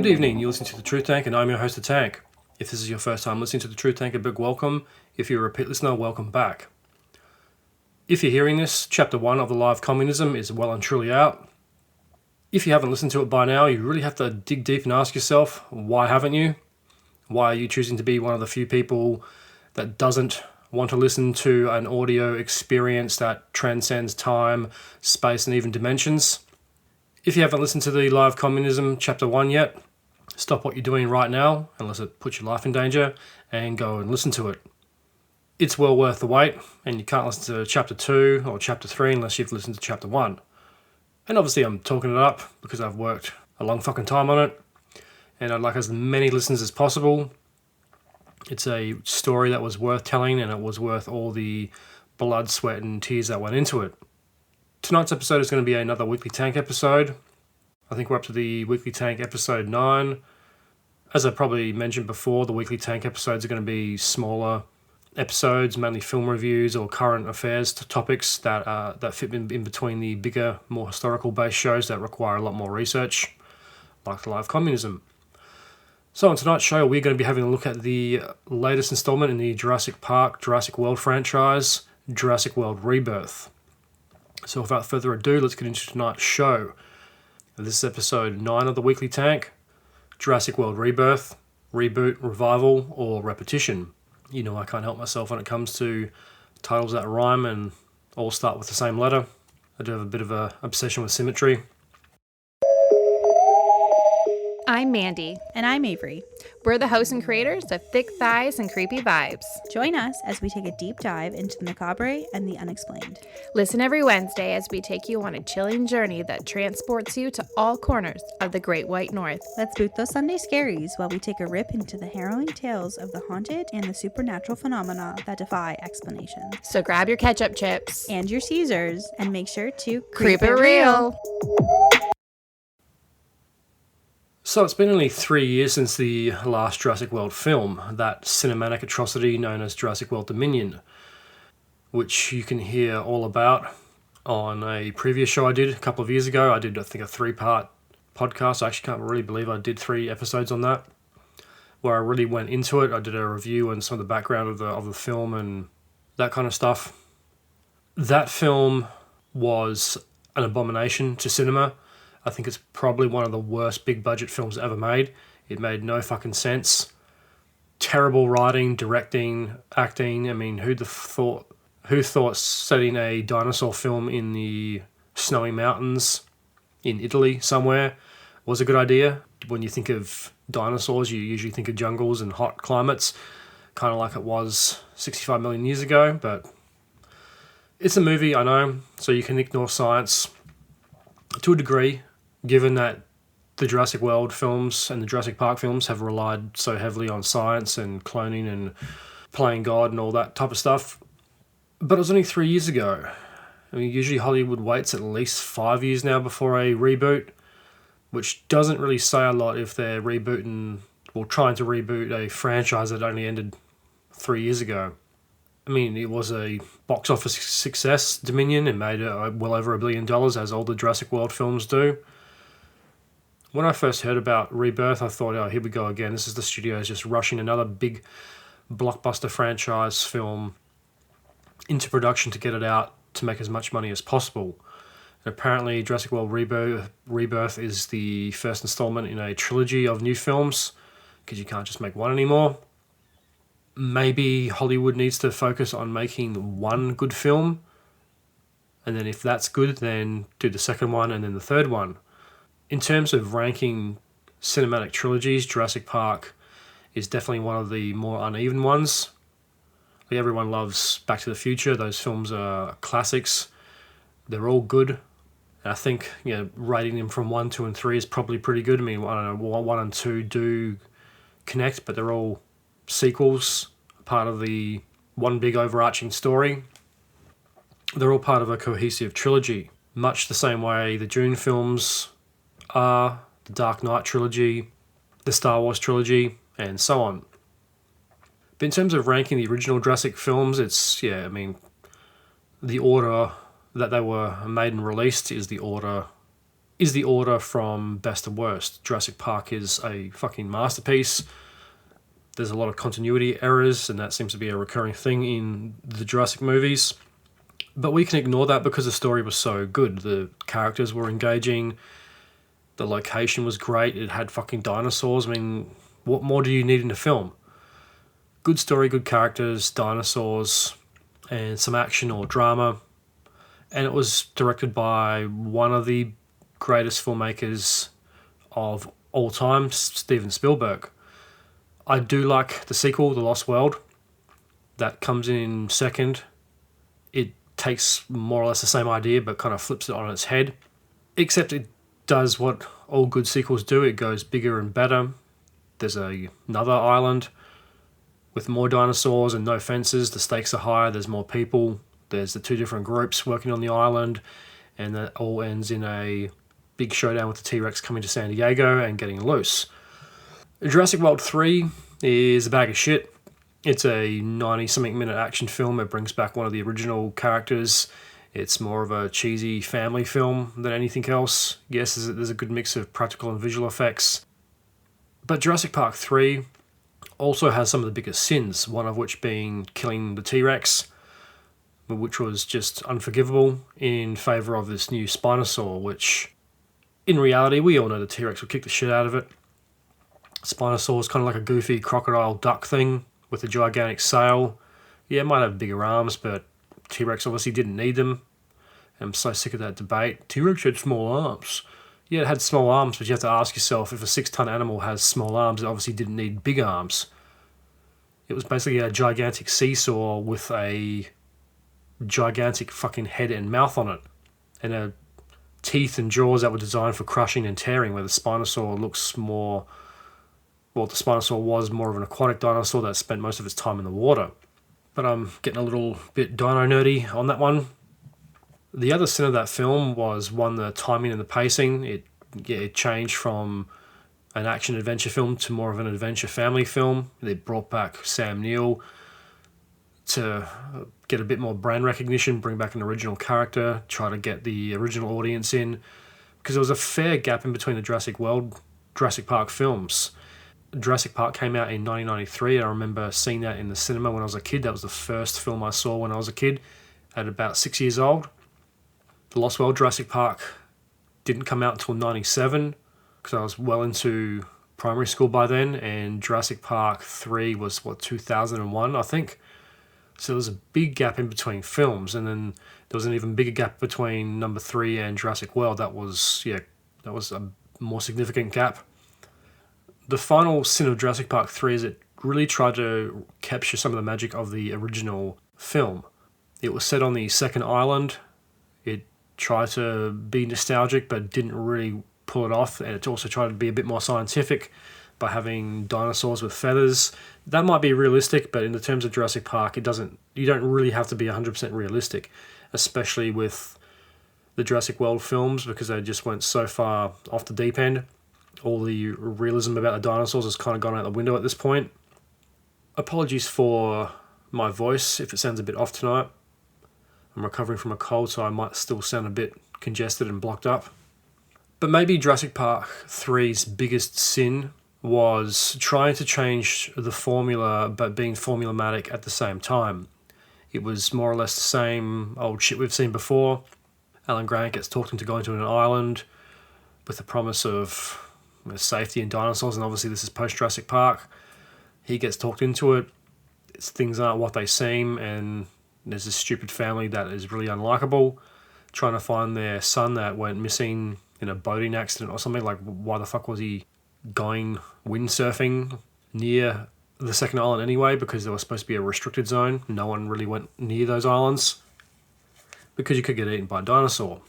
Good evening, you're listening to The Truth Tank and I'm your host, The Tank. If this is your first time listening to The Truth Tank, a big welcome. If you're a repeat listener, welcome back. If you're hearing this, Chapter 1 of The Lie of Communism is well and truly out. If you haven't listened to it by now, you really have to dig deep and ask yourself, why haven't you? Why are you choosing to be one of the few people that doesn't want to listen to an audio experience that transcends time, space, and even dimensions? If you haven't listened to The Lie of Communism Chapter 1 yet, stop what you're doing right now, unless it puts your life in danger, and go and listen to it. It's well worth the wait, and you can't listen to Chapter 2 or Chapter 3 unless you've listened to Chapter 1. And obviously I'm talking it up because I've worked a long fucking time on it, and I'd like as many listens as possible. It's a story that was worth telling, and it was worth all the blood, sweat, and tears that went into it. Tonight's episode is going to be another Weekly Tank episode. I think we're up to the Weekly Tank episode 9. As I probably mentioned before, the Weekly Tank episodes are going to be smaller episodes, mainly film reviews or current affairs topics that fit in between the bigger, more historical-based shows that require a lot more research, like The Lie of Communism. So on tonight's show, we're going to be having a look at the latest installment in the Jurassic Park, Jurassic World franchise, Jurassic World Rebirth. So without further ado, let's get into tonight's show. This is episode 9 of the Weekly Tank, Jurassic World Rebirth, Reboot, Revival, or Repetition. You know I can't help myself when it comes to titles that rhyme and all start with the same letter. I do have a bit of an obsession with symmetry. I'm Mandy. And I'm Avery. We're the hosts and creators of Thick Thighs and Creepy Vibes. Join us as we take a deep dive into the macabre and the unexplained. Listen every Wednesday as we take you on a chilling journey that transports you to all corners of the Great White North. Let's boot those Sunday scaries while we take a rip into the harrowing tales of the haunted and the supernatural phenomena that defy explanation. So grab your ketchup chips and your Caesars and make sure to creep it real. So it's been only 3 years since the last Jurassic World film, that cinematic atrocity known as Jurassic World Dominion, which you can hear all about on a previous show I did a couple of years ago. I did, I think, a 3-part podcast. I actually can't really believe I did 3 episodes on that, where I really went into it. I did a review and some of the background of the film and that kind of stuff. That film was an abomination to cinema. I think it's probably one of the worst big budget films ever made. It made no fucking sense. Terrible writing, directing, acting. I mean, who thought setting a dinosaur film in the snowy mountains in Italy somewhere was a good idea? When you think of dinosaurs, you usually think of jungles and hot climates, kind of like it was 65 million years ago, but it's a movie, I know, so you can ignore science to a degree, given that the Jurassic World films and the Jurassic Park films have relied so heavily on science and cloning and playing God and all that type of stuff. But it was only 3 years ago. I mean, usually Hollywood waits at least 5 years now before a reboot, which doesn't really say a lot if they're rebooting or trying to reboot a franchise that only ended 3 years ago. I mean, it was a box office success, Dominion. It made well over $1 billion, as all the Jurassic World films do. When I first heard about Rebirth, I thought, oh, here we go again. This is the studios just rushing another big blockbuster franchise film into production to get it out to make as much money as possible. And apparently, Jurassic World Rebirth is the first installment in a trilogy of new films, because you can't just make one anymore. Maybe Hollywood needs to focus on making one good film, and then if that's good, then do the second one and then the third one. In terms of ranking cinematic trilogies, Jurassic Park is definitely one of the more uneven ones. Like, everyone loves Back to the Future. Those films are classics. They're all good. And I think, rating them from 1, 2, and 3 is probably pretty good. I mean, I don't know, 1 and 2 do connect, but they're all sequels, part of the one big overarching story. They're all part of a cohesive trilogy, much the same way the Dune films are, the Dark Knight trilogy, the Star Wars trilogy, and so on. But in terms of ranking the original Jurassic films, it's, the order that they were made and released is the order is the order from best to worst. Jurassic Park is a fucking masterpiece. There's a lot of continuity errors, and that seems to be a recurring thing in the Jurassic movies. But we can ignore that because the story was so good. The characters were engaging. The location was great. It had fucking dinosaurs. I mean, what more do you need in a film? Good story, good characters, dinosaurs, and some action or drama. And it was directed by one of the greatest filmmakers of all time, Steven Spielberg. I do like the sequel, The Lost World. That comes in second. It takes more or less the same idea but kind of flips it on its head. Except it does what all good sequels do. It goes bigger and better. There's another island with more dinosaurs and no fences. The stakes are higher. There's more people. There's the two different groups working on the island. And that all ends in a big showdown with the T-Rex coming to San Diego and getting loose. Jurassic World 3 is a bag of shit. It's a 90-something minute action film. It brings back one of the original characters. It's more of a cheesy family film than anything else. Yes, there's a good mix of practical and visual effects. But Jurassic Park 3 also has some of the biggest sins, one of which being killing the T-Rex, which was just unforgivable, in favour of this new Spinosaur, which, in reality, we all know the T-Rex would kick the shit out of it. Spinosaur is kind of like a goofy crocodile duck thing with a gigantic sail. Yeah, it might have bigger arms, but T-Rex obviously didn't need them. I'm so sick of that debate. T-Rex had small arms. Yeah, it had small arms, but you have to ask yourself, if a 6-ton animal has small arms, it obviously didn't need big arms. It was basically a gigantic seesaw with a gigantic fucking head and mouth on it, and teeth and jaws that were designed for crushing and tearing, where the Spinosaur looks more... Well, the Spinosaur was more of an aquatic dinosaur that spent most of its time in the water. But I'm getting a little bit dino nerdy on that one. The other sin of that film was, one, the timing and the pacing. It changed from an action-adventure film to more of an adventure family film. They brought back Sam Neill to get a bit more brand recognition, bring back an original character, try to get the original audience in. Because there was a fair gap in between the Jurassic Park films. Jurassic Park came out in 1993. I remember seeing that in the cinema when I was a kid. That was the first film I saw when I was a kid, at about 6 years old. The Lost World Jurassic Park didn't come out until 97, because I was well into primary school by then, and Jurassic Park 3 was, 2001, I think. So there was a big gap in between films, and then there was an even bigger gap between number 3 and Jurassic World. That was a more significant gap. The final sin of Jurassic Park 3 is it really tried to capture some of the magic of the original film. It was set on the second island. It tried to be nostalgic but didn't really pull it off, and it also tried to be a bit more scientific by having dinosaurs with feathers. That might be realistic, but in the terms of Jurassic Park, you don't really have to be 100% realistic, especially with the Jurassic World films, because they just went so far off the deep end. All the realism about the dinosaurs has kind of gone out the window at this point. Apologies for my voice if it sounds a bit off tonight. I'm recovering from a cold, so I might still sound a bit congested and blocked up. But maybe Jurassic Park 3's biggest sin was trying to change the formula but being formulaic at the same time. It was more or less the same old shit we've seen before. Alan Grant gets talked into going to an island with the promise of safety and dinosaurs, and obviously this is post-Jurassic Park. He gets talked into it. Things aren't what they seem, and there's this stupid family that is really unlikable, trying to find their son that went missing in a boating accident or something. Like, why the fuck was he going windsurfing near the second island anyway? Because there was supposed to be a restricted zone. No one really went near those islands because you could get eaten by a dinosaur.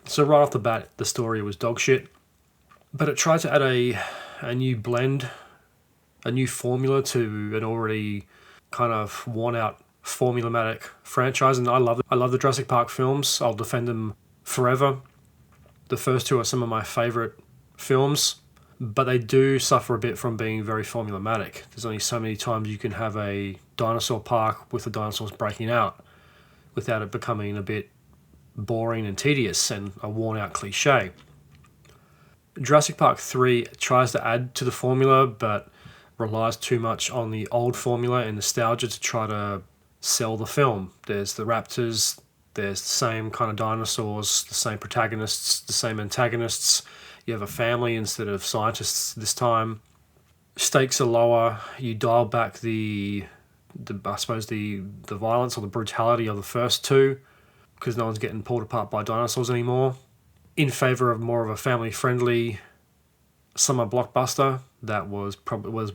So right off the bat, the story was dog shit. But it tried to add a new blend, a new formula to an already kind of worn-out formulaic franchise, and I love the Jurassic Park films. I'll defend them forever. The first two are some of my favourite films, but they do suffer a bit from being very formulaic. There's only so many times you can have a dinosaur park with the dinosaurs breaking out without it becoming a bit boring and tedious and a worn-out cliche. Jurassic Park 3 tries to add to the formula, but relies too much on the old formula and nostalgia to try to sell the film. There's the raptors, there's the same kind of dinosaurs, the same protagonists, the same antagonists. You have a family instead of scientists this time. Stakes are lower. You dial back the violence or the brutality of the first two, because no one's getting pulled apart by dinosaurs anymore, in favour of more of a family-friendly summer blockbuster that was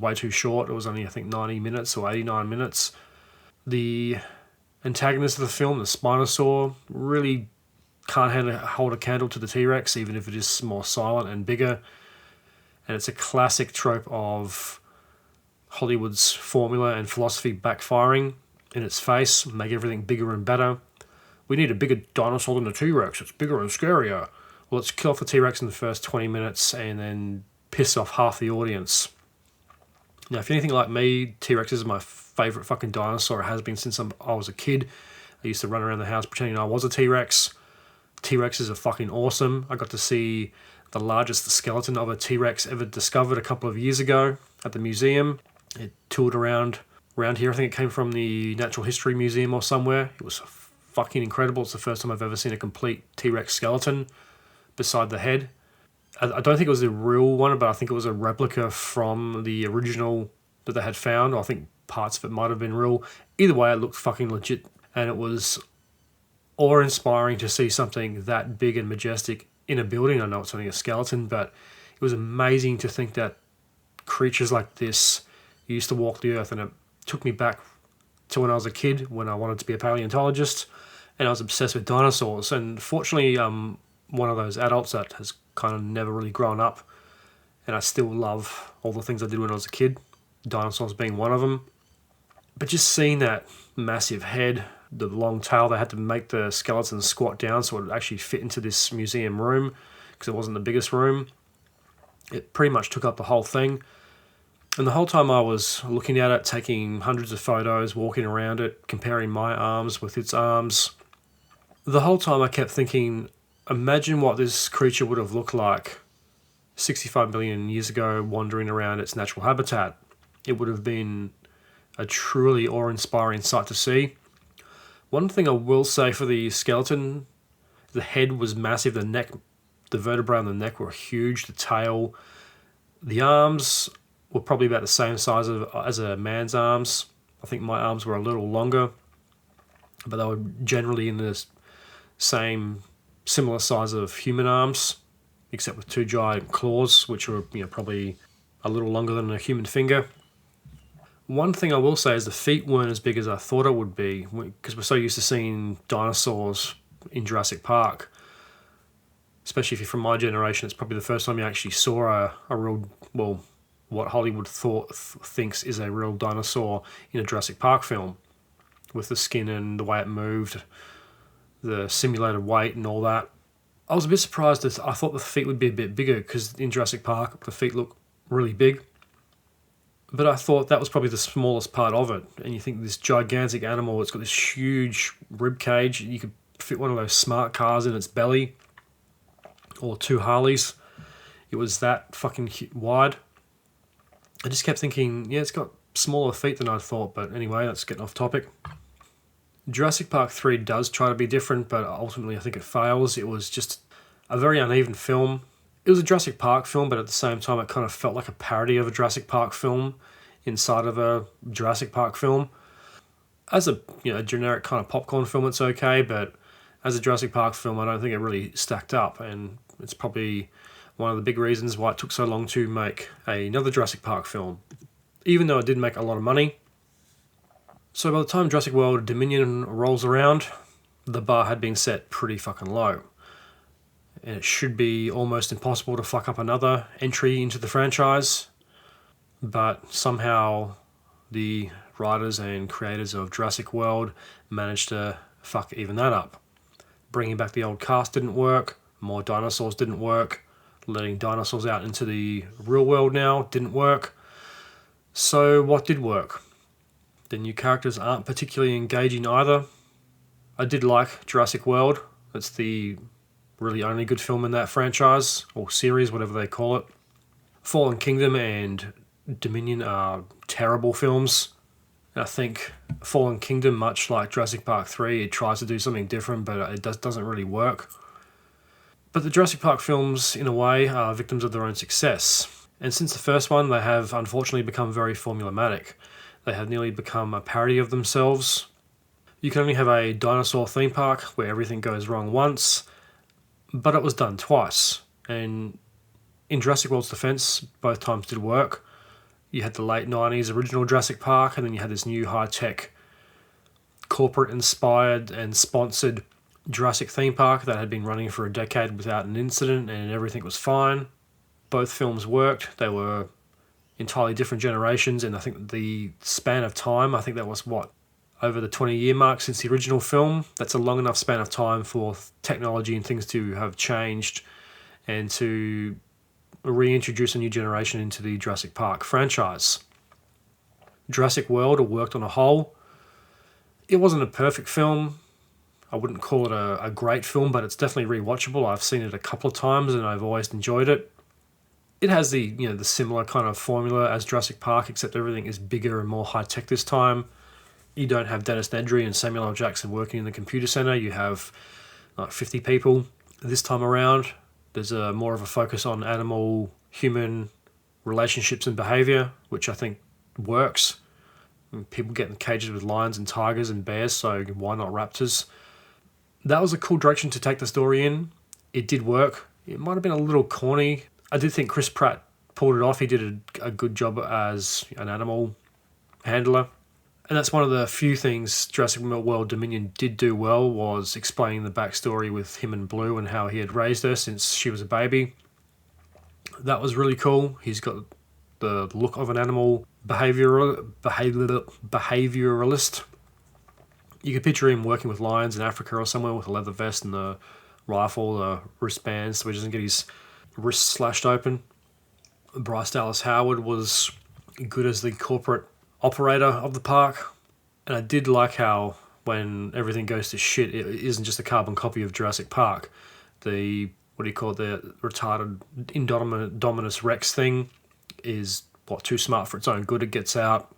way too short. It was only, I think, 90 minutes or 89 minutes. The antagonist of the film, the Spinosaur, really can't hold a candle to the T-Rex, even if it is more silent and bigger. And it's a classic trope of Hollywood's formula and philosophy backfiring in its face, make everything bigger and better. We need a bigger dinosaur than the T-Rex. It's bigger and scarier. Well, let's kill off the T-Rex in the first 20 minutes and then piss off half the audience. Now, if you're anything like me, T-Rex is my favourite fucking dinosaur. It has been since I was a kid. I used to run around the house pretending I was a T-Rex. T-Rexes are fucking awesome. I got to see the largest skeleton of a T-Rex ever discovered a couple of years ago at the museum. It toured around here. I think it came from the Natural History Museum or somewhere. It was fucking incredible. It's the first time I've ever seen a complete T-Rex skeleton beside the head. I don't think it was the real one, but I think it was a replica from the original that they had found. I think parts of it might have been real. Either way, it looked fucking legit, and it was awe-inspiring to see something that big and majestic in a building. I know it's only a skeleton, but it was amazing to think that creatures like this used to walk the earth, and it took me back to when I was a kid, when I wanted to be a paleontologist, and I was obsessed with dinosaurs. And fortunately, I'm one of those adults that has kind of never really grown up, and I still love all the things I did when I was a kid, dinosaurs being one of them. But just seeing that massive head, the long tail, they had to make the skeleton squat down so it would actually fit into this museum room, because it wasn't the biggest room. It pretty much took up the whole thing. And the whole time I was looking at it, taking hundreds of photos, walking around it, comparing my arms with its arms, the whole time I kept thinking, imagine what this creature would have looked like 65 million years ago wandering around its natural habitat. It would have been a truly awe-inspiring sight to see. One thing I will say for the skeleton, the head was massive, the neck, the vertebrae on the neck were huge, the tail, the arms were probably about the same size as a man's arms. I think my arms were a little longer, but they were generally in the similar size of human arms, except with two giant claws, which were probably a little longer than a human finger. One thing I will say is the feet weren't as big as I thought it would be, because we're so used to seeing dinosaurs in Jurassic Park. Especially if you're from my generation, it's probably the first time you actually saw a real, well, what Hollywood thinks is a real dinosaur in a Jurassic Park film, with the skin and the way it moved, the simulated weight and all that. I was a bit surprised that I thought the feet would be a bit bigger, because in Jurassic Park the feet look really big. But I thought that was probably the smallest part of it. And you think this gigantic animal, it's got this huge rib cage, you could fit one of those smart cars in its belly, or two Harleys. It was that fucking wide. I just kept thinking, yeah, it's got smaller feet than I thought, but anyway, that's getting off topic. Jurassic Park 3 does try to be different, but ultimately I think it fails. It was just a very uneven film. It was a Jurassic Park film, but at the same time it kind of felt like a parody of a Jurassic Park film inside of a Jurassic Park film. As a generic kind of popcorn film, it's okay, but as a Jurassic Park film, I don't think it really stacked up, and it's probably one of the big reasons why it took so long to make another Jurassic Park film, even though it did make a lot of money. So by the time Jurassic World Dominion rolls around, the bar had been set pretty fucking low. And it should be almost impossible to fuck up another entry into the franchise. But somehow the writers and creators of Jurassic World managed to fuck even that up. Bringing back the old cast didn't work, more dinosaurs didn't work, letting dinosaurs out into the real world now didn't work. So what did work? The new characters aren't particularly engaging either. I did like Jurassic World. It's the really only good film in that franchise, or series, whatever they call it. Fallen Kingdom and Dominion are terrible films. And I think Fallen Kingdom, much like Jurassic Park 3, it tries to do something different, but it doesn't really work. But the Jurassic Park films, in a way, are victims of their own success. And since the first one, they have unfortunately become very formulaic. They have nearly become a parody of themselves. You can only have a dinosaur theme park where everything goes wrong once, but it was done twice. And in Jurassic World's defense, both times did work. You had the late 90s original Jurassic Park, and then you had this new high-tech, corporate-inspired and sponsored Jurassic theme park that had been running for a decade without an incident, and everything was fine. Both films worked. They were entirely different generations, and I think the span of time, I think that was over the 20-year mark since the original film. That's a long enough span of time for technology and things to have changed and to reintroduce a new generation into the Jurassic Park franchise. Jurassic World worked on a whole. It wasn't a perfect film. I wouldn't call it a great film, but it's definitely rewatchable. I've seen it a couple of times and I've always enjoyed it. It has the similar kind of formula as Jurassic Park, except everything is bigger and more high-tech this time. You don't have Dennis Nedry and Samuel L. Jackson working in the computer center. You have like 50 people this time around. There's more of a focus on animal-human relationships and behavior, which I think works. People get in cages with lions and tigers and bears, so why not raptors? That was a cool direction to take the story in. It did work. It might have been a little corny. I did think Chris Pratt pulled it off. He did a good job as an animal handler. And that's one of the few things Jurassic World Dominion did do well, was explaining the backstory with him and Blue and how he had raised her since she was a baby. That was really cool. He's got the look of an animal behavioralist. You could picture him working with lions in Africa or somewhere with a leather vest and the rifle, the wristbands, so he doesn't get his wrists slashed open. Bryce Dallas Howard was good as the corporate operator of the park. And I did like how when everything goes to shit, it isn't just a carbon copy of Jurassic Park. The retarded Indominus Rex thing is too smart for its own good. It gets out,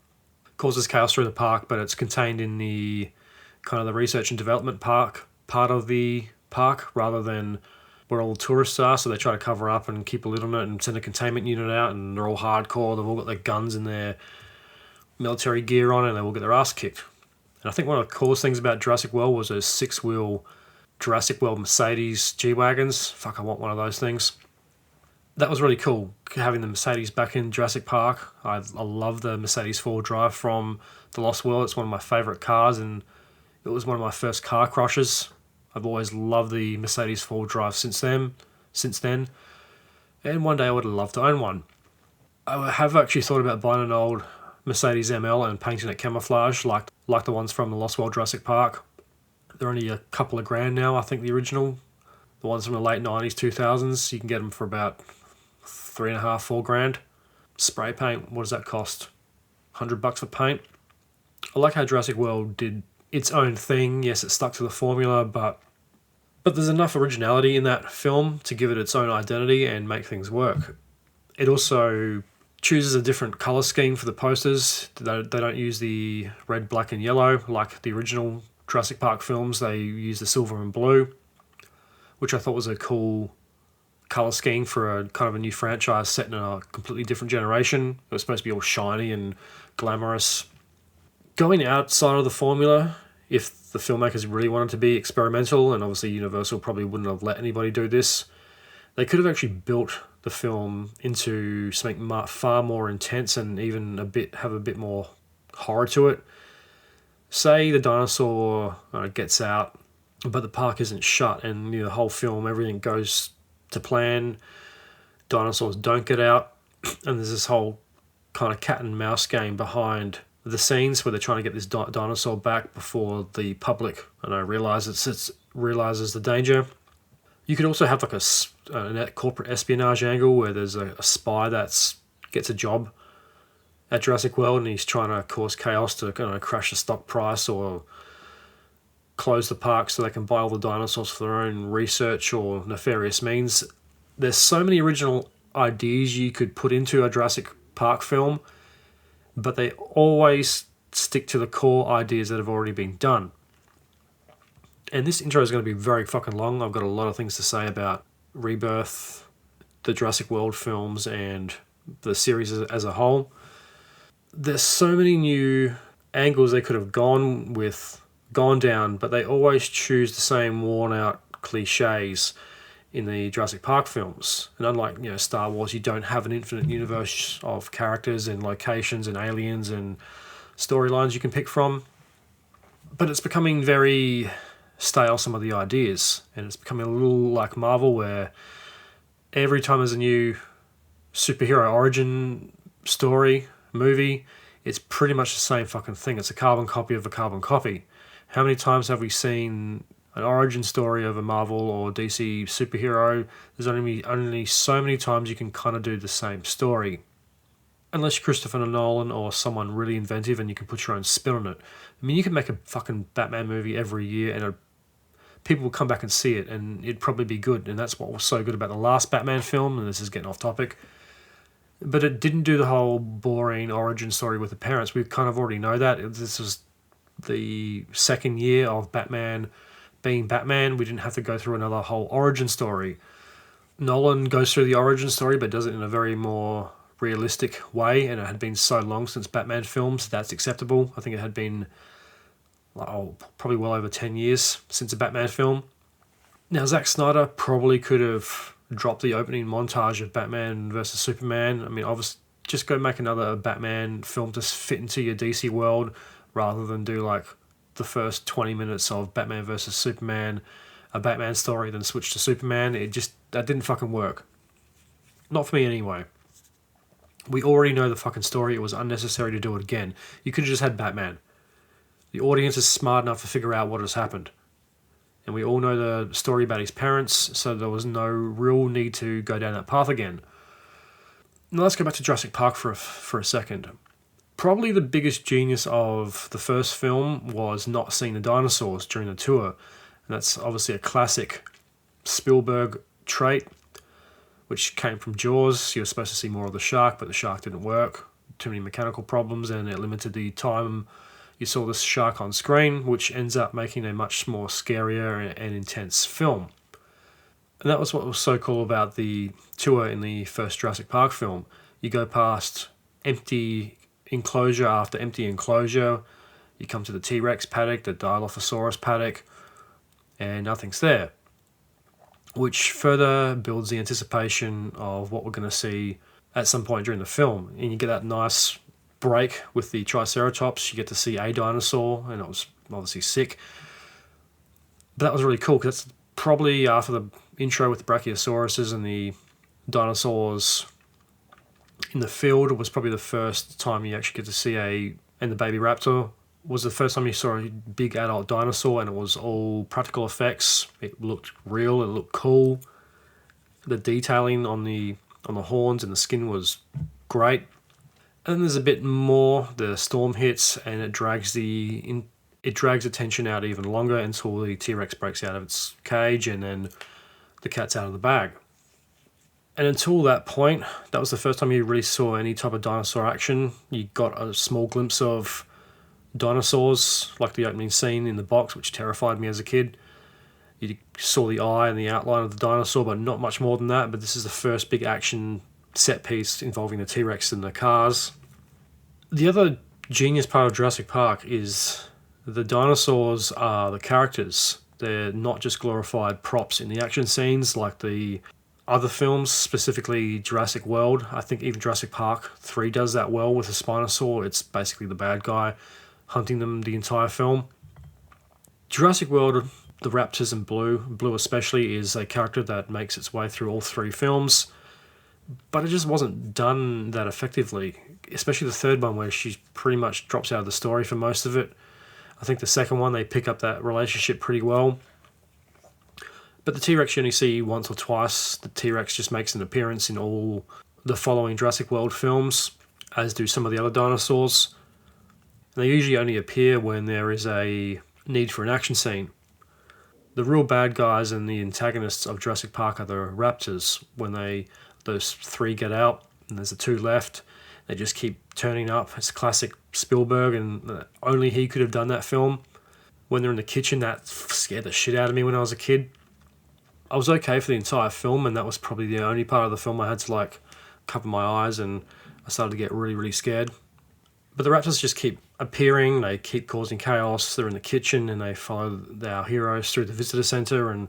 causes chaos through the park, but it's contained in the kind of the research and development part of the park, rather than where all the tourists are. So they try to cover up and keep a lid on it and send a containment unit out, and they're all hardcore. They've all got their guns and their military gear on, and they will get their ass kicked. And I think one of the coolest things about Jurassic World was those 6-wheel Jurassic World Mercedes G-Wagons. Fuck, I want one of those things. That was really cool, having the Mercedes back in Jurassic Park. I love the Mercedes 4-wheel drive from The Lost World. It's one of my favourite cars, and it was one of my first car crushes. I've always loved the Mercedes 4-wheel drive since then. And one day I would have loved to own one. I have actually thought about buying an old Mercedes ML and painting it camouflage like the ones from The Lost World Jurassic Park. They're only a couple of grand now, I think, the original. The ones from the late 90s, 2000s, you can get them for about $3.5, $4 grand. Spray paint, what does that cost? $100 for paint. I like how Jurassic World did its own thing. Yes, it stuck to the formula, but there's enough originality in that film to give it its own identity and make things work. It also chooses a different colour scheme for the posters. They don't use the red, black and yellow like the original Jurassic Park films. They use the silver and blue, which I thought was a cool colour scheme for a kind of a new franchise set in a completely different generation. It was supposed to be all shiny and glamorous. Going outside of the formula, if the filmmakers really wanted to be experimental, and obviously Universal probably wouldn't have let anybody do this, they could have actually built the film into something far more intense and even have a bit more horror to it. Say the dinosaur gets out, but the park isn't shut, and the whole film, everything goes to plan. Dinosaurs don't get out, and there's this whole kind of cat and mouse game behind the scenes where they're trying to get this dinosaur back before the public realizes the danger. You could also have like a corporate espionage angle where there's a spy that gets a job at Jurassic World and he's trying to cause chaos to crash the stock price or close the park so they can buy all the dinosaurs for their own research or nefarious means. There's so many original ideas you could put into a Jurassic Park film, but they always stick to the core ideas that have already been done. And this intro is going to be very fucking long. I've got a lot of things to say about Rebirth, the Jurassic World films, and the series as a whole. There's so many new angles they could have gone down, but they always choose the same worn out cliches in the Jurassic Park films. And unlike, Star Wars, you don't have an infinite universe of characters and locations and aliens and storylines you can pick from. But it's becoming very stale, some of the ideas, and it's becoming a little like Marvel, where every time there's a new superhero origin story, movie, it's pretty much the same fucking thing. It's a carbon copy of a carbon copy. How many times have we seen an origin story of a Marvel or DC superhero? There's only so many times you can kind of do the same story. Unless you're Christopher Nolan or someone really inventive and you can put your own spin on it. I mean, you can make a fucking Batman movie every year and people will come back and see it, and it'd probably be good. And that's what was so good about the last Batman film, and this is getting off topic. But it didn't do the whole boring origin story with the parents. We kind of already know that. This was the second year of Batman being Batman. We didn't have to go through another whole origin story. Nolan goes through the origin story, but does it in a very more realistic way, and it had been so long since Batman films, that's acceptable. I think it had been probably well over 10 years since a Batman film. Now, Zack Snyder probably could have dropped the opening montage of Batman versus Superman. I mean, obviously, just go make another Batman film to fit into your DC world, rather than do like the first 20 minutes of Batman versus Superman, a Batman story, then switch to Superman. That didn't fucking work. Not for me anyway. We already know the fucking story. It was unnecessary to do it again. You could have just had Batman. The audience is smart enough to figure out what has happened. And we all know the story about his parents, so there was no real need to go down that path again. Now let's go back to Jurassic Park for a second. Probably the biggest genius of the first film was not seeing the dinosaurs during the tour. And that's obviously a classic Spielberg trait, which came from Jaws. You were supposed to see more of the shark, but the shark didn't work. Too many mechanical problems, and it limited the time you saw this shark on screen, which ends up making a much more scarier and intense film. And that was what was so cool about the tour in the first Jurassic Park film. You go past empty enclosure after empty enclosure, you come to the T-Rex paddock, the Dilophosaurus paddock, and nothing's there, which further builds the anticipation of what we're going to see at some point during the film. And you get that nice break with the Triceratops. You get to see a dinosaur, and it was obviously sick. But that was really cool, because that's probably after the intro with the Brachiosauruses and the dinosaurs in the field was probably the first time you actually get to see and the baby raptor was the first time you saw a big adult dinosaur, and it was all practical effects. It looked real, it looked cool. The detailing on the horns and the skin was great. And then there's a bit more. The storm hits, and it drags the tension out even longer until the T-Rex breaks out of its cage, and then the cat's out of the bag. And until that point, that was the first time you really saw any type of dinosaur action. You got a small glimpse of dinosaurs, like the opening scene in the box, which terrified me as a kid. You saw the eye and the outline of the dinosaur, but not much more than that. But this is the first big action set piece involving the T-Rex and the cars. The other genius part of Jurassic Park is the dinosaurs are the characters. They're not just glorified props in the action scenes like the other films, specifically Jurassic World. I think even Jurassic Park 3 does that well with the Spinosaur. It's basically the bad guy hunting them the entire film. Jurassic World, the raptors in blue especially, is a character that makes its way through all three films, but it just wasn't done that effectively, especially the third one where she pretty much drops out of the story for most of it. I think the second one, they pick up that relationship pretty well. But the T-Rex you only see once or twice. The T-Rex just makes an appearance in all the following Jurassic World films, as do some of the other dinosaurs. And they usually only appear when there is a need for an action scene. The real bad guys and the antagonists of Jurassic Park are the raptors. When those three get out and there's the two left, they just keep turning up. It's classic Spielberg, and only he could have done that film. When they're in the kitchen, that scared the shit out of me when I was a kid. I was okay for the entire film, and that was probably the only part of the film I had to cover my eyes, and I started to get really, really scared. But the raptors just keep appearing, they keep causing chaos. They're in the kitchen and they follow our heroes through the visitor center and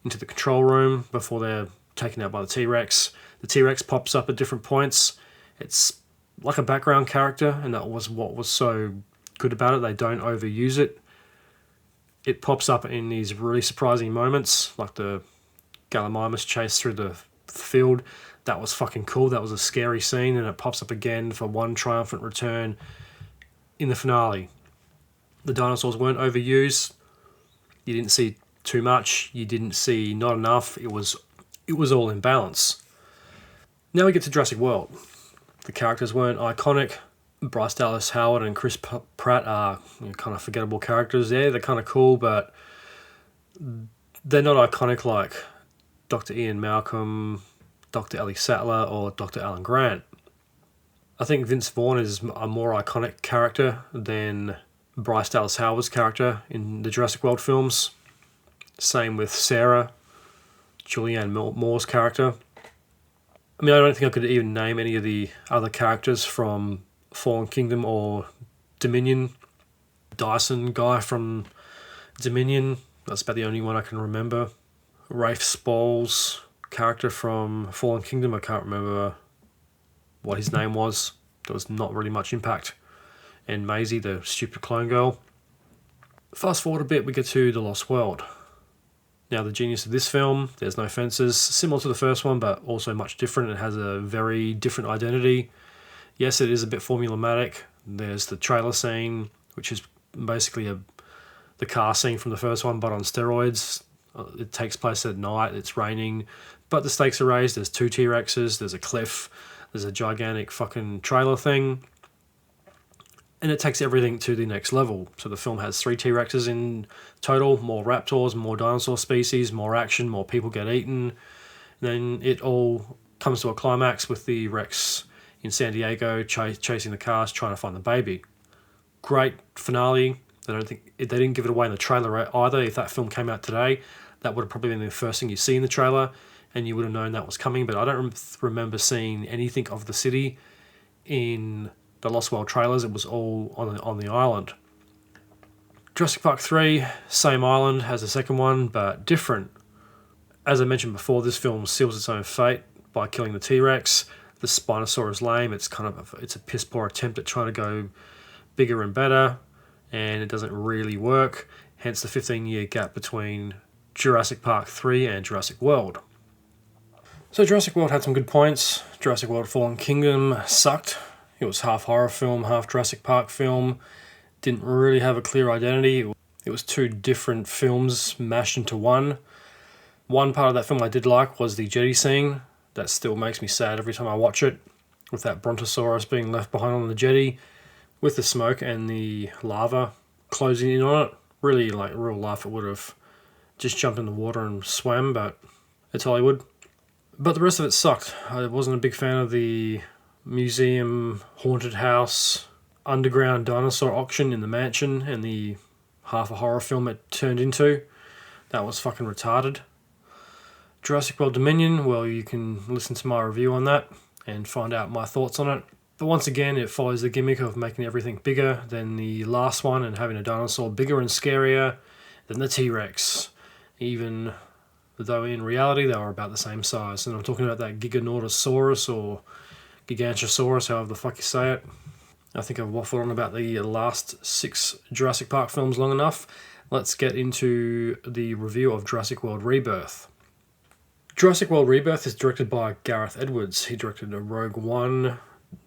into the control room before they're taken out by the T-Rex. The T-Rex pops up at different points. It's like a background character, and that was what was so good about it. They don't overuse it. It pops up in these really surprising moments, like the Gallimimus chase through the field. That was fucking cool. That was a scary scene, and it pops up again for one triumphant return in the finale. The dinosaurs weren't overused. You didn't see too much. You didn't see not enough. It was all in balance. Now we get to Jurassic World. The characters weren't iconic. Bryce Dallas Howard and Chris Pratt are kind of forgettable characters. Yeah, they're kind of cool, but they're not iconic like Dr. Ian Malcolm, Dr. Ellie Sattler, or Dr. Alan Grant. I think Vince Vaughn is a more iconic character than Bryce Dallas Howard's character in the Jurassic World films. Same with Sarah, Julianne Moore's character. I mean, I don't think I could even name any of the other characters from Fallen Kingdom or Dominion. Dyson guy from Dominion, that's about the only one I can remember. Rafe Spall's character from Fallen Kingdom, I can't remember what his name was. There was not really much impact. And Maisie, the stupid clone girl. Fast forward a bit, we get to The Lost World. Now, the genius of this film, there's no fences, similar to the first one, but also much different. It has a very different identity. Yes, it is a bit formulaic. There's the trailer scene, which is basically the car scene from the first one, but on steroids. It takes place at night, it's raining, but the stakes are raised. There's two T-Rexes, there's a cliff, there's a gigantic fucking trailer thing, and it takes everything to the next level. So the film has 3 T-Rexes in total, more raptors, more dinosaur species, more action, more people get eaten. Then it all comes to a climax with the Rex in San Diego chasing the cars, trying to find the baby. Great finale. They didn't give it away in the trailer either. If that film came out today, that would have probably been the first thing you see in the trailer, and you would have known that was coming. But I don't remember seeing anything of the city in the Lost World trailers. It was all on the island. Jurassic Park 3, same island as the second one, but different. As I mentioned before, this film seals its own fate by killing the T-Rex. The Spinosaurus is lame. It's a piss poor attempt at trying to go bigger and better, and it doesn't really work. Hence the 15-year gap between Jurassic Park 3 and Jurassic World. So Jurassic World had some good points. Jurassic World Fallen Kingdom sucked. It was half horror film, half Jurassic Park film. Didn't really have a clear identity. It was 2 different films mashed into one. One part of that film I did like was the jetty scene. That still makes me sad every time I watch it, with that Brontosaurus being left behind on the jetty, with the smoke and the lava closing in on it. Really, like real life, it would have just jumped in the water and swam, but it's Hollywood. But the rest of it sucked. I wasn't a big fan of the museum, haunted house, underground dinosaur auction in the mansion, and the half a horror film it turned into. That was fucking retarded. Jurassic World Dominion, well, you can listen to my review on that and find out my thoughts on it. But once again, it follows the gimmick of making everything bigger than the last one and having a dinosaur bigger and scarier than the T-Rex, even though in reality they were about the same size. And I'm talking about that Giganotosaurus or Gigantosaurus, however the fuck you say it. I think I've waffled on about the last 6 Jurassic Park films long enough. Let's get into the review of Jurassic World Rebirth. Jurassic World Rebirth is directed by Gareth Edwards. He directed Rogue One,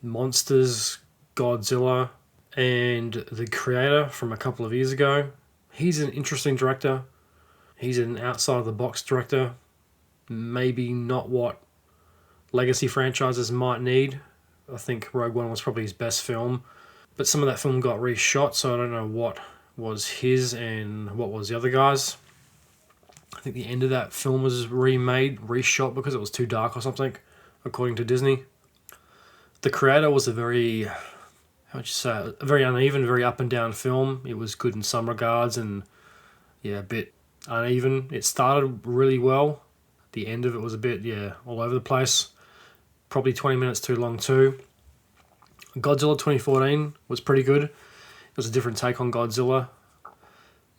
Monsters, Godzilla, and The Creator from a couple of years ago. He's an interesting director. He's an outside-of-the-box director. Maybe not what legacy franchises might need. I think Rogue One was probably his best film. But some of that film got reshot, so I don't know what was his and what was the other guy's. I think the end of that film was reshot because it was too dark or something, according to Disney. The Creator was a very, a very uneven, very up and down film. It was good in some regards and, yeah, a bit uneven. It started really well. The end of it was a bit, all over the place. Probably 20 minutes too long too. Godzilla 2014 was pretty good. It was a different take on Godzilla.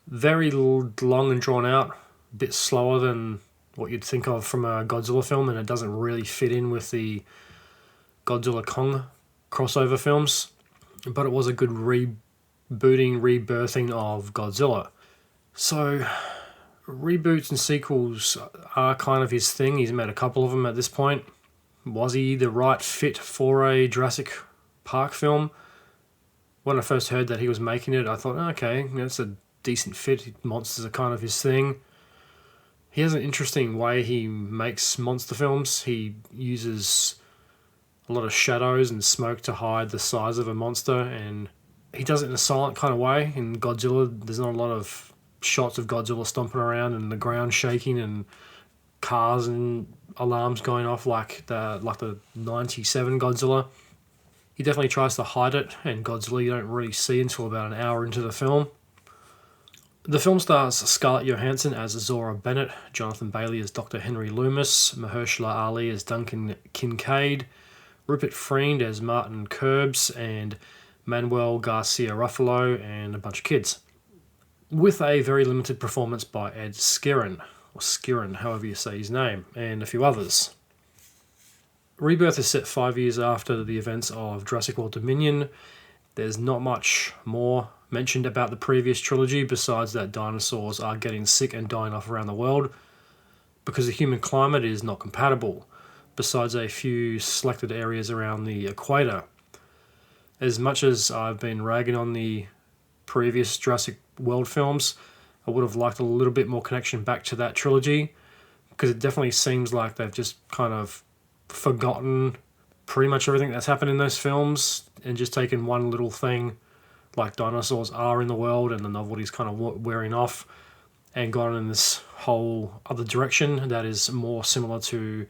Very long and drawn out. A bit slower than what you'd think of from a Godzilla film, and it doesn't really fit in with the Godzilla Kong crossover films. But it was a good rebirthing of Godzilla. So, reboots and sequels are kind of his thing. He's made a couple of them at this point. Was he the right fit for a Jurassic Park film? When I first heard that he was making it, I thought, okay, that's a decent fit. Monsters are kind of his thing. He has an interesting way he makes monster films. He uses a lot of shadows and smoke to hide the size of a monster, and he does it in a silent kind of way. In Godzilla, there's not a lot of shots of Godzilla stomping around and the ground shaking and cars and alarms going off like the 97 Godzilla. He definitely tries to hide it, and Godzilla you don't really see until about an hour into the film. The film stars Scarlett Johansson as Zora Bennett, Jonathan Bailey as Dr. Henry Loomis, Mahershala Ali as Duncan Kincaid, Rupert Friend as Martin Curbs, and Manuel Garcia Ruffalo, and a bunch of kids. With a very limited performance by Ed Skrein, or Skrein, however you say his name, and a few others. Rebirth is set 5 years after the events of Jurassic World Dominion. There's not much more mentioned about the previous trilogy besides that dinosaurs are getting sick and dying off around the world because the human climate is not compatible, besides a few selected areas around the equator. As much as I've been ragging on the previous Jurassic World films, I would have liked a little bit more connection back to that trilogy, because it definitely seems like they've just kind of forgotten pretty much everything that's happened in those films and just taken one little thing like dinosaurs are in the world and the novelty's kind of wearing off and gone in this whole other direction that is more similar to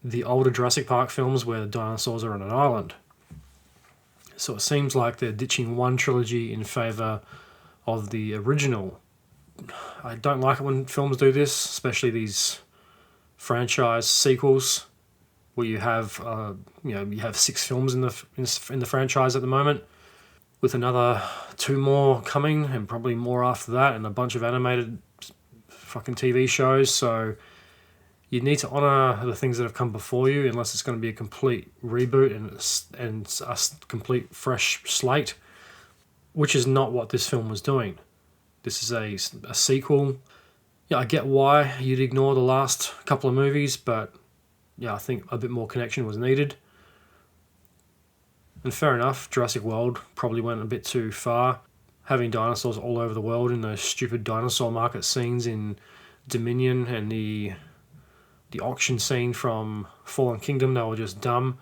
the older Jurassic Park films where the dinosaurs are on an island. So it seems like they're ditching one trilogy in favour of the original. I don't like it when films do this, especially these franchise sequels where you have you have 6 films in the franchise at the moment, with another 2 more coming and probably more after that, and a bunch of animated fucking TV shows. So you need to honour the things that have come before you, unless it's going to be a complete reboot and a complete fresh slate, which is not what this film was doing. This is a sequel. Yeah, I get why you'd ignore the last couple of movies, but yeah, I think a bit more connection was needed. And fair enough, Jurassic World probably went a bit too far, having dinosaurs all over the world in those stupid dinosaur market scenes in Dominion and the auction scene from Fallen Kingdom. They were just dumb.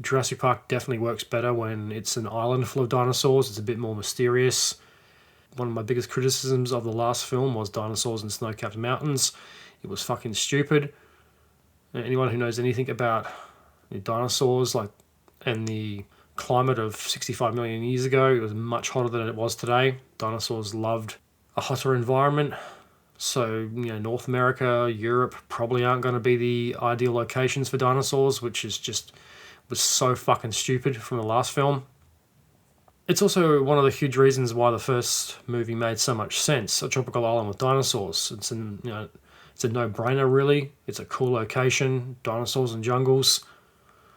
Jurassic Park definitely works better when it's an island full of dinosaurs. It's a bit more mysterious. One of my biggest criticisms of the last film was dinosaurs in snow-capped mountains. It was fucking stupid. Anyone who knows anything about dinosaurs and the climate of 65 million years ago, it was much hotter than it was today. Dinosaurs loved a hotter environment. So, North America, Europe probably aren't going to be the ideal locations for dinosaurs, which was so fucking stupid from the last film. It's also one of the huge reasons why the first movie made so much sense. A tropical island with dinosaurs. It's a no-brainer, really. It's a cool location. Dinosaurs and jungles.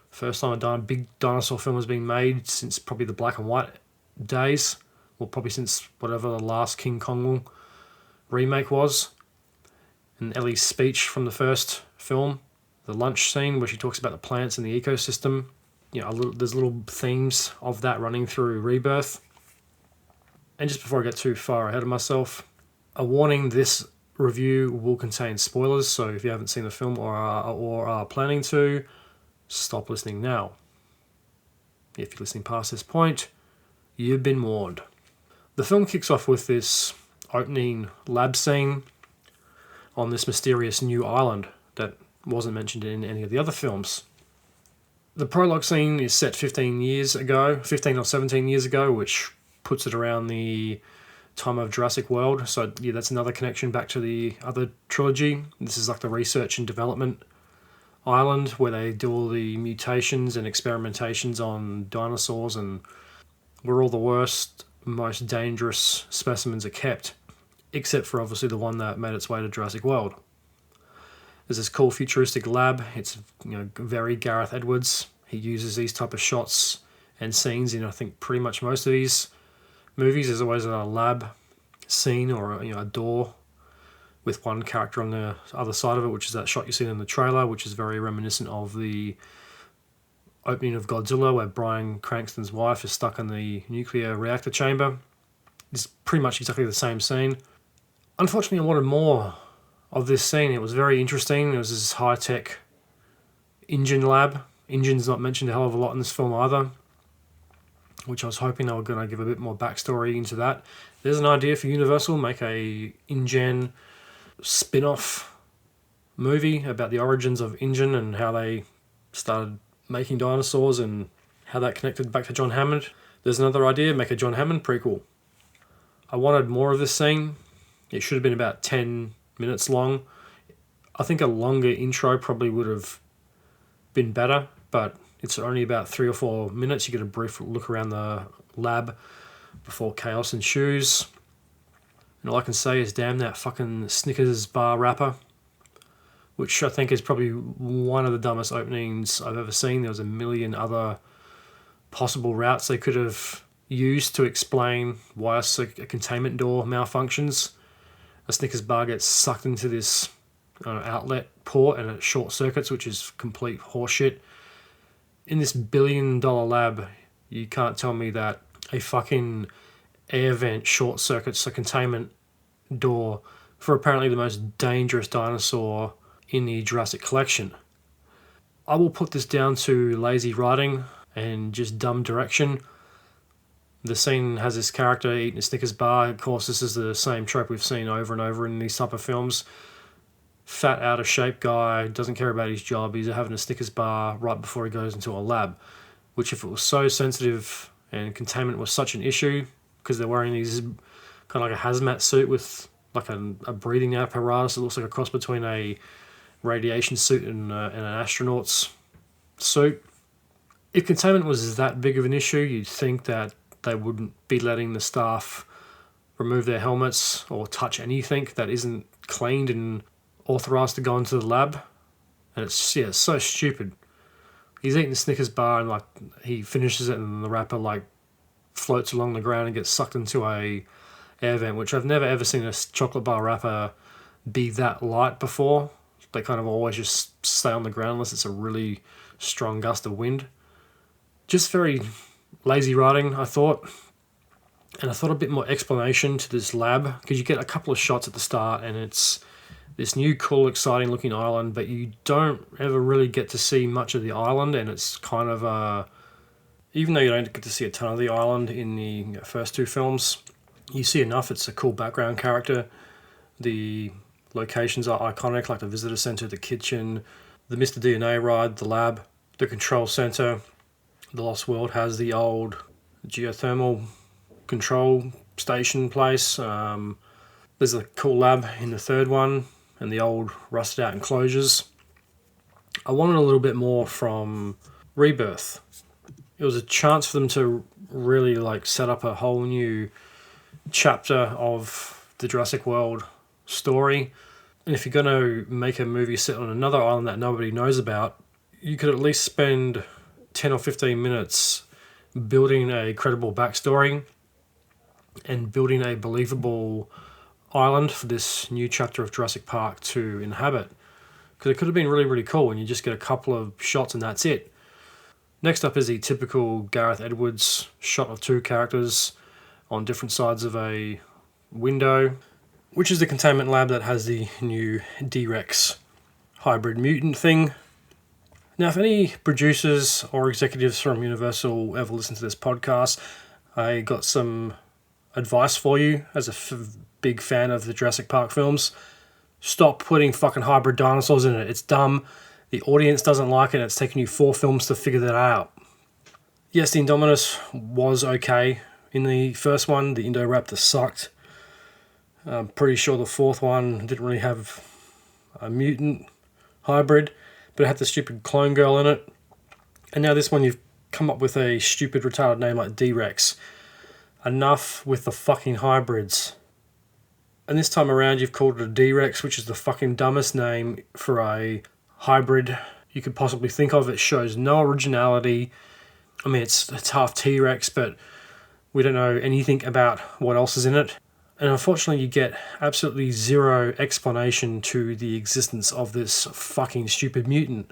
First time a big dinosaur film was being made since probably the black and white days. Or probably since whatever the last King Kong remake was. And Ellie's speech from the first film. The lunch scene where she talks about the plants and the ecosystem. There's little themes of that running through Rebirth. And just before I get too far ahead of myself, a warning, this review will contain spoilers, so if you haven't seen the film or are planning to, stop listening now. If you're listening past this point, you've been warned. The film kicks off with this opening lab scene on this mysterious new island that wasn't mentioned in any of the other films. The prologue scene is set 15 or 17 years ago, which puts it around the time of Jurassic World. So yeah, that's another connection back to the other trilogy. This is like the research and development island where they do all the mutations and experimentations on dinosaurs and where all the worst, most dangerous specimens are kept, except for obviously the one that made its way to Jurassic World. There's this cool futuristic lab. It's very Gareth Edwards. He uses these type of shots and scenes in I think pretty much most of these movies. There's always a lab scene or a door with one character on the other side of it, which is that shot you see in the trailer, which is very reminiscent of the opening of Godzilla, where Bryan Cranston's wife is stuck in the nuclear reactor chamber. It's pretty much exactly the same scene. Unfortunately, I wanted more of this scene. It was very interesting. It was this high-tech engine lab. Engine's not mentioned a hell of a lot in this film either, which I was hoping they were going to give a bit more backstory into that. There's an idea for Universal, make a InGen spin-off movie about the origins of InGen and how they started making dinosaurs and how that connected back to John Hammond. There's another idea, make a John Hammond prequel. I wanted more of this scene. It should have been about 10 minutes long. I think a longer intro probably would have been better, but it's only about 3 or 4 minutes. You get a brief look around the lab before chaos ensues. And all I can say is damn that fucking Snickers bar wrapper, which I think is probably one of the dumbest openings I've ever seen. There was a million other possible routes they could have used to explain why a containment door malfunctions. A Snickers bar gets sucked into this outlet port and it short circuits, which is complete horseshit. In this billion-dollar lab, you can't tell me that a fucking air vent short circuits a containment door for apparently the most dangerous dinosaur in the Jurassic collection. I will put this down to lazy writing and just dumb direction. The scene has this character eating a Snickers bar. Of course, this is the same trope we've seen over and over in these type of films. Fat, out of shape guy, doesn't care about his job. He's having a Snickers bar right before he goes into a lab. Which, if it was so sensitive and containment was such an issue, because they're wearing these kind of like a hazmat suit with like a breathing apparatus. It looks like a cross between a radiation suit and an astronaut's suit. If containment was that big of an issue, you'd think that they wouldn't be letting the staff remove their helmets or touch anything that isn't cleaned and authorized to go into the lab. And it's so stupid. He's eating the Snickers bar and like he finishes it and the wrapper like floats along the ground and gets sucked into a air vent, which I've never ever seen a chocolate bar wrapper be that light before. They kind of always just stay on the ground unless it's a really strong gust of wind. Just very lazy writing, I thought. And I thought a bit more explanation to this lab, because you get a couple of shots at the start and it's this new cool exciting looking island, but you don't ever really get to see much of the island, and it's kind of even though you don't get to see a ton of the island in the first two films, you see enough. It's a cool background character. The locations are iconic, like the visitor center, the kitchen, the Mr. DNA ride, the lab, the control center. The Lost World has the old geothermal control station place. There's a cool lab in the third one and the old rusted out enclosures. I wanted a little bit more from Rebirth. It was a chance for them to really like set up a whole new chapter of the Jurassic World story. And if you're going to make a movie set on another island that nobody knows about, you could at least spend 10 or 15 minutes building a credible backstory and building a believable island for this new chapter of Jurassic Park to inhabit. Because it could have been really, really cool and you just get a couple of shots and that's it. Next up is the typical Gareth Edwards shot of two characters on different sides of a window, which is the containment lab that has the new D-Rex hybrid mutant thing. Now, if any producers or executives from Universal ever listen to this podcast, I got some advice for you as a big fan of the Jurassic Park films. Stop putting fucking hybrid dinosaurs in it. It's dumb. The audience doesn't like it. And it's taken you 4 films to figure that out. Yes, the Indominus was okay. In the first one, the Indoraptor sucked. I'm pretty sure the 4th one didn't really have a mutant hybrid, but it had the stupid clone girl in it. And now this one, you've come up with a stupid retarded name like D-Rex. Enough with the fucking hybrids. And this time around, you've called it a D-Rex, which is the fucking dumbest name for a hybrid you could possibly think of. It shows no originality. I mean, it's half T-Rex, but we don't know anything about what else is in it. And unfortunately, you get absolutely zero explanation to the existence of this fucking stupid mutant.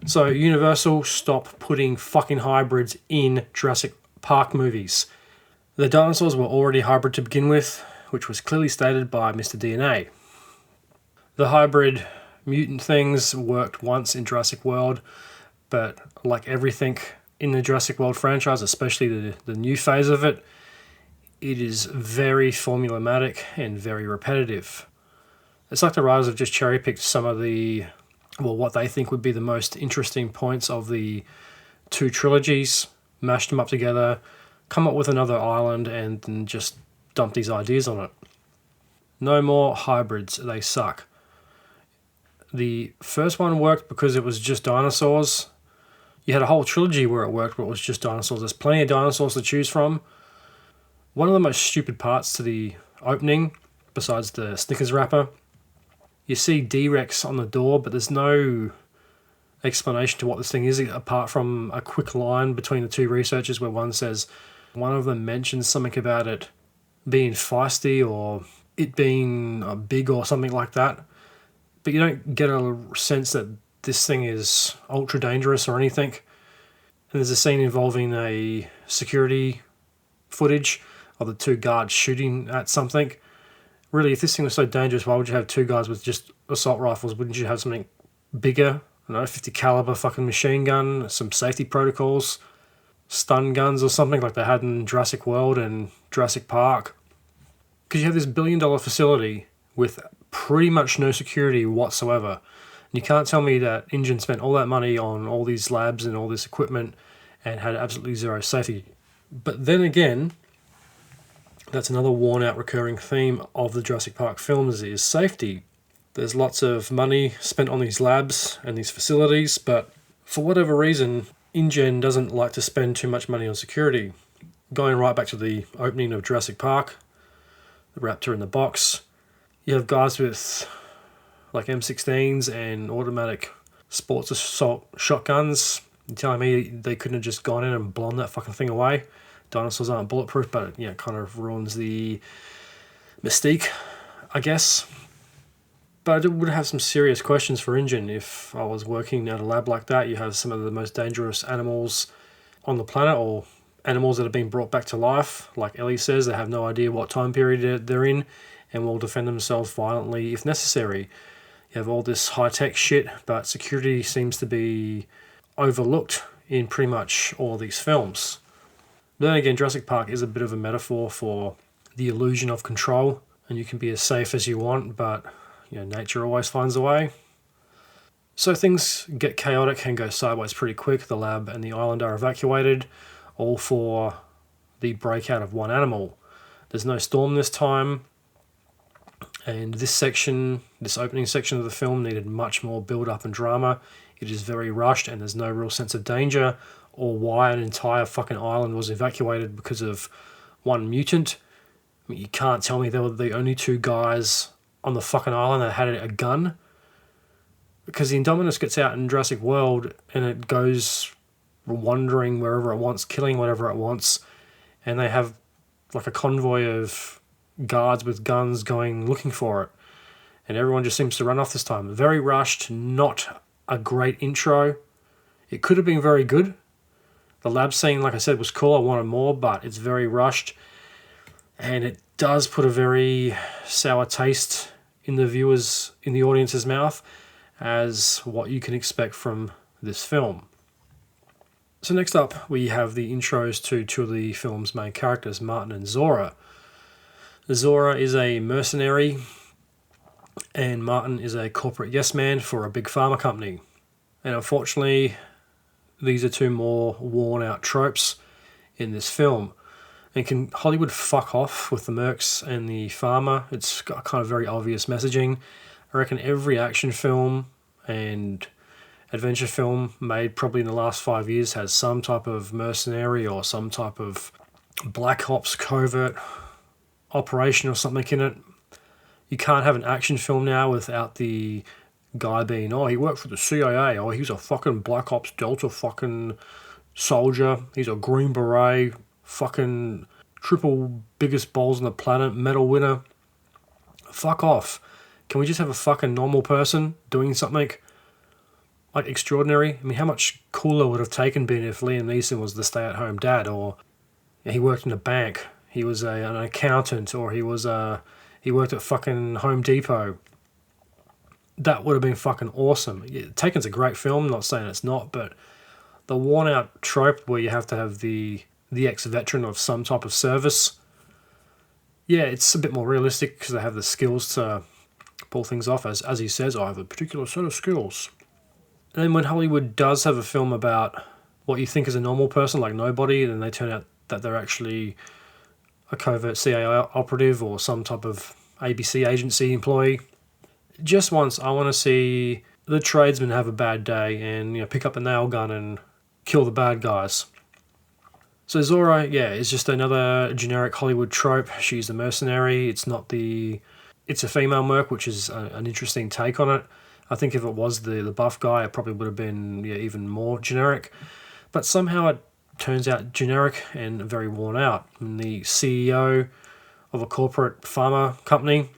So, Universal, stop putting fucking hybrids in Jurassic Park movies. The dinosaurs were already hybrid to begin with, which was clearly stated by Mr. DNA. The hybrid mutant things worked once in Jurassic World, but like everything in the Jurassic World franchise, especially the new phase of it, it is very formulaic and very repetitive. It's like the writers have just cherry-picked some of what they think would be the most interesting points of the 2 trilogies, mashed them up together, come up with another island, and then just dump these ideas on it. No more hybrids, they suck. The first one worked because it was just dinosaurs. You had a whole trilogy where it worked, but it was just dinosaurs. There's plenty of dinosaurs to choose from. One of the most stupid parts to the opening, besides the Snickers wrapper, you see D-Rex on the door, but there's no explanation to what this thing is, apart from a quick line between the 2 researchers where one of them mentions something about it being feisty or it being big or something like that. But you don't get a sense that this thing is ultra dangerous or anything. And there's a scene involving a security footage of the 2 guards shooting at something. Really, if this thing was so dangerous, why would you have 2 guys with just assault rifles? Wouldn't you have something bigger? I don't know, 50 caliber fucking machine gun, some safety protocols, stun guns or something like they had in Jurassic World and Jurassic Park. Because you have this $1 billion facility with pretty much no security whatsoever. And you can't tell me that InGen spent all that money on all these labs and all this equipment and had absolutely zero safety. But then again, that's another worn-out recurring theme of the Jurassic Park films is safety. There's lots of money spent on these labs and these facilities, but for whatever reason, InGen doesn't like to spend too much money on security. Going right back to the opening of Jurassic Park, the Raptor in the box, you have guys with like M16s and automatic sports assault shotguns. You're telling me they couldn't have just gone in and blown that fucking thing away? Dinosaurs aren't bulletproof, but yeah, it kind of ruins the mystique, I guess. But I would have some serious questions for InGen if I was working at a lab like that. You have some of the most dangerous animals on the planet, or animals that have been brought back to life. Like Ellie says, they have no idea what time period they're in and will defend themselves violently if necessary. You have all this high-tech shit, but security seems to be overlooked in pretty much all these films. But then again, Jurassic Park is a bit of a metaphor for the illusion of control, and you can be as safe as you want, but nature always finds a way. So things get chaotic and go sideways pretty quick. The lab and the island are evacuated, all for the breakout of one animal. There's no storm this time, and this opening section of the film needed much more build-up and drama. It is very rushed, and there's no real sense of danger or why an entire fucking island was evacuated because of one mutant. I mean, you can't tell me they were the only 2 guys on the fucking island that had a gun. Because the Indominus gets out in Jurassic World and it goes wandering wherever it wants, killing whatever it wants, and they have like a convoy of guards with guns going looking for it. And everyone just seems to run off this time. Very rushed, not a great intro. It could have been very good. The lab scene, like I said, was cool. I wanted more, but it's very rushed. And it does put a very sour taste in the audience's mouth as what you can expect from this film. So next up, we have the intros to two of the film's main characters, Martin and Zora. Zora is a mercenary, and Martin is a corporate yes man for a big pharma company. And unfortunately, these are two more worn out tropes in this film. And can Hollywood fuck off with the mercs and the pharma? It's got kind of very obvious messaging. I reckon every action film and adventure film made probably in the last 5 years has some type of mercenary or some type of black ops covert operation or something in it. You can't have an action film now without the guy being, oh, he worked for the CIA, oh, he's a fucking black ops Delta fucking soldier, he's a Green Beret, fucking triple biggest balls on the planet, medal winner. Fuck off. Can we just have a fucking normal person doing something like extraordinary? I mean, how much cooler would it have taken been if Liam Neeson was the stay-at-home dad, or he worked in a bank, he was an accountant, or he worked at fucking Home Depot. That would have been fucking awesome. Taken's a great film, not saying it's not, but the worn-out trope where you have to have the ex-veteran of some type of service, yeah, it's a bit more realistic because they have the skills to pull things off. As he says, I have a particular set of skills. And then when Hollywood does have a film about what you think is a normal person, like Nobody, then they turn out that they're actually a covert CIA operative or some type of ABC agency employee. Just once, I want to see the tradesman have a bad day and pick up a nail gun and kill the bad guys. So Zora, is just another generic Hollywood trope. She's a mercenary. It's a female merc, which is an interesting take on it. I think if it was the buff guy, it probably would have been even more generic. But somehow it turns out generic and very worn out. And the CEO of a corporate pharma company,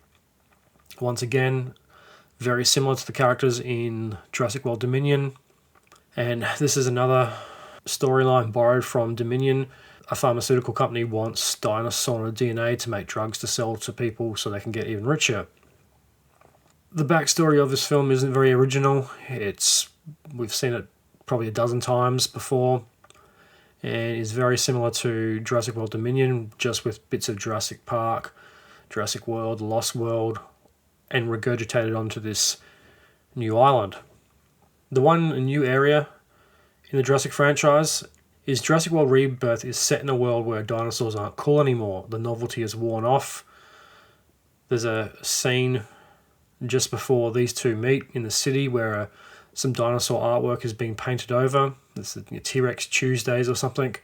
once again, very similar to the characters in Jurassic World Dominion. And this is another storyline borrowed from Dominion. A pharmaceutical company wants dinosaur DNA to make drugs to sell to people so they can get even richer. The backstory of this film isn't very original. We've seen it probably a dozen times before, and is very similar to Jurassic World Dominion, just with bits of Jurassic Park, Jurassic World, Lost World, and regurgitated onto this new island. The one new area in the Jurassic franchise is Jurassic World Rebirth is set in a world where dinosaurs aren't cool anymore. The novelty is worn off. There's a scene just before these two meet in the city where some dinosaur artwork is being painted over. It's the T-Rex Tuesdays or something.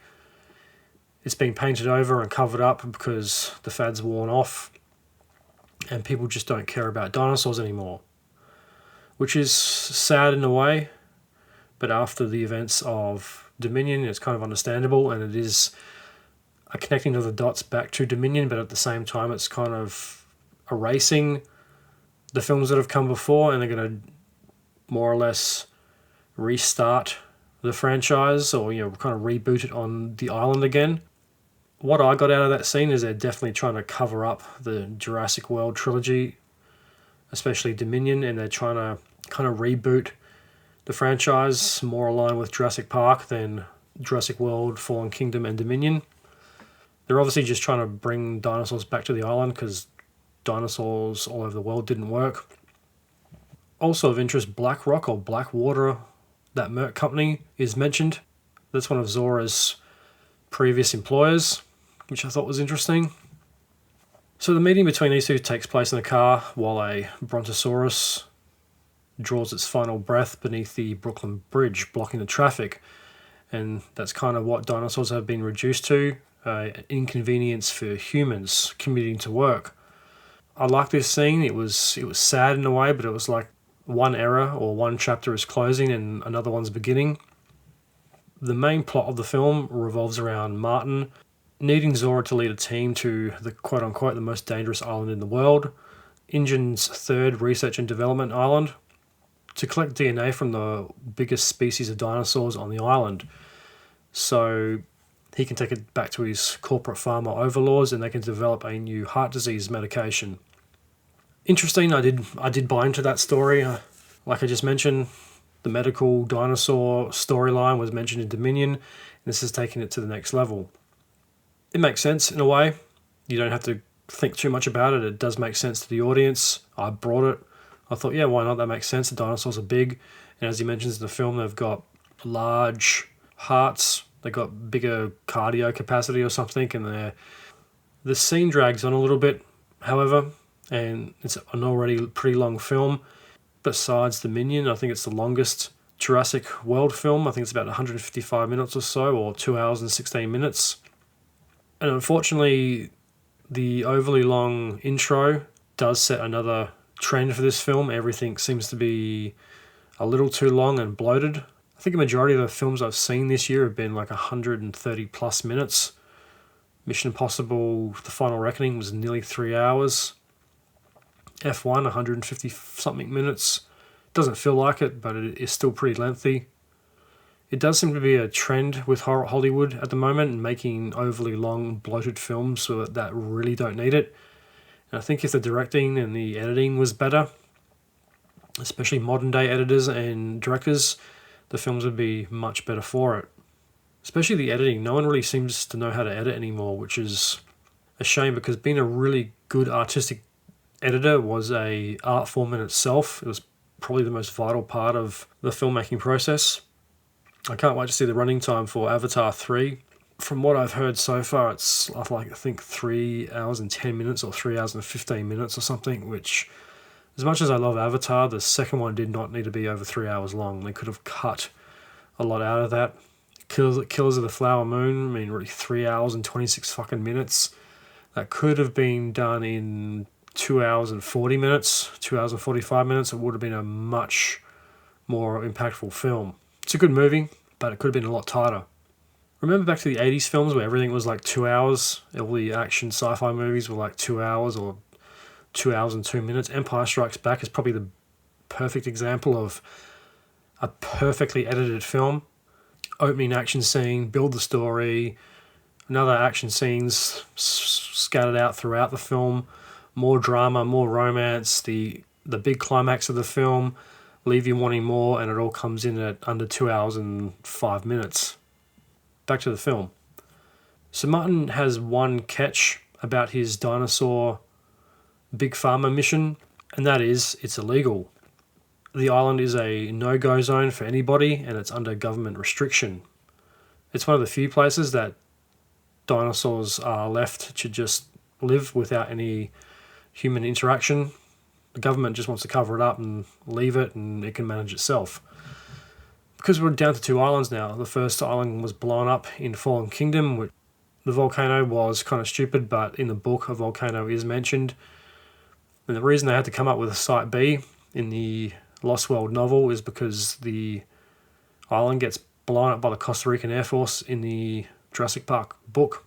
It's being painted over and covered up because the fad's worn off and people just don't care about dinosaurs anymore, which is sad in a way. But after the events of Dominion, it's kind of understandable, and it is a connecting of the dots back to Dominion, but at the same time it's kind of erasing the films that have come before, and they're going to more or less restart the franchise, or kind of reboot it on the island again. What I got out of that scene is they're definitely trying to cover up the Jurassic World trilogy, especially Dominion, and they're trying to kind of reboot the franchise more aligned with Jurassic Park than Jurassic World, Fallen Kingdom, and Dominion. They're obviously just trying to bring dinosaurs back to the island because dinosaurs all over the world didn't work. Also of interest, Black Rock or Blackwater, that Merc company, is mentioned. That's one of Zora's previous employers, which I thought was interesting. So the meeting between these two takes place in a car while a Brontosaurus draws its final breath beneath the Brooklyn Bridge, blocking the traffic. And that's kind of what dinosaurs have been reduced to, an inconvenience for humans commuting to work. I like this scene. It was sad in a way, but it was like one era or one chapter is closing and another one's beginning. The main plot of the film revolves around Martin needing Zora to lead a team to the quote-unquote the most dangerous island in the world, InGen's third research and development island, to collect DNA from the biggest species of dinosaurs on the island, so he can take it back to his corporate pharma overlords and they can develop a new heart disease medication. Interesting, I did buy into that story. Like I just mentioned, The medical dinosaur storyline was mentioned in Dominion, and this is taking it to the next level. It makes sense in a way. You don't have to think too much about it. It does make sense to the audience. I brought it. I thought, yeah, why not? That makes sense. The dinosaurs are big, and as he mentions in the film, they've got large hearts. They've got bigger cardio capacity or something, and the scene drags on a little bit, however, and it's an already pretty long film. Besides Dominion, I think it's the longest Jurassic World film. I think it's about 155 minutes or so, or 2 hours and 16 minutes. And unfortunately, the overly long intro does set another trend for this film. Everything seems to be a little too long and bloated. I think a majority of the films I've seen this year have been like 130 plus minutes. Mission Impossible, The Final Reckoning was nearly 3 hours. F1, 150 something minutes. Doesn't feel like it, but it is still pretty lengthy. It does seem to be a trend with Hollywood at the moment, making overly long, bloated films that really don't need it. And I think if the directing and the editing was better, especially modern day editors and directors, the films would be much better for it. Especially the editing. No one really seems to know how to edit anymore, which is a shame, because being a really good artistic editor was an art form in itself. It was probably the most vital part of the filmmaking process. I can't wait to see the running time for Avatar 3. From what I've heard so far, it's I think 3 hours and 10 minutes or 3 hours and 15 minutes or something, which, as much as I love Avatar, the second one did not need to be over 3 hours long. They could have cut a lot out of that. Killers of the Flower Moon, I mean, really 3 hours and 26 fucking minutes. That could have been done in 2 hours and 40 minutes, 2 hours and 45 minutes. It would have been a much more impactful film. It's a good movie, but it could have been a lot tighter. Remember back to the 80s films where everything was like 2 hours? All the action sci-fi movies were like 2 hours or 2 hours and 2 minutes. Empire Strikes Back is probably the perfect example of a perfectly edited film. Opening action scene, build the story, another action scenes scattered out throughout the film, more drama, more romance, the big climax of the film, leave you wanting more, and it all comes in at under 2 hours and 5 minutes. Back to the film. So Martin has one catch about his dinosaur big pharma mission, and that is it's illegal. The island is a no-go zone for anybody, and it's under government restriction. It's one of the few places that dinosaurs are left to just live without any human interaction. The government just wants to cover it up and leave it, and it can manage itself. Because we're down to 2 islands now. The first island was blown up in Fallen Kingdom. Which the volcano was kind of stupid, but in the book a volcano is mentioned. And the reason they had to come up with a Site B in the Lost World novel is because the island gets blown up by the Costa Rican Air Force in the Jurassic Park book.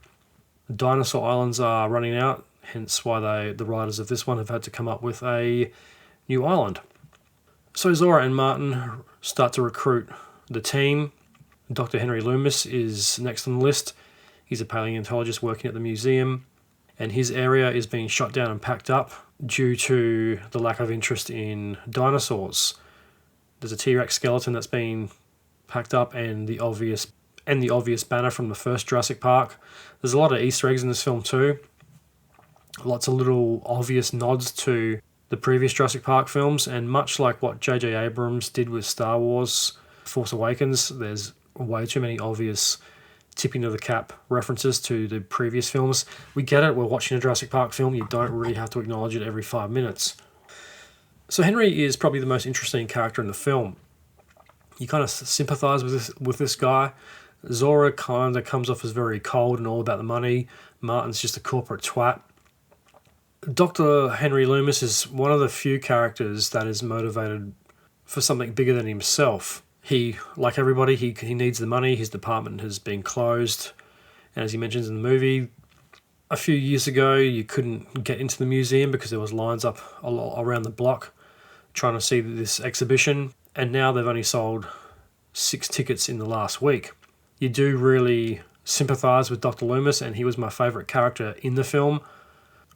The dinosaur islands are running out, hence why the writers of this one have had to come up with a new island. So Zora and Martin start to recruit the team. Dr. Henry Loomis is next on the list. He's a paleontologist working at the museum, and his area is being shut down and packed up due to the lack of interest in dinosaurs. There's a T-Rex skeleton that's been packed up, and the obvious banner from the first Jurassic Park. There's a lot of Easter eggs in this film too. Lots of little obvious nods to the previous Jurassic Park films, and much like what J.J. Abrams did with Star Wars Force Awakens, there's way too many obvious tipping of the cap references to the previous films. We get it, we're watching a Jurassic Park film, you don't really have to acknowledge it every 5 minutes. So Henry is probably the most interesting character in the film. You kind of sympathise with this guy. Zora kind of comes off as very cold and all about the money. Martin's just a corporate twat. Dr. Henry Loomis is one of the few characters that is motivated for something bigger than himself. He, like everybody, he needs the money. His department has been closed. And as he mentions in the movie, a few years ago, you couldn't get into the museum because there was lines up around the block trying to see this exhibition. And now they've only sold 6 tickets in the last week. You do really sympathise with Dr. Loomis, and he was my favourite character in the film.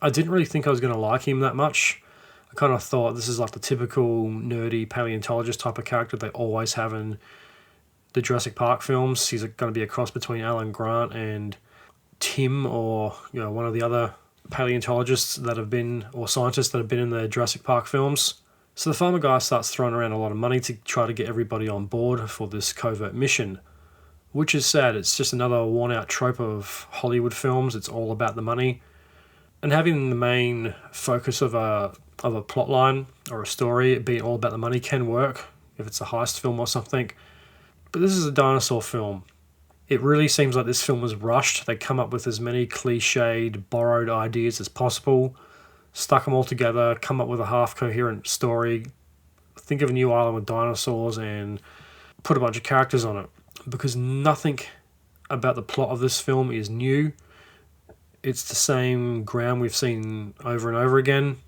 I didn't really think I was going to like him that much. I kind of thought this is like the typical nerdy paleontologist type of character they always have in the Jurassic Park films. He's going to be a cross between Alan Grant and Tim, or one of the other paleontologists that have been, or scientists that have been in the Jurassic Park films. So the farmer guy starts throwing around a lot of money to try to get everybody on board for this covert mission, which is sad. It's just another worn-out trope of Hollywood films. It's all about the money. And having the main focus of a plot line or a story being all about the money can work if it's a heist film or something. But this is a dinosaur film. It really seems like this film was rushed. They come up with as many cliched, borrowed ideas as possible, stuck them all together, come up with a half-coherent story, think of a new island with dinosaurs, and put a bunch of characters on it. Because nothing about the plot of this film is new. It's the same ground we've seen over and over again.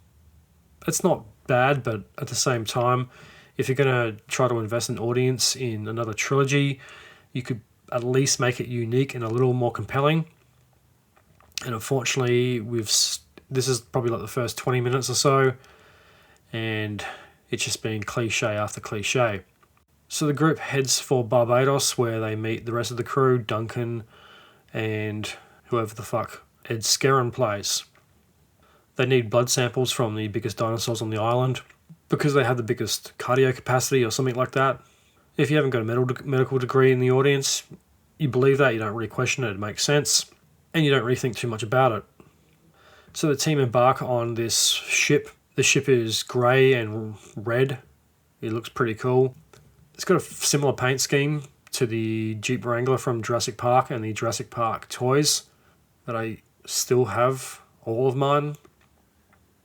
It's not bad, but at the same time, if you're going to try to invest an audience in another trilogy, you could at least make it unique and a little more compelling. And unfortunately, this is probably like the first 20 minutes or so, and it's just been cliche after cliche. So the group heads for Barbados, where they meet the rest of the crew, Duncan and whoever the fuck Ed Skrein plays. They need blood samples from the biggest dinosaurs on the island because they have the biggest cardio capacity or something like that. If you haven't got a medical degree in the audience, you believe that, you don't really question it, it makes sense, and you don't really think too much about it. So the team embark on this ship. The ship is grey and red. It looks pretty cool. It's got a similar paint scheme to the Jeep Wrangler from Jurassic Park and the Jurassic Park toys that I still have, all of mine.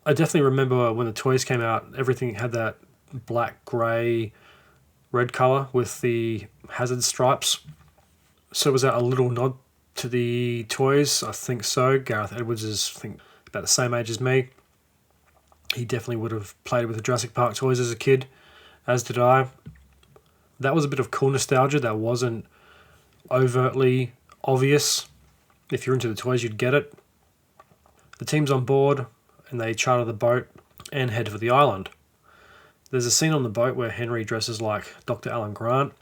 I definitely remember when the toys came out, everything had that black, grey, red colour with the hazard stripes. So was that a little nod to the toys? I think so. Gareth Edwards is, I think, about the same age as me. He definitely would have played with the Jurassic Park toys as a kid, as did I. That was a bit of cool nostalgia that wasn't overtly obvious. If you're into the toys, you'd get it. The team's on board and they charter the boat and head for the island. There's a scene on the boat where Henry dresses like Dr. Alan Grant.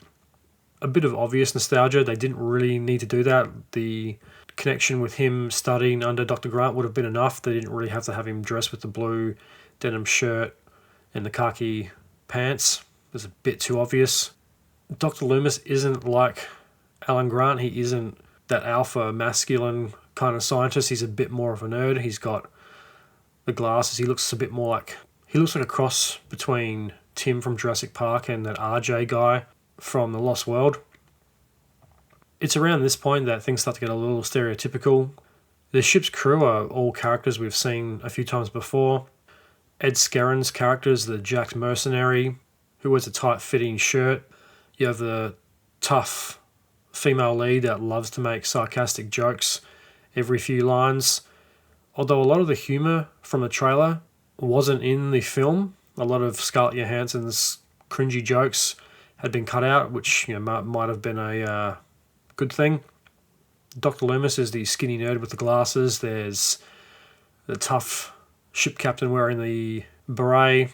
A bit of obvious nostalgia. They didn't really need to do that. The connection with him studying under Dr. Grant would have been enough. They didn't really have to have him dress with the blue denim shirt and the khaki pants. It was a bit too obvious. Dr. Loomis isn't like Alan Grant. He isn't that alpha masculine kind of scientist. He's a bit more of a nerd. He's got the glasses. He looks like a cross between Tim from Jurassic Park and that RJ guy from The Lost World. It's around this point that things start to get a little stereotypical. The ship's crew are all characters we've seen a few times before. Ed Skrein's character is the jacked mercenary who wears a tight-fitting shirt. You have the tough female lead that loves to make sarcastic jokes every few lines. Although a lot of the humour from the trailer wasn't in the film, a lot of Scarlett Johansson's cringy jokes had been cut out, which might have been a good thing. Dr. Loomis is the skinny nerd with the glasses. There's the tough ship captain wearing the beret.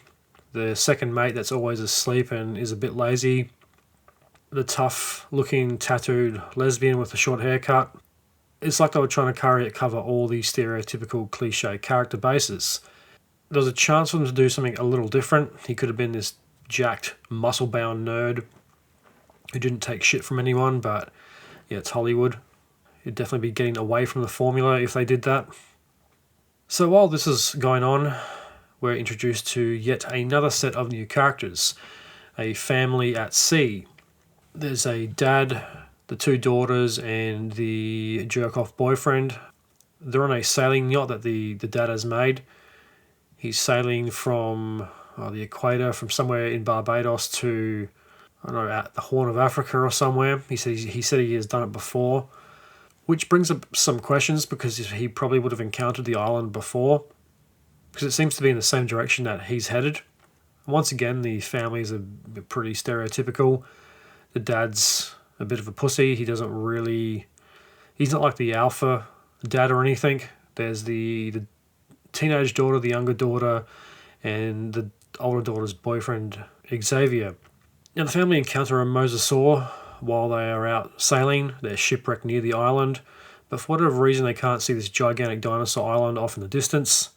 The second mate that's always asleep and is a bit lazy. The tough-looking tattooed lesbian with a short haircut. It's like they were trying to cover all these stereotypical cliche character bases. There was a chance for them to do something a little different. He could have been this jacked, muscle-bound nerd who didn't take shit from anyone, but yeah, it's Hollywood. You'd definitely be getting away from the formula if they did that. So while this is going on, we're introduced to yet another set of new characters. A family at sea. There's a dad, the two daughters, and the jerk-off boyfriend. They're on a sailing yacht that the dad has made. He's sailing from the equator, from somewhere in Barbados to, I don't know, at the Horn of Africa or somewhere. He said he has done it before, which brings up some questions because he probably would have encountered the island before, because it seems to be in the same direction that he's headed. Once again, the families are pretty stereotypical. The dad's a bit of a pussy. He's not like the alpha dad or anything. There's the teenage daughter, the younger daughter, and the older daughter's boyfriend, Xavier. Now, the family encounter a mosasaur while they are out sailing. They're shipwrecked near the island, but for whatever reason, they can't see this gigantic dinosaur island off in the distance.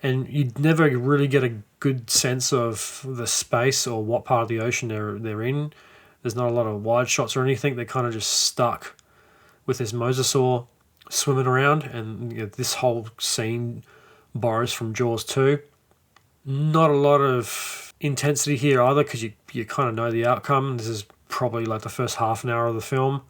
And you'd never really get a good sense of the space or what part of the ocean they're in. There's not a lot of wide shots or anything. They're kind of just stuck with this mosasaur swimming around, and this whole scene borrows from Jaws 2. Not a lot of intensity here either, because you kind of know the outcome. This is probably like the first half an hour of the film.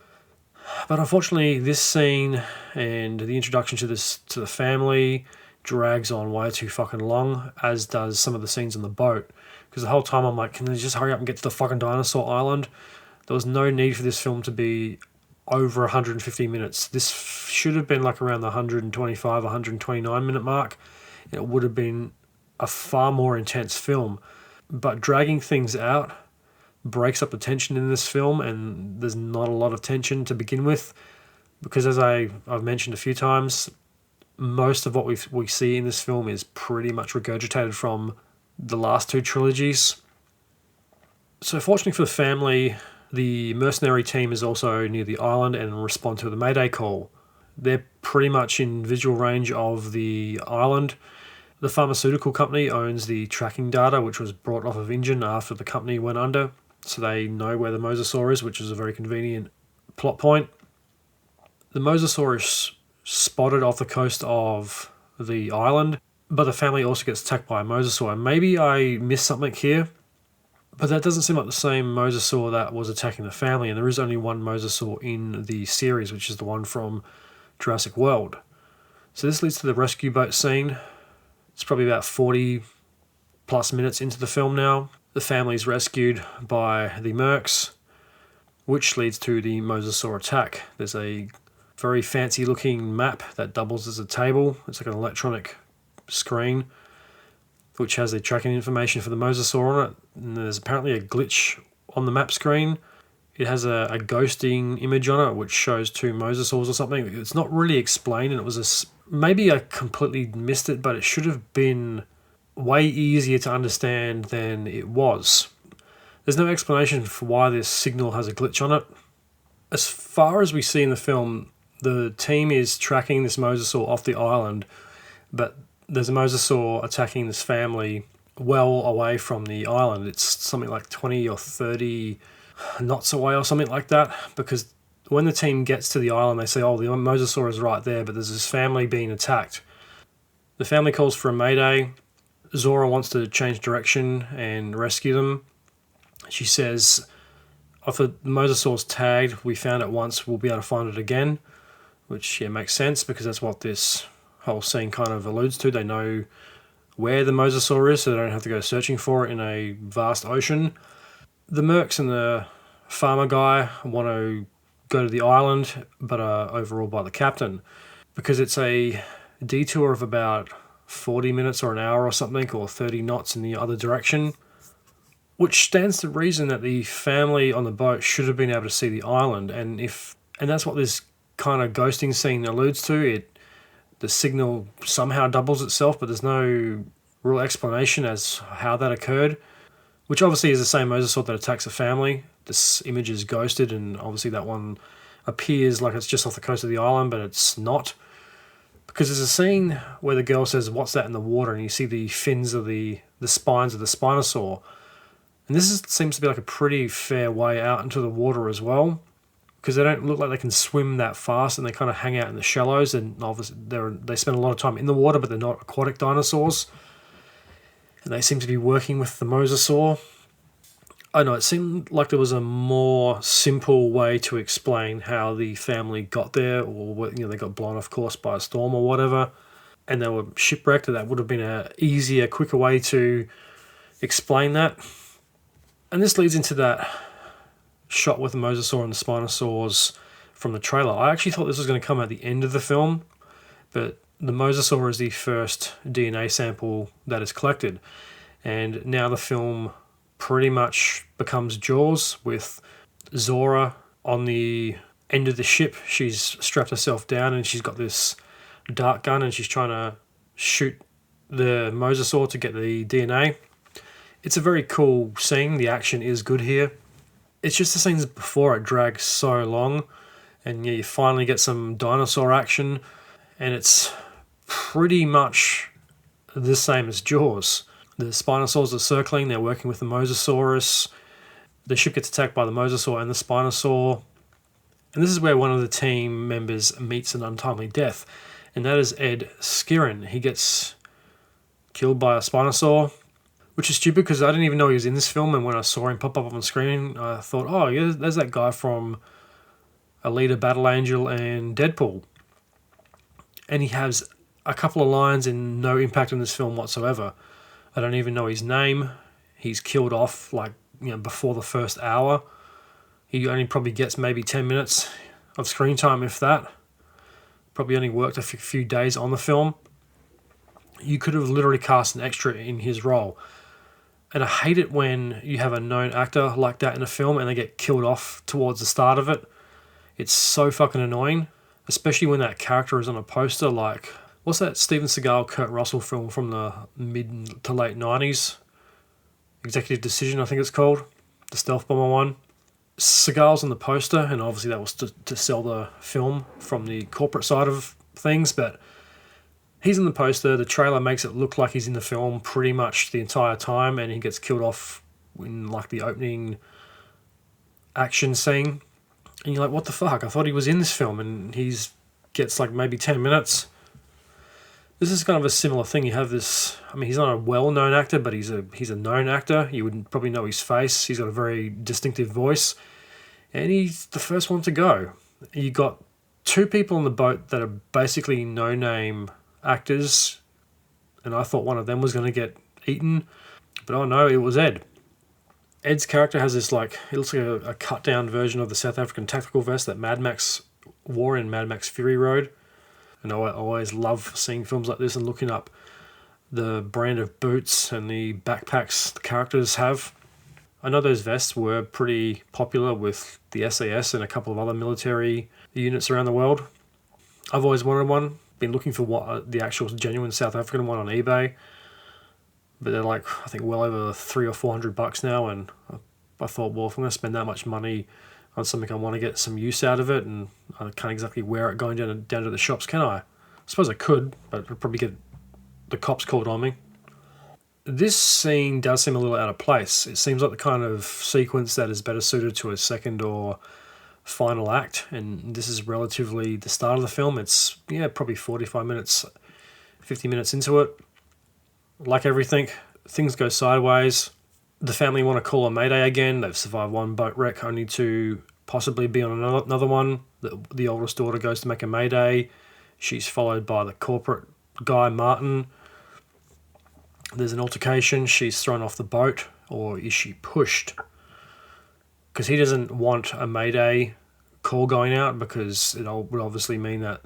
But unfortunately, this scene and the introduction to the family drags on way too fucking long, as does some of the scenes on the boat. Because the whole time I'm like, can they just hurry up and get to the fucking dinosaur island? There was no need for this film to be over 150 minutes. This should have been like around the 125, 129 minute mark. It would have been a far more intense film. But dragging things out breaks up the tension in this film, and there's not a lot of tension to begin with. Because as I've mentioned a few times, most of what we see in this film is pretty much regurgitated from the last two trilogies. So fortunately for the family, the mercenary team is also near the island and respond to the Mayday call. They're pretty much in visual range of the island. The pharmaceutical company owns the tracking data, which was brought off of InGen after the company went under, so they know where the mosasaur is, which is a very convenient plot point. The mosasaur is spotted off the coast of the island, but the family also gets attacked by a mosasaur. And maybe I missed something here, but that doesn't seem like the same mosasaur that was attacking the family, and there is only one mosasaur in the series, which is the one from Jurassic World. So this leads to the rescue boat scene. It's probably about 40 plus minutes into the film now. The family is rescued by the mercs, which leads to the mosasaur attack. There's a very fancy looking map that doubles as a table. It's like an electronic screen which has the tracking information for the mosasaur on it. And there's apparently a glitch on the map screen. It has a ghosting image on it which shows two mosasaurs or something. It's not really explained, and it was maybe I completely missed it, but it should have been way easier to understand than it was. There's no explanation for why this signal has a glitch on it. As far as we see in the film, the team is tracking this mosasaur off the island, but there's a mosasaur attacking this family well away from the island. It's something like 20 or 30 knots away or something like that, because when the team gets to the island, they say, oh, the mosasaur is right there, but there's this family being attacked. The family calls for a mayday. Zora wants to change direction and rescue them. She says, if the mosasaur's tagged, we found it once, we'll be able to find it again, which makes sense, because that's what this whole scene kind of alludes to. They know where the mosasaur is, so they don't have to go searching for it in a vast ocean. The mercs and the farmer guy want to go to the island, but are overruled by the captain, because it's a detour of about 40 minutes or an hour or something, or 30 knots in the other direction, which stands to reason that the family on the boat should have been able to see the island. And that's what this kind of ghosting scene alludes to. The signal somehow doubles itself, but there's no real explanation as how that occurred, which obviously is the same mosasaur that attacks the family. This image is ghosted, and obviously that one appears like it's just off the coast of the island, but it's not. Because there's a scene where the girl says, what's that in the water? And you see the fins of the spines of the Spinosaur. And seems to be like a pretty fair way out into the water as well, because they don't look like they can swim that fast, and they kind of hang out in the shallows, and obviously they spend a lot of time in the water, but they're not aquatic dinosaurs. And they seem to be working with the mosasaur. I don't know, it seemed like there was a more simple way to explain how the family got there, or they got blown off course by a storm or whatever, and they were shipwrecked. That would have been an easier, quicker way to explain that. And this leads into that shot with the mosasaur and the spinosaurs from the trailer. I actually thought this was going to come at the end of the film, but the mosasaur is the first DNA sample that is collected, and now the film pretty much becomes Jaws, with Zora on the end of the ship. She's strapped herself down, and she's got this dart gun, and she's trying to shoot the mosasaur to get the DNA. It's a very cool scene. The action is good here. It's just the scenes before it drags so long, and you finally get some dinosaur action, and it's pretty much the same as Jaws. The Spinosaurs are circling, they're working with the Mosasaurus. The ship gets attacked by the Mosasaur and the Spinosaur. And this is where one of the team members meets an untimely death, and that is Ed Skrein. He gets killed by a Spinosaur, which is stupid because I didn't even know he was in this film, and when I saw him pop up on screen, I thought, oh, yeah, there's that guy from Alita Battle Angel and Deadpool. And he has a couple of lines and no impact on this film whatsoever. I don't even know his name. He's killed off before the first hour. He only probably gets maybe 10 minutes of screen time, if that. Probably only worked a few days on the film. You could have literally cast an extra in his role. And I hate it when you have a known actor like that in a film and they get killed off towards the start of it. It's so fucking annoying, especially when that character is on a poster like, what's that Steven Seagal, Kurt Russell film from the mid to late 90s? Executive Decision, I think it's called. The stealth bomber one. Seagal's on the poster, and obviously that was to sell the film from the corporate side of things, but he's in the poster. The trailer makes it look like he's in the film pretty much the entire time, and he gets killed off in like the opening action scene. And you're like, what the fuck? I thought he was in this film, and gets like maybe 10 minutes. This is kind of a similar thing. You have this, he's not a well-known actor, but he's a known actor. You would probably know his face. He's got a very distinctive voice, and he's the first one to go. You got two people on the boat that are basically no-name actors, and I thought one of them was going to get eaten, but oh no, it was Ed. Ed's character has this it looks like a cut-down version of the South African tactical vest that Mad Max wore in Mad Max Fury Road. And I always love seeing films like this and looking up the brand of boots and the backpacks the characters have. I know those vests were pretty popular with the SAS and a couple of other military units around the world. I've always wanted one. Been looking for the actual genuine South African one on eBay. But they're I think well over $300 or $400 now. And I thought, well, if I'm going to spend that much money on something, I want to get some use out of it, and I can't exactly wear it going down to the shops, can I? I suppose I could, but I'd probably get the cops called on me. This scene does seem a little out of place. It seems like the kind of sequence that is better suited to a second or final act, and this is relatively the start of the film. It's, probably 45 minutes, 50 minutes into it. Like everything, things go sideways. The family want to call a mayday again. They've survived one boat wreck only to possibly be on another one. The oldest daughter goes to make a mayday. She's followed by the corporate guy, Martin. There's an altercation. She's thrown off the boat, or is she pushed? Because he doesn't want a mayday call going out, because it would obviously mean that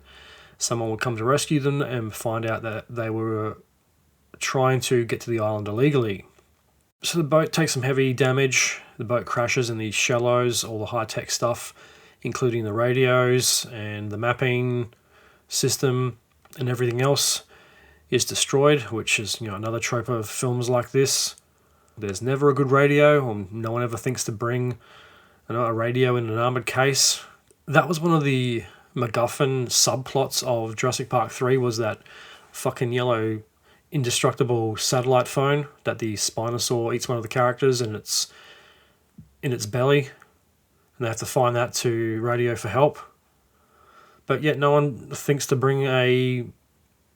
someone would come to rescue them and find out that they were trying to get to the island illegally. So the boat takes some heavy damage. The boat crashes in these shallows. All the high-tech stuff, including the radios and the mapping system and everything else, is destroyed, which is another trope of films like this. There's never a good radio, or no one ever thinks to bring a radio in an armoured case. That was one of the MacGuffin subplots of Jurassic Park 3, was that fucking yellow indestructible satellite phone that the Spinosaur eats one of the characters, and it's in its belly, and they have to find that to radio for help. But yet no one thinks to bring a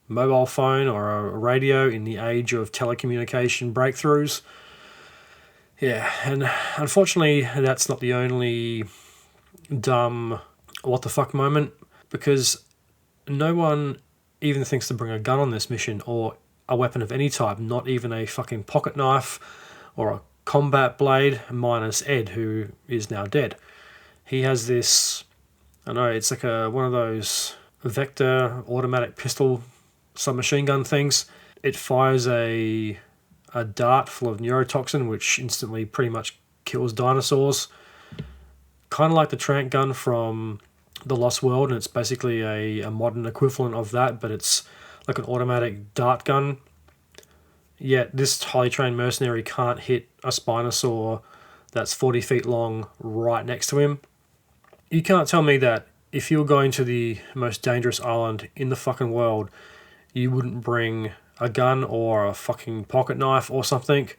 mobile phone or a radio in the age of telecommunication breakthroughs. Yeah, and unfortunately that's not the only dumb what the fuck moment, because no one even thinks to bring a gun on this mission, or a weapon of any type, not even a fucking pocket knife or a combat blade, minus Ed, who is now dead. He has this, it's like one of those vector automatic pistol submachine gun things. It fires a dart full of neurotoxin, which instantly pretty much kills dinosaurs. Kind of like the tranq gun from The Lost World, and it's basically a modern equivalent of that, but it's like an automatic dart gun. Yet this highly trained mercenary can't hit a Spinosaur that's 40 feet long right next to him. You can't tell me that if you were going to the most dangerous island in the fucking world, you wouldn't bring a gun or a fucking pocket knife or something.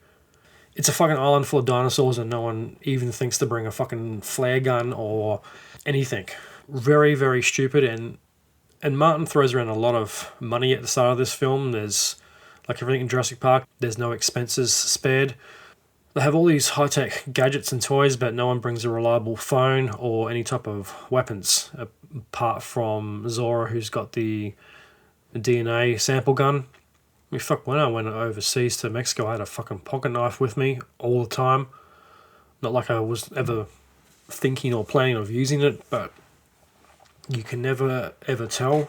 It's a fucking island full of dinosaurs and no one even thinks to bring a fucking flare gun or anything. Very, very stupid, and Martin throws around a lot of money at the start of this film. There's, like everything in Jurassic Park, there's no expenses spared. They have all these high-tech gadgets and toys, but no one brings a reliable phone or any type of weapons, apart from Zora, who's got the DNA sample gun. I mean, fuck, when I went overseas to Mexico, I had a fucking pocket knife with me all the time. Not like I was ever thinking or planning of using it, but you can never, ever tell. And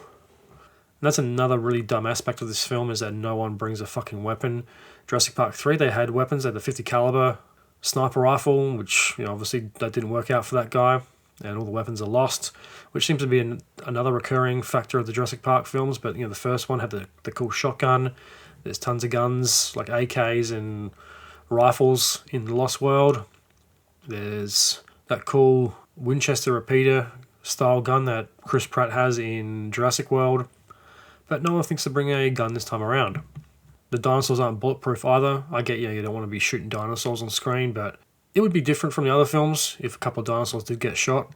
that's another really dumb aspect of this film, is that no one brings a fucking weapon. Jurassic Park 3, they had weapons. They had the 50 caliber sniper rifle, which, obviously that didn't work out for that guy, and all the weapons are lost, which seems to be another recurring factor of the Jurassic Park films. But the first one had the cool shotgun. There's tons of guns like AKs and rifles in the Lost World. There's that cool Winchester repeater style gun that Chris Pratt has in Jurassic World, but no one thinks to bring a gun this time around. The dinosaurs aren't bulletproof either. I get you don't want to be shooting dinosaurs on screen, but it would be different from the other films if a couple of dinosaurs did get shot.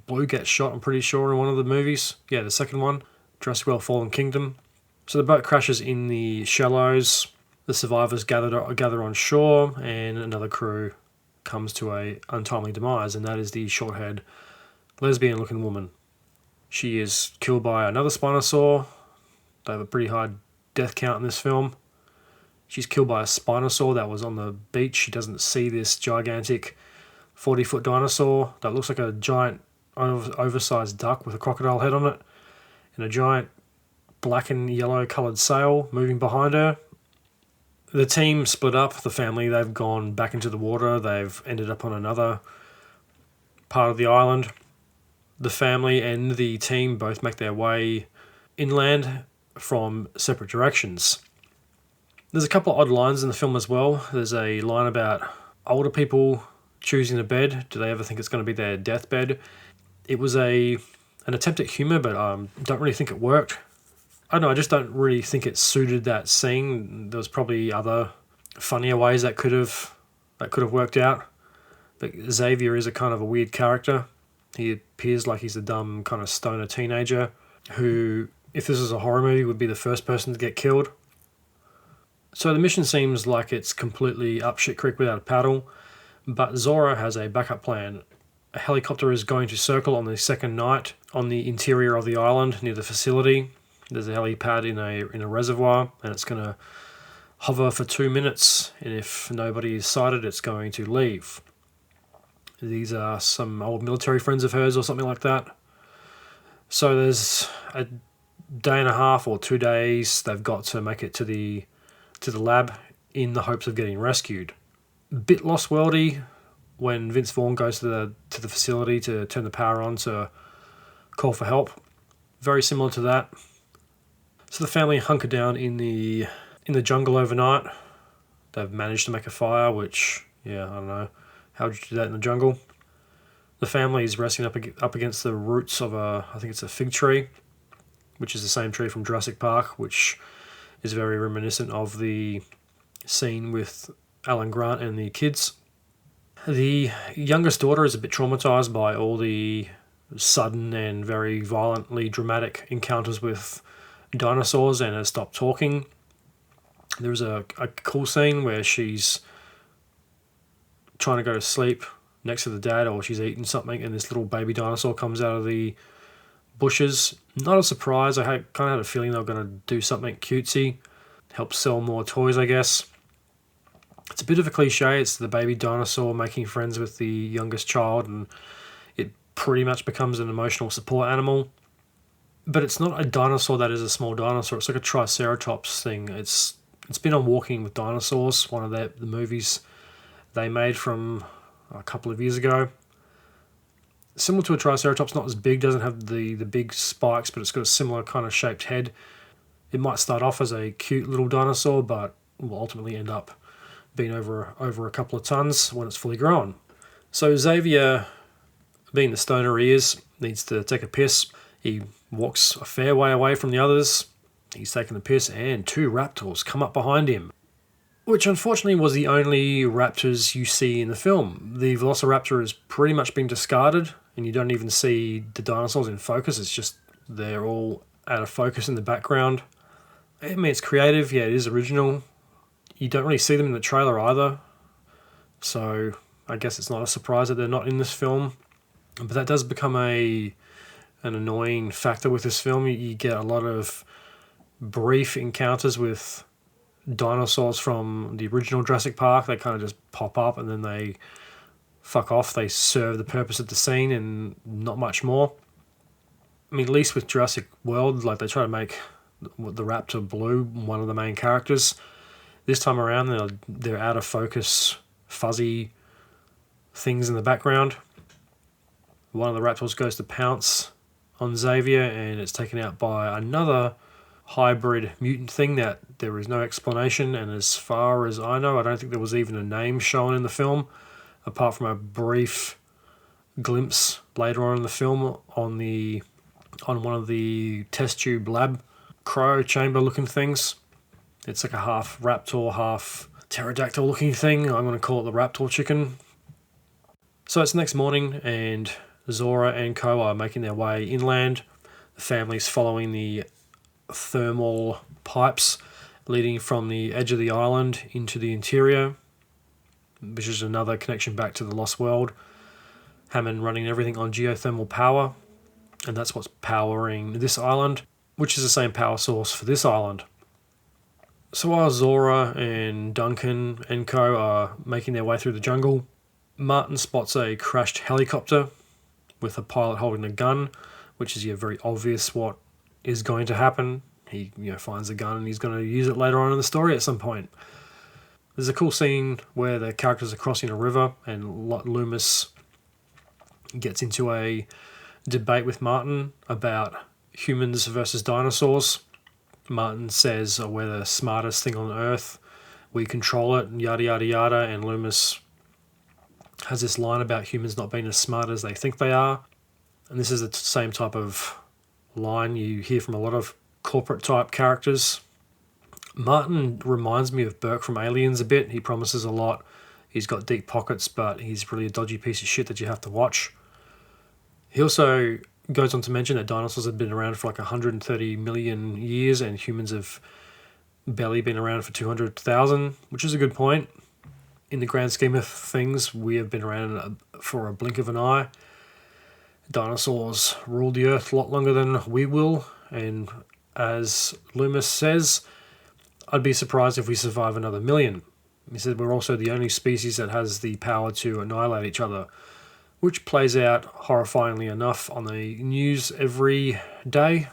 Blue gets shot, I'm pretty sure, in one of the movies. Yeah, the second one, Jurassic World Fallen Kingdom. So the boat crashes in the shallows. The survivors gather on shore, and another crew comes to a untimely demise, and that is the short-haired, lesbian-looking woman. She is killed by another Spinosaur. They have a pretty high death count in this film. She's killed by a Spinosaur that was on the beach. She doesn't see this gigantic 40-foot dinosaur that looks like a giant oversized duck with a crocodile head on it, and a giant black and yellow coloured sail moving behind her. The team split up, the family, they've gone back into the water. They've ended up on another part of the island. The family and the team both make their way inland from separate directions. There's a couple of odd lines in the film as well. There's a line about older people choosing a bed. Do they ever think it's going to be their deathbed? It was an attempt at humour, but don't really think it worked. I don't know, I just don't really think it suited that scene. There was probably other funnier ways that could have worked out. But Xavier is a kind of a weird character. He appears like he's a dumb kind of stoner teenager who, if this was a horror movie, would be the first person to get killed. So the mission seems like it's completely up shit creek without a paddle, but Zora has a backup plan. A helicopter is going to circle on the second night on the interior of the island near the facility. There's a helipad in a reservoir, and it's going to hover for 2 minutes, and if nobody is sighted, it's going to leave. These are some old military friends of hers or something like that. So there's a day and a half or 2 days they've got to make it to the lab in the hopes of getting rescued. A bit Lost Worldy when Vince Vaughn goes to the facility to turn the power on to call for help. Very similar to that. So the family hunker down in the jungle overnight. They've managed to make a fire, which, I don't know. How would you do that in the jungle? The family is resting up against the roots of I think it's a fig tree, which is the same tree from Jurassic Park, which is very reminiscent of the scene with Alan Grant and the kids. The youngest daughter is a bit traumatized by all the sudden and very violently dramatic encounters with dinosaurs and has stopped talking. There's a cool scene where she's trying to go to sleep next to the dad, or she's eating something, and this little baby dinosaur comes out of the bushes. Not a surprise. I kind of had a feeling they were going to do something cutesy, help sell more toys, I guess. It's a bit of a cliche. It's the baby dinosaur making friends with the youngest child, and it pretty much becomes an emotional support animal. But it's not a dinosaur that is a small dinosaur. It's like a triceratops thing. It's been on Walking with Dinosaurs, one of the movies they made from a couple of years ago. Similar to a triceratops, not as big, doesn't have the big spikes, but it's got a similar kind of shaped head. It might start off as a cute little dinosaur, but will ultimately end up being over a couple of tons when it's fully grown. So Xavier, being the stoner he is, needs to take a piss. He walks a fair way away from the others. He's taking the piss, and 2 raptors come up behind him, which unfortunately was the only raptors you see in the film. The Velociraptor has pretty much been discarded, and you don't even see the dinosaurs in focus. It's just they're all out of focus in the background. I mean, it's creative. Yeah, it is original. You don't really see them in the trailer either, so I guess it's not a surprise that they're not in this film. But that does become an annoying factor with this film. You get a lot of brief encounters with dinosaurs from the original Jurassic Park. They kind of just pop up and then they fuck off. They serve the purpose of the scene and not much more. I mean, at least with Jurassic World, like, they try to make the raptor blue one of the main characters. This time around, they're out of focus, fuzzy things in the background. One of the raptors goes to pounce on Xavier, and it's taken out by another hybrid mutant thing that there is no explanation, and as far as I know, I don't think there was even a name shown in the film, apart from a brief glimpse later on in the film on one of the test tube lab cryo chamber looking things. It's like a half raptor, half pterodactyl looking thing. I'm going to call it the raptor chicken. So it's next morning, and Zora and Co are making their way inland. The family's following the thermal pipes leading from the edge of the island into the interior, which is another connection back to the Lost World. Hammond running everything on geothermal power, and that's what's powering this island, which is the same power source for this island. So while Zora and Duncan and Co are making their way through the jungle, Martin spots a crashed helicopter with a pilot holding a gun, which is very obvious what is going to happen. He finds a gun and he's going to use it later on in the story at some point. There's a cool scene where the characters are crossing a river and Loomis gets into a debate with Martin about humans versus dinosaurs. Martin says, we're the smartest thing on Earth, we control it, yada yada yada, and Loomis has this line about humans not being as smart as they think they are. And this is the same type of line you hear from a lot of corporate type characters. Martin reminds me of Burke from Aliens a bit. He promises a lot. He's got deep pockets, but he's really a dodgy piece of shit that you have to watch. He also goes on to mention that dinosaurs have been around for like 130 million years and humans have barely been around for 200,000, which is a good point. In the grand scheme of things, we have been around for a blink of an eye. Dinosaurs ruled the earth a lot longer than we will, and as Loomis says, I'd be surprised if we survive another million. He said we're also the only species that has the power to annihilate each other, which plays out horrifyingly enough on the news every day.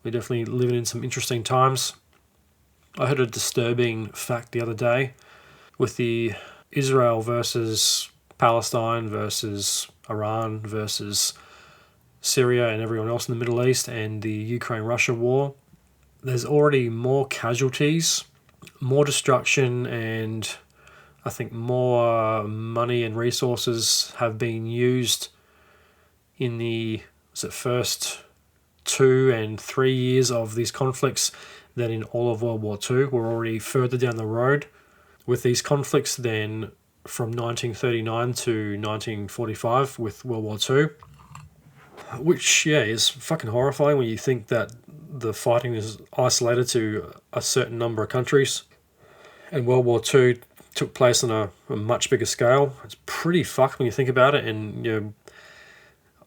We're definitely living in some interesting times. I heard a disturbing fact the other day with the Israel versus Palestine versus Iran versus Syria and everyone else in the Middle East and the Ukraine-Russia war. There's already more casualties, more destruction, and I think more money and resources have been used in the first 2 and 3 years of these conflicts than in all of World War II. We're already further down the road with these conflicts than from 1939 to 1945 with World War II. Which, is fucking horrifying when you think that the fighting is isolated to a certain number of countries. And World War II took place on a much bigger scale. It's pretty fucked when you think about it. And,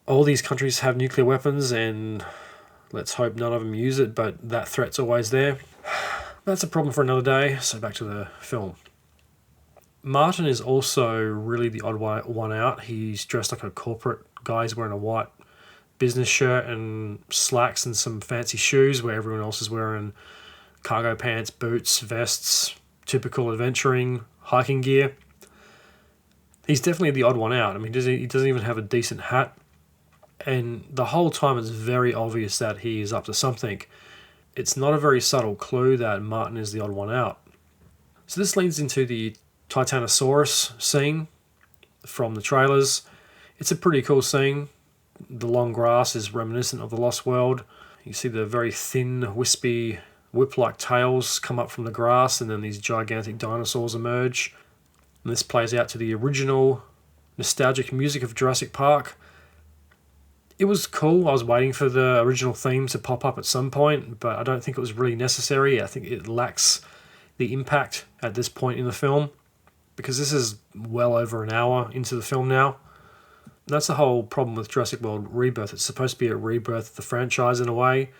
all these countries have nuclear weapons and let's hope none of them use it, but that threat's always there. That's a problem for another day, so back to the film. Martin is also really the odd one out. He's dressed like a corporate guy. He's wearing a white business shirt and slacks and some fancy shoes where everyone else is wearing cargo pants, boots, vests, typical adventuring, hiking gear. He's definitely the odd one out. I mean, he doesn't even have a decent hat. And the whole time it's very obvious that he is up to something. It's not a very subtle clue that Martin is the odd one out. So this leads into the Titanosaurus scene from the trailers. It's a pretty cool scene. The long grass is reminiscent of the Lost World. You see the very thin, wispy, whip-like tails come up from the grass, and then these gigantic dinosaurs emerge. And this plays out to the original nostalgic music of Jurassic Park. It was cool. I was waiting for the original theme to pop up at some point, but I don't think it was really necessary. I think it lacks the impact at this point in the film, because this is well over an hour into the film now. That's the whole problem with Jurassic World Rebirth. It's supposed to be a rebirth of the franchise in a way,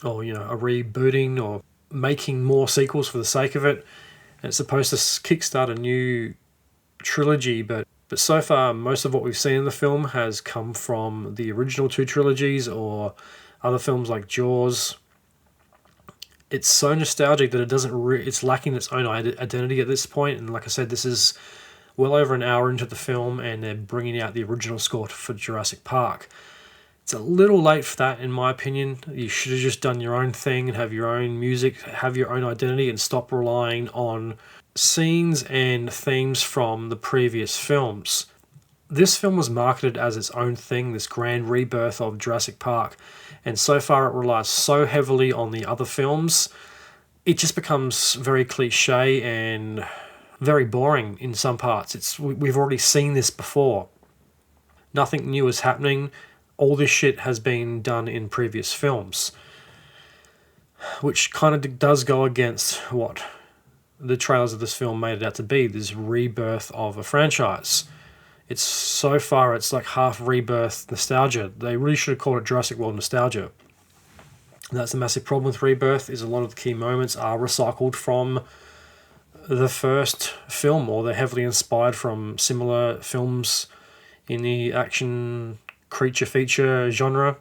or a rebooting, or making more sequels for the sake of it. And it's supposed to kickstart a new trilogy, but so far most of what we've seen in the film has come from the original two trilogies or other films like Jaws. It's so nostalgic that it doesn't it's lacking its own identity at this point. And like I said, this is well over an hour into the film, and they're bringing out the original score for Jurassic Park. It's a little late for that, in my opinion. You should have just done your own thing and have your own music, have your own identity, and stop relying on scenes and themes from the previous films. This film was marketed as its own thing, this grand rebirth of Jurassic Park, and so far it relies so heavily on the other films, it just becomes very cliche and very boring in some parts. We've already seen this before. Nothing new is happening. All this shit has been done in previous films, which kind of does go against what the trailers of this film made it out to be, this rebirth of a franchise. It's like half rebirth nostalgia. They really should have called it Jurassic World Nostalgia. And that's the massive problem with Rebirth, is a lot of the key moments are recycled from the first film, or they're heavily inspired from similar films in the action creature feature genre.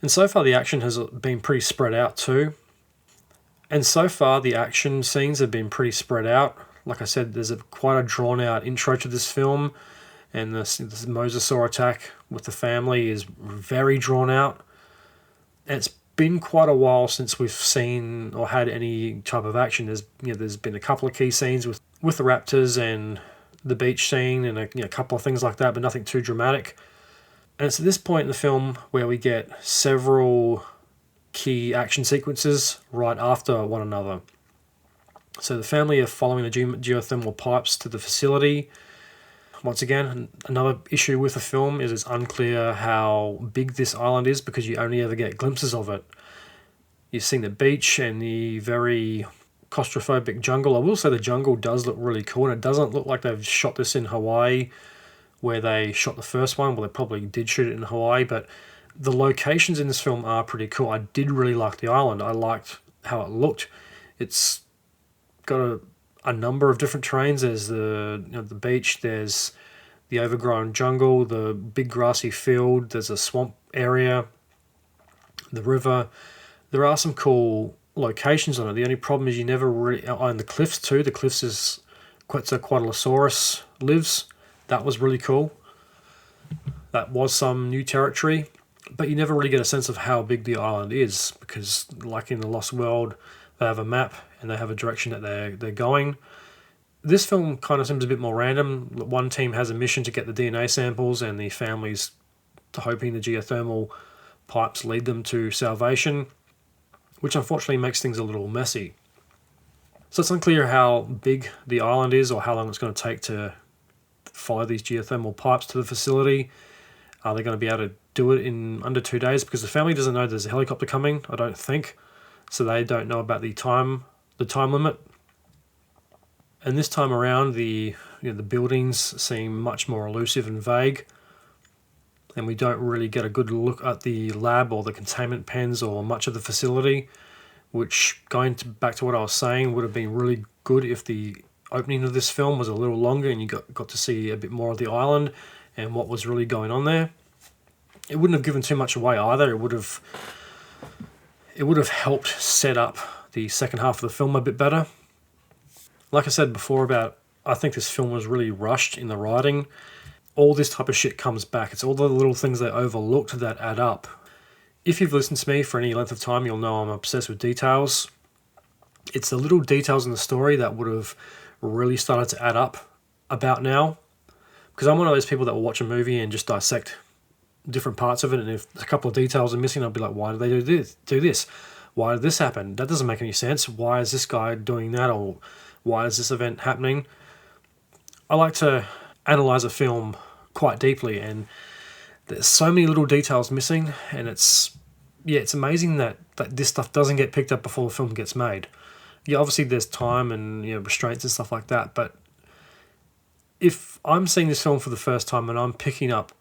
And so far the action has been pretty spread out too. And so far the action scenes have been pretty spread out. Like I said, there's quite a drawn out intro to this film, and this mosasaur attack with the family is very drawn out. And it's been quite a while since we've seen or had any type of action. There's been a couple of key scenes with the raptors and the beach scene and a couple of things like that, but nothing too dramatic. And it's at this point in the film where we get several key action sequences right after one another. So the family are following the geothermal pipes to the facility. Once again, another issue with the film is it's unclear how big this island is, because you only ever get glimpses of it. You've seen the beach and the very claustrophobic jungle. I will say the jungle does look really cool, and it doesn't look like they've shot this in Hawaii where they shot the first one. Well, they probably did shoot it in Hawaii, but the locations in this film are pretty cool. I did really like the island. I liked how it looked. It's got a number of different terrains. There's the beach, there's the overgrown jungle, the big grassy field, there's a swamp area, the river. There are some cool locations on it. The only problem is you never really... And the cliffs too. The cliffs is Quetzalcoatlosaurus lives. That was really cool. That was some new territory. But you never really get a sense of how big the island is, because like in the Lost World, they have a map and they have a direction that they're going. This film kind of seems a bit more random. One team has a mission to get the DNA samples, and the family's hoping the geothermal pipes lead them to salvation, which unfortunately makes things a little messy. So it's unclear how big the island is or how long it's going to take to follow these geothermal pipes to the facility. Are they going to be able to do it in under 2 days? Because the family doesn't know there's a helicopter coming, I don't think. So they don't know about the time limit. And this time around, the buildings seem much more elusive and vague, and we don't really get a good look at the lab or the containment pens or much of the facility, which, back to what I was saying, would have been really good if the opening of this film was a little longer and you got to see a bit more of the island and what was really going on there. It wouldn't have given too much away either. It would have helped set up the second half of the film a bit better. Like I said before I think this film was really rushed in the writing. All this type of shit comes back. It's all the little things they overlooked that add up. If you've listened to me for any length of time, you'll know I'm obsessed with details. It's the little details in the story that would have really started to add up about now. Because I'm one of those people that will watch a movie and just dissect different parts of it, and if a couple of details are missing, I'll be like, why did they do this? Why did this happen? That doesn't make any sense. Why is this guy doing that? Or why is this event happening? I like to analyze a film quite deeply, and there's so many little details missing, and it's amazing that this stuff doesn't get picked up before the film gets made. Yeah, obviously there's time and restraints and stuff like that, but if I'm seeing this film for the first time and I'm picking up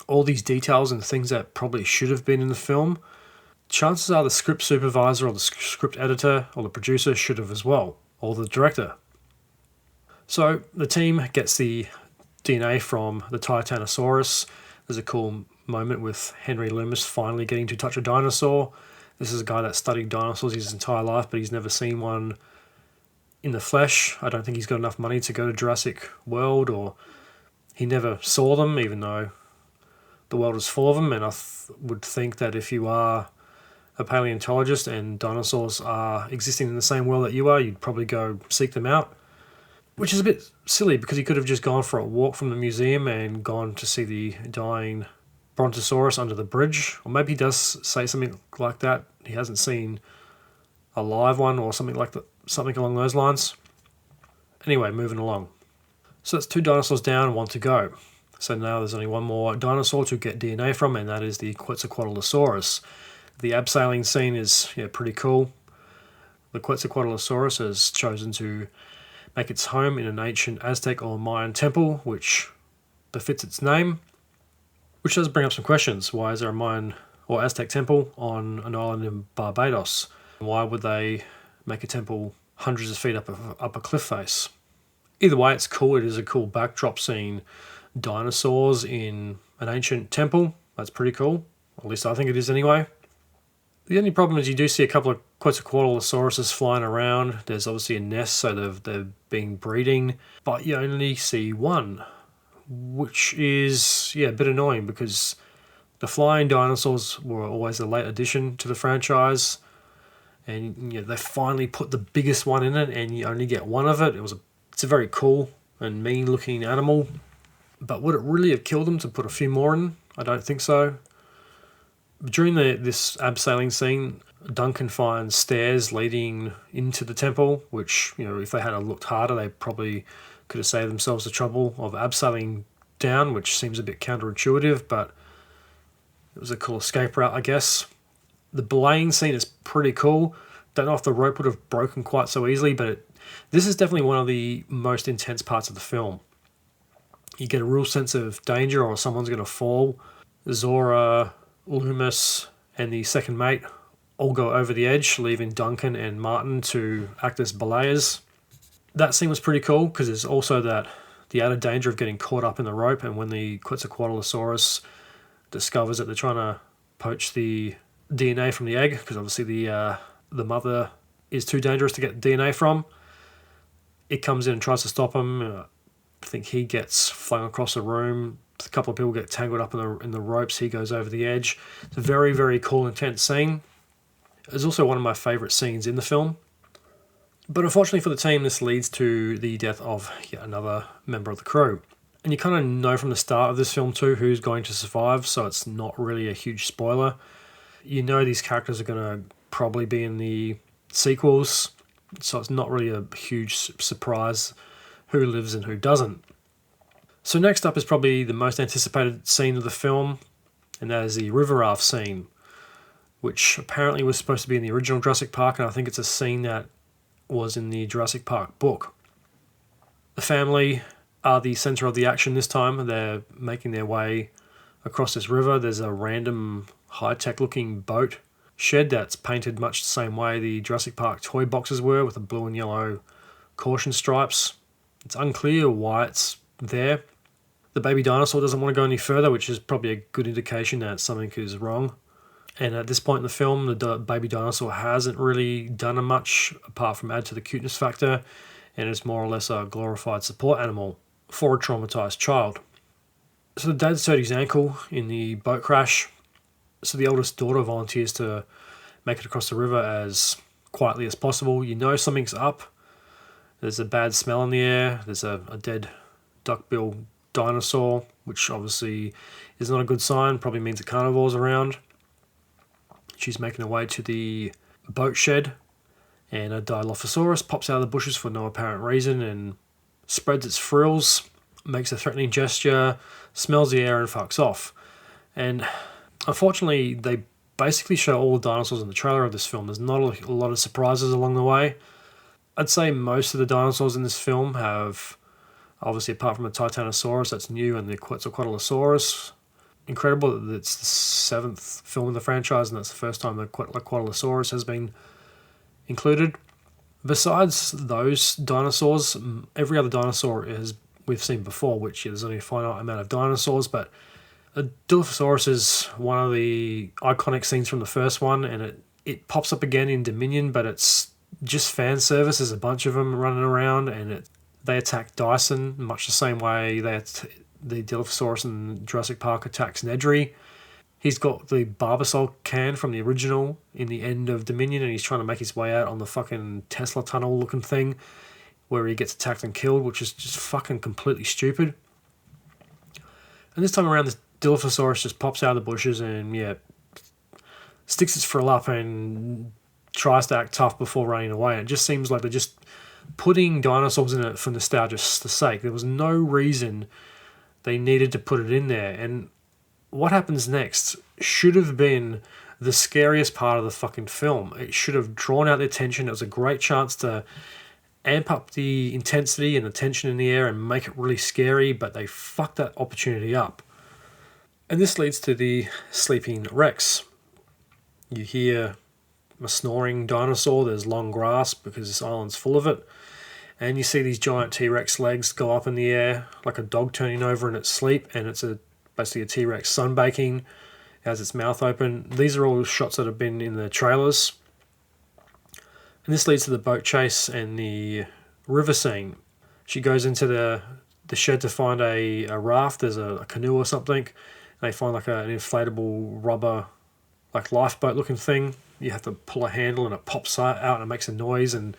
all these details and things that probably should have been in the film, chances are the script supervisor or the script editor or the producer should have as well, or the director. So the team gets the DNA from the Titanosaurus. There's a cool moment with Henry Loomis finally getting to touch a dinosaur. This is a guy that studied dinosaurs his entire life, but he's never seen one in the flesh. I don't think he's got enough money to go to Jurassic World, or he never saw them, even though the world is full of them. And I would think that if you are a paleontologist and dinosaurs are existing in the same world that you are, you'd probably go seek them out. Which is a bit silly, because he could have just gone for a walk from the museum and gone to see the dying Brontosaurus under the bridge. Or maybe he does say something like that. He hasn't seen a live one or something like that, something along those lines. Anyway, moving along. So that's 2 dinosaurs down, 1 to go. So now there's only 1 more dinosaur to get DNA from, and that is the Quetzalcoatlosaurus. The abseiling scene is pretty cool. The Quetzalcoatlosaurus has chosen to make its home in an ancient Aztec or Mayan temple, which befits its name. Which does bring up some questions. Why is there a Mayan or Aztec temple on an island in Barbados? Why would they make a temple hundreds of feet up a cliff face? Either way, it's cool. It is a cool backdrop, seeing dinosaurs in an ancient temple. That's pretty cool. At least I think it is anyway. The only problem is you do see a couple of Quetzalcoatlosauruses flying around. There's obviously a nest, so they've been breeding. But you only see 1, which is a bit annoying, because the flying dinosaurs were always a late addition to the franchise. And they finally put the biggest one in it, and you only get 1 of it. It's a very cool and mean-looking animal. But would it really have killed them to put a few more in? I don't think so. During this abseiling scene, Duncan finds stairs leading into the temple, which, if they had looked harder, they probably could have saved themselves the trouble of abseiling down, which seems a bit counterintuitive, but it was a cool escape route, I guess. The belaying scene is pretty cool. Don't know if the rope would have broken quite so easily, but this is definitely one of the most intense parts of the film. You get a real sense of danger, or someone's going to fall. Zora, Loomis, and the second mate all go over the edge, leaving Duncan and Martin to act as belayers. That scene was pretty cool, because there's also the added danger of getting caught up in the rope, and when the Quetzalcoatlosaurus discovers that they're trying to poach the DNA from the egg, because obviously the mother is too dangerous to get DNA from, it comes in and tries to stop him. I think he gets flung across the room. A couple of people get tangled up in the ropes. He goes over the edge. It's a very, very cool, intense scene. It's also one of my favourite scenes in the film. But unfortunately for the team, this leads to the death of yet another member of the crew. And you kind of know from the start of this film too who's going to survive, so it's not really a huge spoiler. You know these characters are going to probably be in the sequels, so it's not really a huge surprise who lives and who doesn't. So next up is probably the most anticipated scene of the film, and that is the river raft scene, which apparently was supposed to be in the original Jurassic Park, and I think it's a scene that was in the Jurassic Park book. The family are the centre of the action this time. They're making their way across this river. There's a random high-tech looking boat shed that's painted much the same way the Jurassic Park toy boxes were, with the blue and yellow caution stripes. It's unclear why it's there. The baby dinosaur doesn't want to go any further, which is probably a good indication that something is wrong. And at this point in the film, the baby dinosaur hasn't really done much apart from add to the cuteness factor, and it's more or less a glorified support animal for a traumatized child. So the dad's hurt his ankle in the boat crash, so the eldest daughter volunteers to make it across the river as quietly as possible. You know something's up. There's a bad smell in the air. There's a dead duckbill dinosaur, which obviously is not a good sign. Probably means a carnivore's around. She's making her way to the boat shed, and a Dilophosaurus pops out of the bushes for no apparent reason and spreads its frills, makes a threatening gesture, smells the air and fucks off. And unfortunately, they basically show all the dinosaurs in the trailer of this film. There's not a lot of surprises along the way. I'd say most of the dinosaurs in this film have, obviously apart from the Titanosaurus that's new and the Quetzalcoatlosaurus, incredible that it's the 7th film in the franchise and that's the first time the Quetzalcoatlosaurus has been included. Besides those dinosaurs, every other dinosaur we've seen before, which there's only a finite amount of dinosaurs, but a Dilophosaurus is one of the iconic scenes from the first one, and it pops up again in Dominion, but it's just fan service. There's a bunch of them running around, and they attack Dyson much the same way the Dilophosaurus in Jurassic Park attacks Nedry. He's got the Barbasol can from the original in the end of Dominion, and he's trying to make his way out on the fucking Tesla tunnel looking thing where he gets attacked and killed, which is just fucking completely stupid. And this time around, this Dilophosaurus just pops out of the bushes and, sticks its frill up and tries to act tough before running away. It just seems like they're just putting dinosaurs in it for nostalgia's sake. There was no reason they needed to put it in there. And what happens next should have been the scariest part of the fucking film. It should have drawn out the attention. It was a great chance to amp up the intensity and the tension in the air and make it really scary, but they fucked that opportunity up. And this leads to the sleeping Rex. You hear a snoring dinosaur. There's long grass because this island's full of it. And you see these giant T-Rex legs go up in the air like a dog turning over in its sleep, and it's basically a T-Rex sunbaking. It has its mouth open. These are all shots that have been in the trailers. And this leads to the boat chase and the river scene. She goes into the shed to find a raft. There's a canoe or something. They find like an inflatable rubber, like lifeboat looking thing. You have to pull a handle and it pops out and it makes a noise, and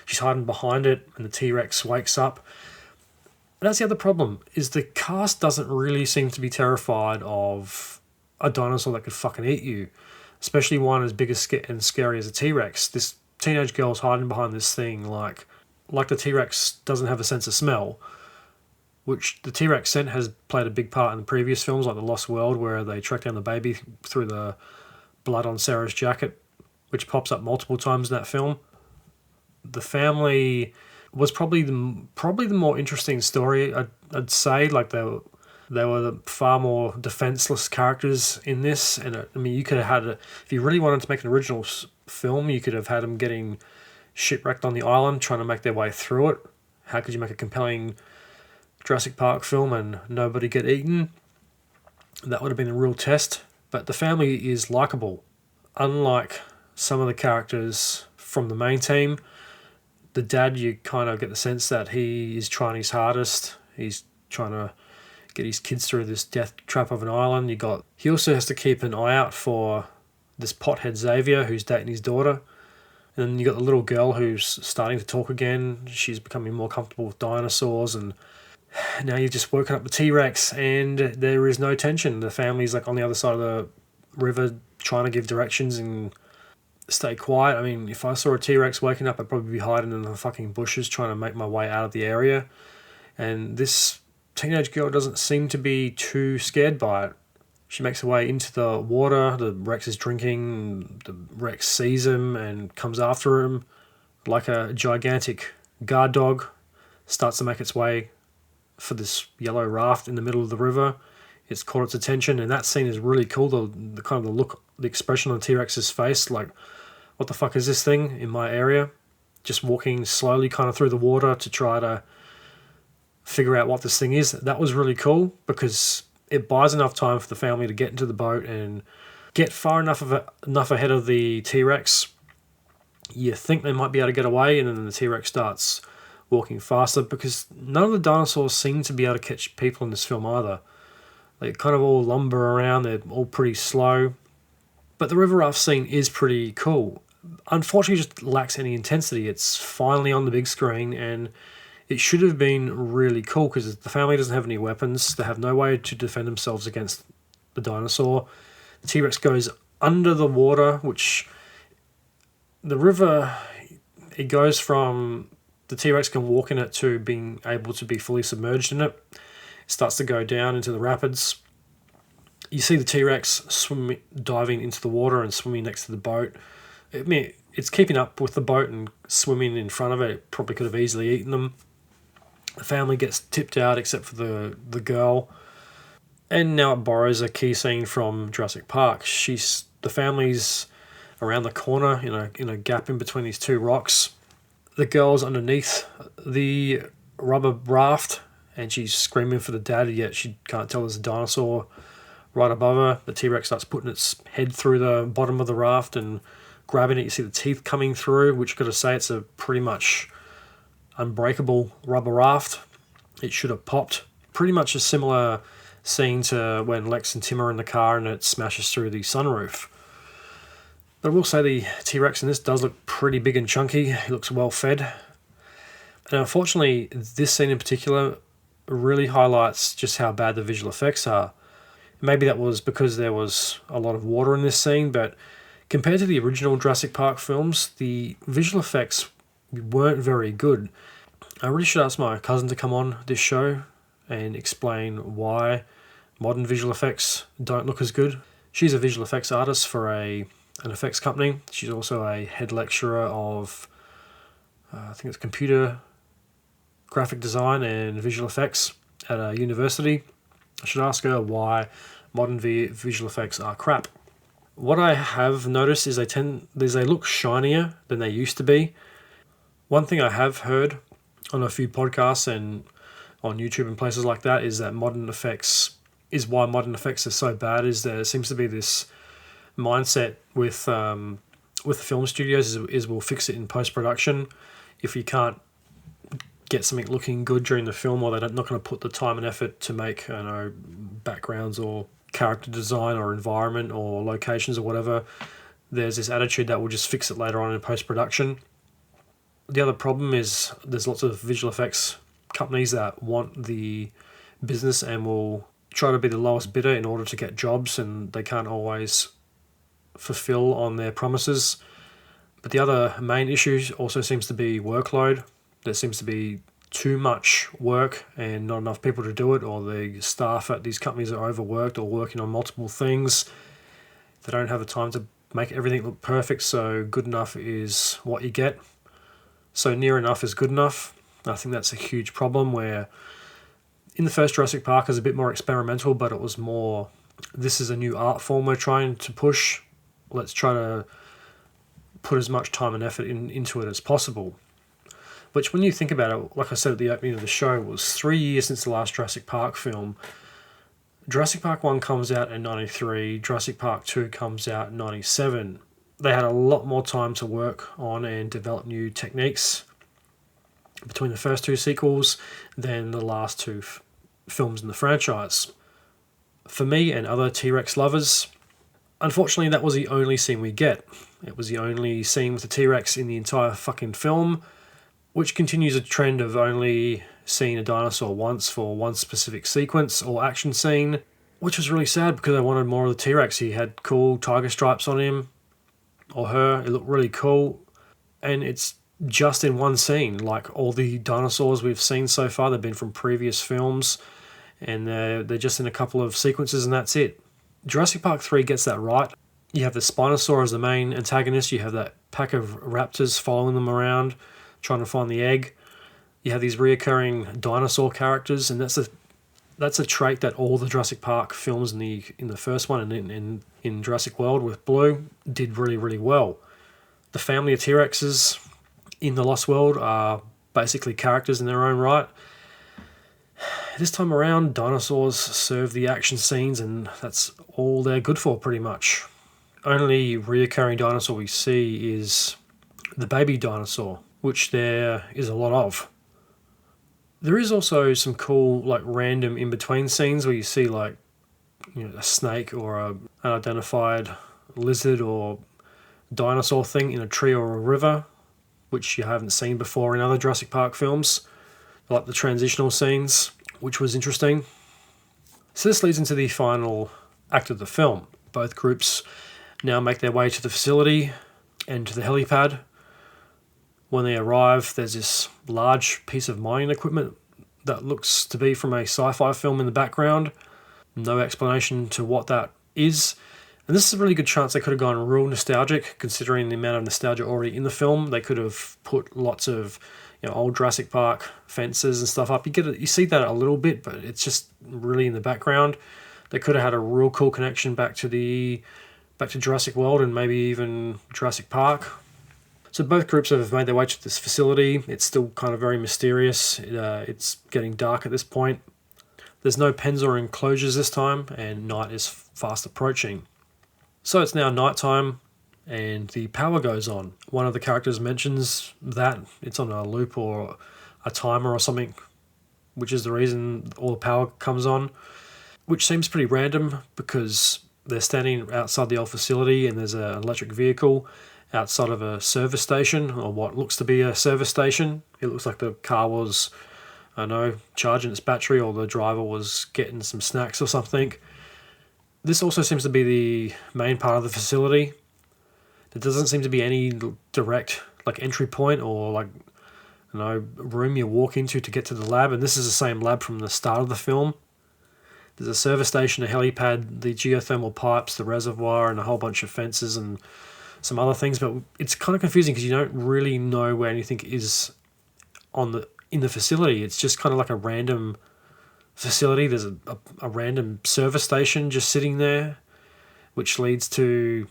she's hiding behind it, and the T-Rex wakes up. And that's the other problem, is the cast doesn't really seem to be terrified of a dinosaur that could fucking eat you, especially one as big and scary as a T-Rex. This teenage girl's hiding behind this thing like the T-Rex doesn't have a sense of smell, which the T-Rex scent has played a big part in the previous films, like The Lost World, where they track down the baby through the blood on Sarah's jacket, which pops up multiple times in that film. The family was probably the more interesting story, I'd say. Like they were the far more defenseless characters in this, and I mean, you could have had if you really wanted to make an original film, you could have had them getting shipwrecked on the island, trying to make their way through it. How could you make a compelling Jurassic Park film and nobody get eaten? That would have been a real test. But the family is likable, unlike some of the characters from the main team. The dad, you kind of get the sense that he is trying his hardest. He's trying to get his kids through this death trap of an island. He also has to keep an eye out for this pothead Xavier who's dating his daughter. And then you got the little girl who's starting to talk again. She's becoming more comfortable with dinosaurs, and now you've just woken up the T-Rex and there is no tension. The family's like on the other side of the river trying to give directions and stay quiet. I mean, if I saw a T-Rex waking up, I'd probably be hiding in the fucking bushes trying to make my way out of the area. And this teenage girl doesn't seem to be too scared by it. She makes her way into the water. The Rex is drinking. The Rex sees him and comes after him like a gigantic guard dog. Starts to make its way for this yellow raft in the middle of the river. It's caught its attention, and that scene is really cool. The kind of the look, the expression on T-Rex's face, like, what the fuck is this thing in my area? Just walking slowly kind of through the water to try to figure out what this thing is. That was really cool because it buys enough time for the family to get into the boat and get far enough ahead of the T-Rex. You think they might be able to get away, and then the T-Rex starts walking faster because none of the dinosaurs seem to be able to catch people in this film either. They kind of all lumber around. They're all pretty slow. But the river raft scene is pretty cool. unfortunately just lacks any intensity. It's finally on the big screen, and it should have been really cool because the family doesn't have any weapons. They have no way to defend themselves against the dinosaur. The T-Rex goes under the water, which the river, it goes from the T-Rex can walk in it to being able to be fully submerged in it. It starts to go down into the rapids. You see the T-Rex diving into the water and swimming next to the boat. I mean, it's keeping up with the boat and swimming in front of it. It probably could have easily eaten them. The family gets tipped out except for the girl. And now it borrows a key scene from Jurassic Park. The family's around the corner in a gap in between these two rocks. The girl's underneath the rubber raft and she's screaming for the dad, yet she can't tell there's a dinosaur right above her. The T-Rex starts putting its head through the bottom of the raft and grabbing it. You see the teeth coming through, which got to say it's a pretty much unbreakable rubber raft. It should have popped. Pretty much a similar scene to when Lex and Tim are in the car and it smashes through the sunroof. But I will say the T-Rex in this does look pretty big and chunky. He looks well fed. And unfortunately, this scene in particular really highlights just how bad the visual effects are. Maybe that was because there was a lot of water in this scene, but compared to the original Jurassic Park films, the visual effects weren't very good. I really should ask my cousin to come on this show and explain why modern visual effects don't look as good. She's a visual effects artist for an effects company. She's also a head lecturer of, I think it's computer graphic design and visual effects at a university. I should ask her why modern visual effects are crap. What I have noticed is they look shinier than they used to be. One thing I have heard on a few podcasts and on YouTube and places like that is that modern effects are so bad is there seems to be this mindset with the film studios is we'll fix it in post-production. If you can't get something looking good during the film, or they're not going to put the time and effort to make backgrounds or character design or environment or locations or whatever, there's this attitude that we'll just fix it later on in post-production. The other problem is there's lots of visual effects companies that want the business and will try to be the lowest bidder in order to get jobs, and they can't always fulfill on their promises. But the other main issue also seems to be workload. There seems to be too much work and not enough people to do it, or the staff at these companies are overworked or working on multiple things. They don't have the time to make everything look perfect, so good enough is what you get. So near enough is good enough. I think that's a huge problem where in the first Jurassic Park it was a bit more experimental, but it was more, this is a new art form we're trying to push. Let's try to put as much time and effort into it as possible. Which when you think about it, like I said at the opening of the show, it was 3 years since the last Jurassic Park film. Jurassic Park 1 comes out in 93, Jurassic Park 2 comes out in 97. They had a lot more time to work on and develop new techniques between the first two sequels than the last two films in the franchise. For me and other T-Rex lovers, unfortunately that was the only scene we get. It was the only scene with the T-Rex in the entire fucking film, which continues a trend of only seeing a dinosaur once for one specific sequence or action scene, which was really sad because I wanted more of the T-Rex. He had cool tiger stripes on him, or her. It looked really cool, and it's just in one scene. Like all the dinosaurs we've seen so far, they've been from previous films, and they're just in a couple of sequences, and that's it. Jurassic Park 3 gets that right. You have the Spinosaur as the main antagonist. You have that pack of raptors following them around, trying to find the egg. You have these reoccurring dinosaur characters, and that's a trait that all the Jurassic Park films in the first one and in Jurassic World with Blue did really, really well. The family of T-Rexes in the Lost World are basically characters in their own right. This time around, dinosaurs serve the action scenes, and that's all they're good for pretty much. Only reoccurring dinosaur we see is the baby dinosaur, which there is a lot of. There is also some cool, like, random in-between scenes where you see, like, a snake or an unidentified lizard or dinosaur thing in a tree or a river, which you haven't seen before in other Jurassic Park films, like the transitional scenes, which was interesting. So this leads into the final act of the film. Both groups now make their way to the facility and to the helipad. When they arrive, there's this large piece of mining equipment that looks to be from a sci-fi film in the background. No explanation to what that is. And this is a really good chance they could have gone real nostalgic, considering the amount of nostalgia already in the film. They could have put lots of old Jurassic Park fences and stuff up. You see that a little bit, but it's just really in the background. They could have had a real cool connection back to Jurassic World and maybe even Jurassic Park. So both groups have made their way to this facility. It's still kind of very mysterious. It's getting dark at this point. There's no pens or enclosures this time, and night is fast approaching. So it's now nighttime, and the power goes on. One of the characters mentions that it's on a loop or a timer or something, which is the reason all the power comes on, which seems pretty random because they're standing outside the old facility and there's an electric vehicle outside of a service station, or what looks to be a service station. It looks like the car was, charging its battery, or the driver was getting some snacks or something. This also seems to be the main part of the facility. There doesn't seem to be any direct entry point or room you walk into to get to the lab, and this is the same lab from the start of the film. There's a service station, a helipad, the geothermal pipes, the reservoir, and a whole bunch of fences and some other things, but it's kind of confusing because you don't really know where anything is in the facility. It's just kind of like a random facility. There's a random service station just sitting there, which leads to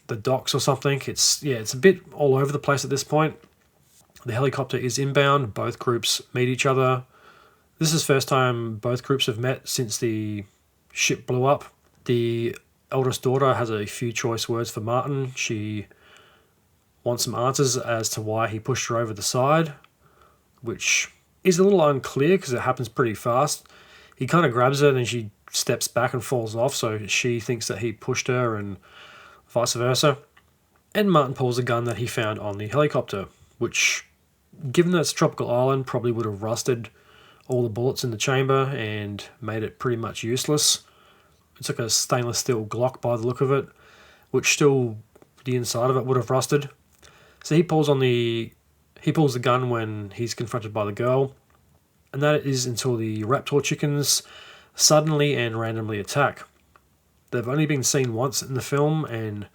the docks or something. It's a bit all over the place at this point. The helicopter is inbound. Both groups meet each other. This is the first time both groups have met since the ship blew up. The eldest daughter has a few choice words for Martin. She wants some answers as to why he pushed her over the side, which is a little unclear because it happens pretty fast. He kind of grabs her and then she steps back and falls off, so she thinks that he pushed her and vice versa. And Martin pulls a gun that he found on the helicopter, which, given that it's a tropical island, probably would have rusted all the bullets in the chamber and made it pretty much useless. It's like a stainless steel Glock by the look of it, which still, the inside of it would have rusted. So he pulls the gun when he's confronted by the girl, and that is until the raptor chickens suddenly and randomly attack. They've only been seen once in the film, and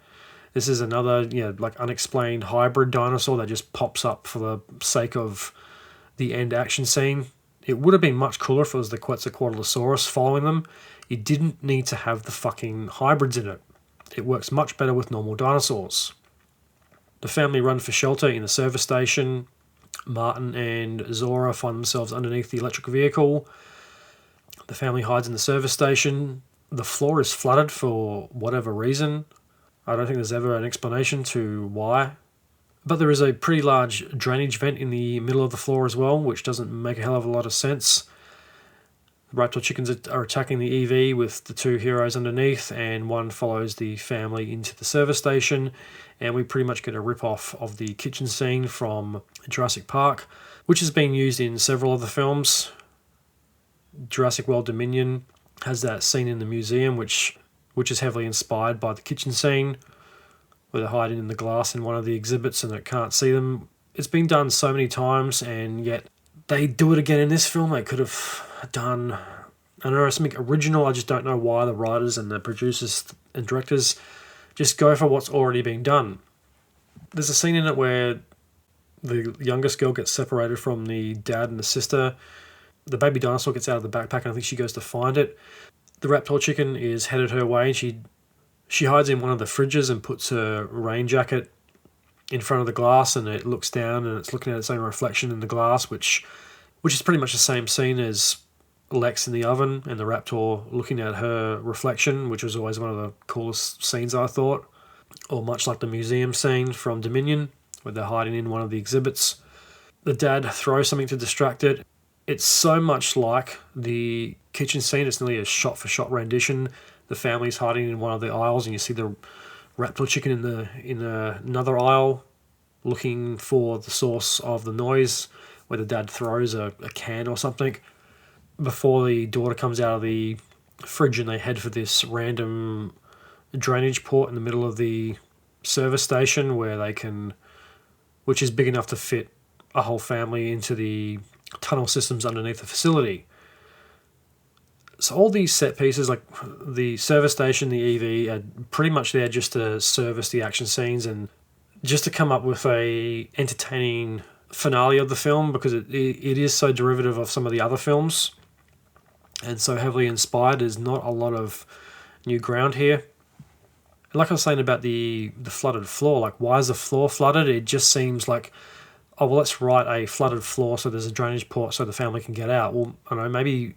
this is another unexplained hybrid dinosaur that just pops up for the sake of the end action scene. It would have been much cooler if it was the Quetzalcoatlosaurus following them. You didn't need to have the fucking hybrids in it. It works much better with normal dinosaurs. The family run for shelter in the service station. Martin and Zora find themselves underneath the electric vehicle. The family hides in the service station. The floor is flooded for whatever reason. I don't think there's ever an explanation to why. But there is a pretty large drainage vent in the middle of the floor as well, which doesn't make a hell of a lot of sense. The raptor chickens are attacking the EV with the two heroes underneath, and one follows the family into the service station, and we pretty much get a rip-off of the kitchen scene from Jurassic Park, which has been used in several other films. Jurassic World Dominion has that scene in the museum, which is heavily inspired by the kitchen scene, where they're hiding in the glass in one of the exhibits and it can't see them. It's been done so many times, and yet they do it again in this film. They could have done, I don't know, something original. I just don't know why the writers and the producers and directors just go for what's already been done. There's a scene in it where the youngest girl gets separated from the dad and the sister. The baby dinosaur gets out of the backpack and I think she goes to find it. The raptor chicken is headed her way, and she hides in one of the fridges and puts her rain jacket in front of the glass, and it looks down and it's looking at its own reflection in the glass, which is pretty much the same scene as Lex in the oven and the raptor looking at her reflection, which was always one of the coolest scenes, I thought. Or much like the museum scene from Dominion, where they're hiding in one of the exhibits. The dad throws something to distract it. It's so much like the kitchen scene. It's nearly a shot-for-shot rendition. The family's hiding in one of the aisles, and you see the raptor chicken in another aisle, looking for the source of the noise, where the dad throws a can or something, before the daughter comes out of the fridge and they head for this random drainage port in the middle of the service station which is big enough to fit a whole family into the tunnel systems underneath the facility. So all these set pieces, like the service station, the EV, are pretty much there just to service the action scenes and just to come up with a entertaining finale of the film, because it is so derivative of some of the other films and so heavily inspired. There's not a lot of new ground here. And like I was saying about the flooded floor, like, why is the floor flooded? It just seems like, oh, well, let's write a flooded floor so there's a drainage port so the family can get out. Well, I don't know, maybe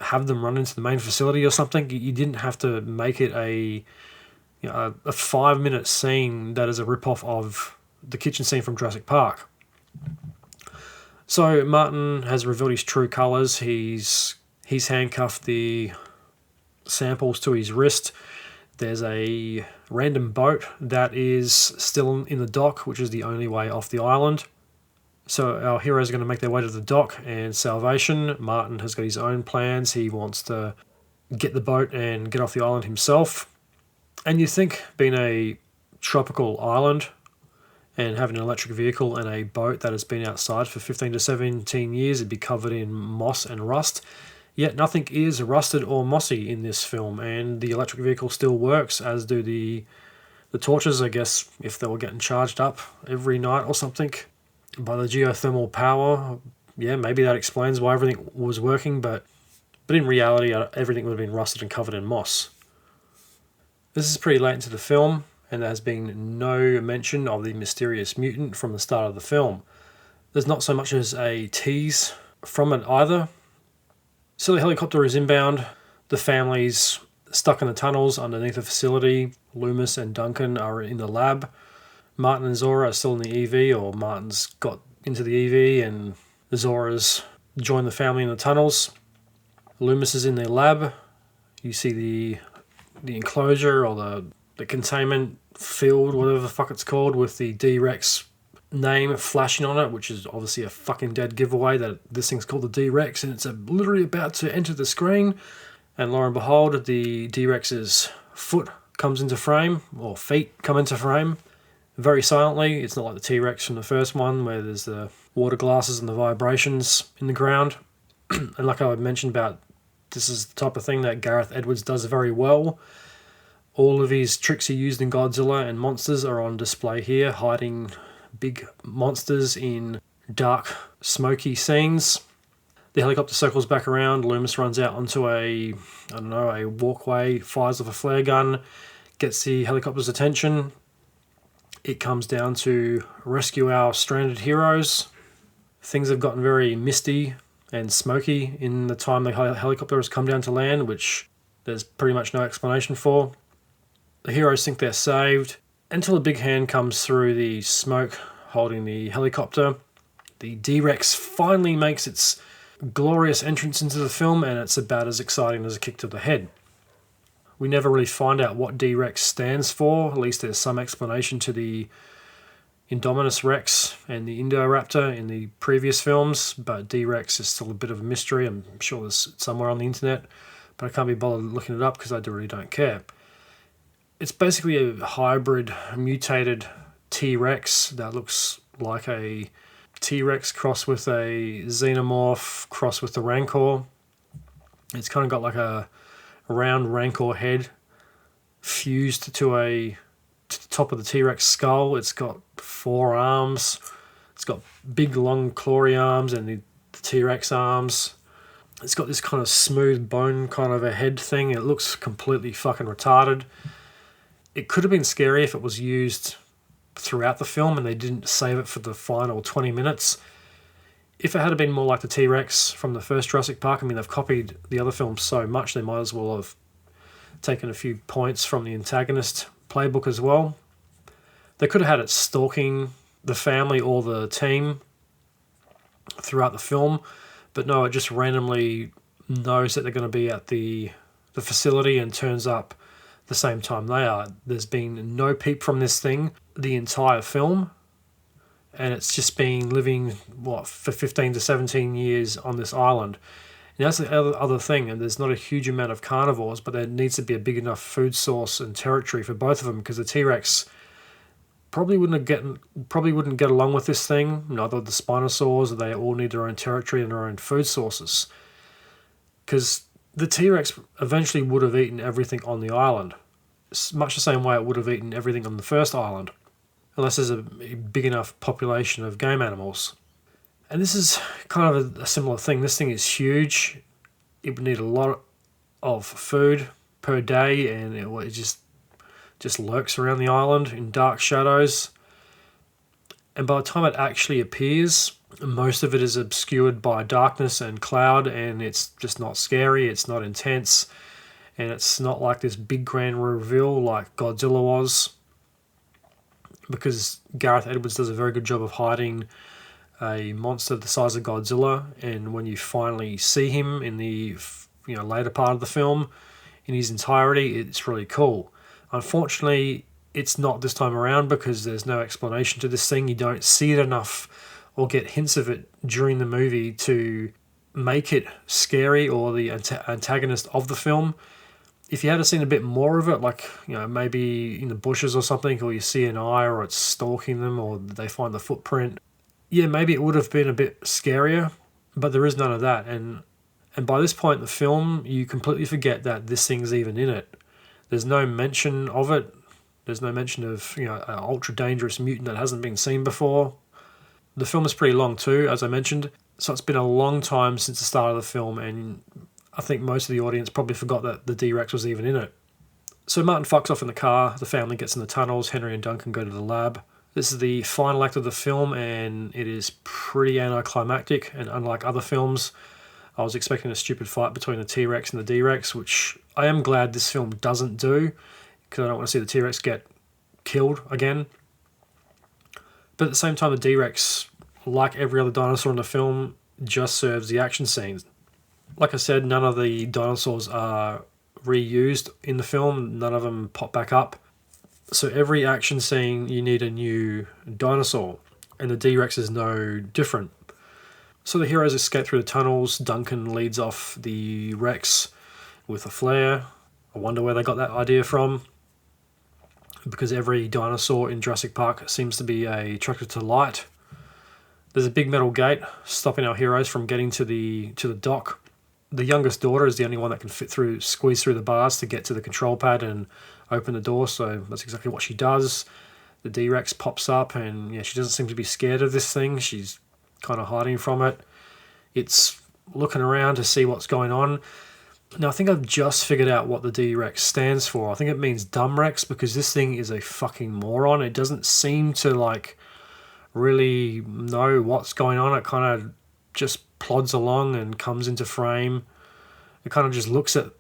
have them run into the main facility or something. You didn't have to make it a 5-minute scene that is a rip-off of the kitchen scene from Jurassic Park. So Martin has revealed his true colours. He's handcuffed the samples to his wrist. There's a random boat that is still in the dock, which is the only way off the island. So our heroes are going to make their way to the dock and salvation. Martin has got his own plans. He wants to get the boat and get off the island himself. And you think, being a tropical island and having an electric vehicle and a boat that has been outside for 15 to 17 years, it'd be covered in moss and rust. Yet nothing is rusted or mossy in this film, and the electric vehicle still works, as do the torches, I guess, if they were getting charged up every night or something by the geothermal power. Yeah, maybe that explains why everything was working, but in reality, everything would have been rusted and covered in moss. This is pretty late into the film, and there has been no mention of the mysterious mutant from the start of the film. There's not so much as a tease from it either. So the helicopter is inbound. The family's stuck in the tunnels underneath the facility. Loomis and Duncan are in the lab. Martin and Zora are still in the EV, or Martin's got into the EV and Zora's joined the family in the tunnels. Loomis is in the lab. You see the enclosure or the containment field, whatever the fuck it's called, with the D-Rex name flashing on it, which is obviously a fucking dead giveaway that this thing's called the D-Rex and it's literally about to enter the screen. And lo and behold, the D-Rex's foot comes into frame, or feet come into frame, very silently. It's not like the T-Rex from the first one where there's the water glasses and the vibrations in the ground. And like I mentioned about, this is the type of thing that Gareth Edwards does very well. All of his tricks he used in Godzilla and monsters are on display here, hiding big monsters in dark, smoky scenes. The helicopter circles back around. Loomis runs out onto a walkway, fires off a flare gun, gets the helicopter's attention. It comes down to rescue our stranded heroes. Things have gotten very misty and smoky in the time the helicopter has come down to land, which there's pretty much no explanation for. The heroes think they're saved until a big hand comes through the smoke holding the helicopter. The D-Rex finally makes its glorious entrance into the film, and it's about as exciting as a kick to the head. We never really find out what D-Rex stands for. At least there's some explanation to the Indominus Rex and the Indoraptor in the previous films, but D-Rex is still a bit of a mystery. I'm sure there's somewhere on the internet, but I can't be bothered looking it up because I really don't care. It's basically a hybrid, mutated T-Rex that looks like a T-Rex crossed with a xenomorph crossed with the Rancor. It's kind of got like a round Rancor head fused to the top of the T-Rex skull. It's got 4 arms. It's got big long clawy arms and the T-Rex arms. It's got this kind of smooth bone kind of a head thing. It looks completely fucking retarded. It could have been scary if it was used throughout the film and they didn't save it for the final 20 minutes. If it had been more like the T-Rex from the first Jurassic Park, I mean, they've copied the other films so much they might as well have taken a few points from the antagonist playbook as well. They could have had it stalking the family or the team throughout the film, but no, it just randomly knows that they're going to be at the facility and turns up the same time they are. There's been no peep from this thing the entire film, and it's just been living, for 15 to 17 years on this island. And that's the other thing, and there's not a huge amount of carnivores, but there needs to be a big enough food source and territory for both of them, because the T-Rex probably wouldn't get along with this thing. Neither the Spinosaurs, they all need their own territory and their own food sources. Because the T-Rex eventually would have eaten everything on the island, much the same way it would have eaten everything on the first island, unless there's a big enough population of game animals. And this is kind of a similar thing. This thing is huge. It would need a lot of food per day, and it just lurks around the island in dark shadows. And by the time it actually appears, most of it is obscured by darkness and cloud, and it's just not scary, it's not intense, and it's not like this big grand reveal like Godzilla was, because Gareth Edwards does a very good job of hiding a monster the size of Godzilla, and when you finally see him in the later part of the film in his entirety, it's really cool. Unfortunately, it's not this time around because there's no explanation to this thing. You don't see it enough or get hints of it during the movie to make it scary or the antagonist of the film. If you had seen a bit more of it, like maybe in the bushes or something, or you see an eye, or it's stalking them, or they find the footprint, yeah, maybe it would have been a bit scarier, but there is none of that. And by this point in the film, you completely forget that this thing's even in it. There's no mention of it. There's no mention of an ultra dangerous mutant that hasn't been seen before. The film is pretty long too, as I mentioned, so it's been a long time since the start of the film, and I think most of the audience probably forgot that the D-Rex was even in it. So Martin fucks off in the car, the family gets in the tunnels, Henry and Duncan go to the lab. This is the final act of the film, and it is pretty anticlimactic, and unlike other films, I was expecting a stupid fight between the T-Rex and the D-Rex, which I am glad this film doesn't do, because I don't want to see the T-Rex get killed again. But at the same time, the D-Rex, like every other dinosaur in the film, just serves the action scenes. Like I said, none of the dinosaurs are reused in the film. None of them pop back up. So every action scene, you need a new dinosaur, and the D-Rex is no different. So the heroes escape through the tunnels. Duncan leads off the Rex with a flare. I wonder where they got that idea from, because every dinosaur in Jurassic Park seems to be attracted to light. There's a big metal gate stopping our heroes from getting to the dock. The youngest daughter is the only one that can squeeze through the bars to get to the control pad and open the door, so that's exactly what she does. The D-Rex pops up, and she doesn't seem to be scared of this thing. She's kind of hiding from it. It's looking around to see what's going on. Now, I think I've just figured out what the D-Rex stands for. I think it means Dumb Rex, because this thing is a fucking moron. It doesn't seem to really know what's going on. It kind of just plods along and comes into frame. It kind of just looks at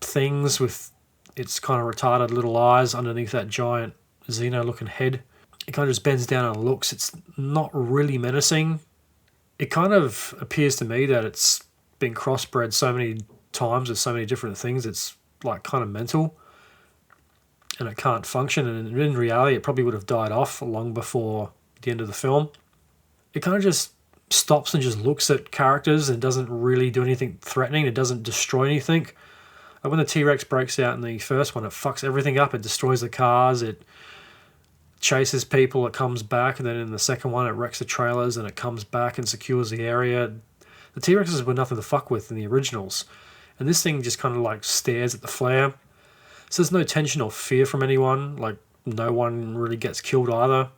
things with its kind of retarded little eyes underneath that giant Xeno-looking head. It kind of just bends down and looks. It's not really menacing. It kind of appears to me that it's been crossbred so many times with so many different things. It's kind of mental, and it can't function. And in reality, it probably would have died off long before the end of the film. It kind of just stops and just looks at characters and doesn't really do anything threatening. It doesn't destroy anything. Like when the T-Rex breaks out in the first one, it fucks everything up. It destroys the cars. It chases people. It comes back. And then in the second one, it wrecks the trailers, and it comes back and secures the area. The T-Rexes were nothing to fuck with in the originals. And this thing just kind of stares at the flare. So there's no tension or fear from anyone. No one really gets killed either.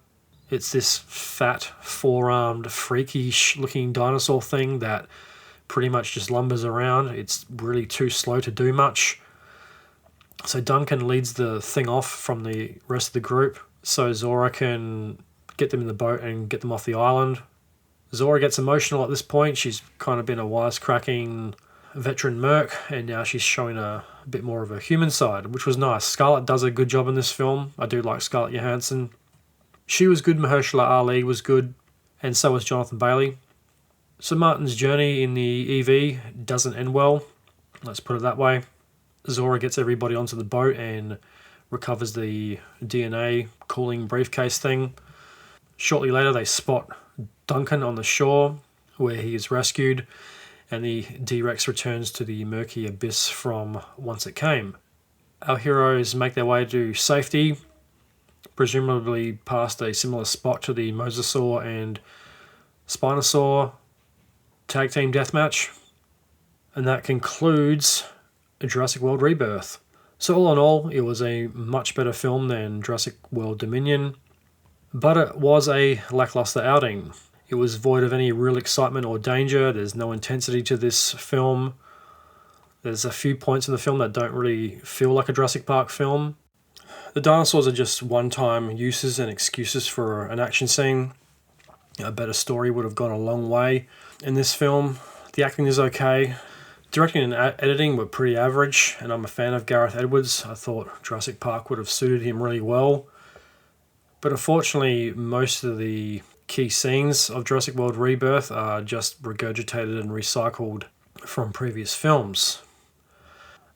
It's this fat, four-armed, freakish-looking dinosaur thing that pretty much just lumbers around. It's really too slow to do much. So Duncan leads the thing off from the rest of the group, so Zora can get them in the boat and get them off the island. Zora gets emotional at this point. She's kind of been a wisecracking veteran merc, and now she's showing a bit more of a human side, which was nice. Scarlett does a good job in this film. I do like Scarlett Johansson. She was good, Mahershala Ali was good, and so was Jonathan Bailey. So Martin's journey in the EV doesn't end well, let's put it that way. Zora gets everybody onto the boat and recovers the DNA cooling briefcase thing. Shortly later, they spot Duncan on the shore where he is rescued, and the D-Rex returns to the murky abyss from whence it came. Our heroes make their way to safety, presumably past a similar spot to the Mosasaur and Spinosaur tag team deathmatch. And that concludes Jurassic World Rebirth. So all in all, it was a much better film than Jurassic World Dominion, but it was a lackluster outing. It was void of any real excitement or danger. There's no intensity to this film. There's a few points in the film that don't really feel like a Jurassic Park film. The dinosaurs are just one-time uses and excuses for an action scene. A better story would have gone a long way in this film. The acting is okay. Directing and editing were pretty average, and I'm a fan of Gareth Edwards. I thought Jurassic Park would have suited him really well. But unfortunately, most of the key scenes of Jurassic World Rebirth are just regurgitated and recycled from previous films.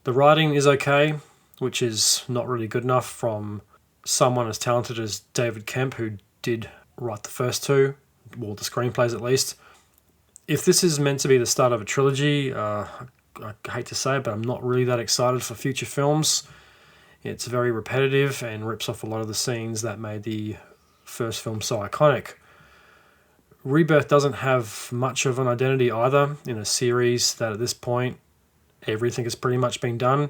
The writing is okay, which is not really good enough from someone as talented as David Koepp, who did write the first two, well, the screenplays at least. If this is meant to be the start of a trilogy, I hate to say it, but I'm not really that excited for future films. It's very repetitive and rips off a lot of the scenes that made the first film so iconic. Rebirth doesn't have much of an identity either in a series that at this point everything has pretty much been done.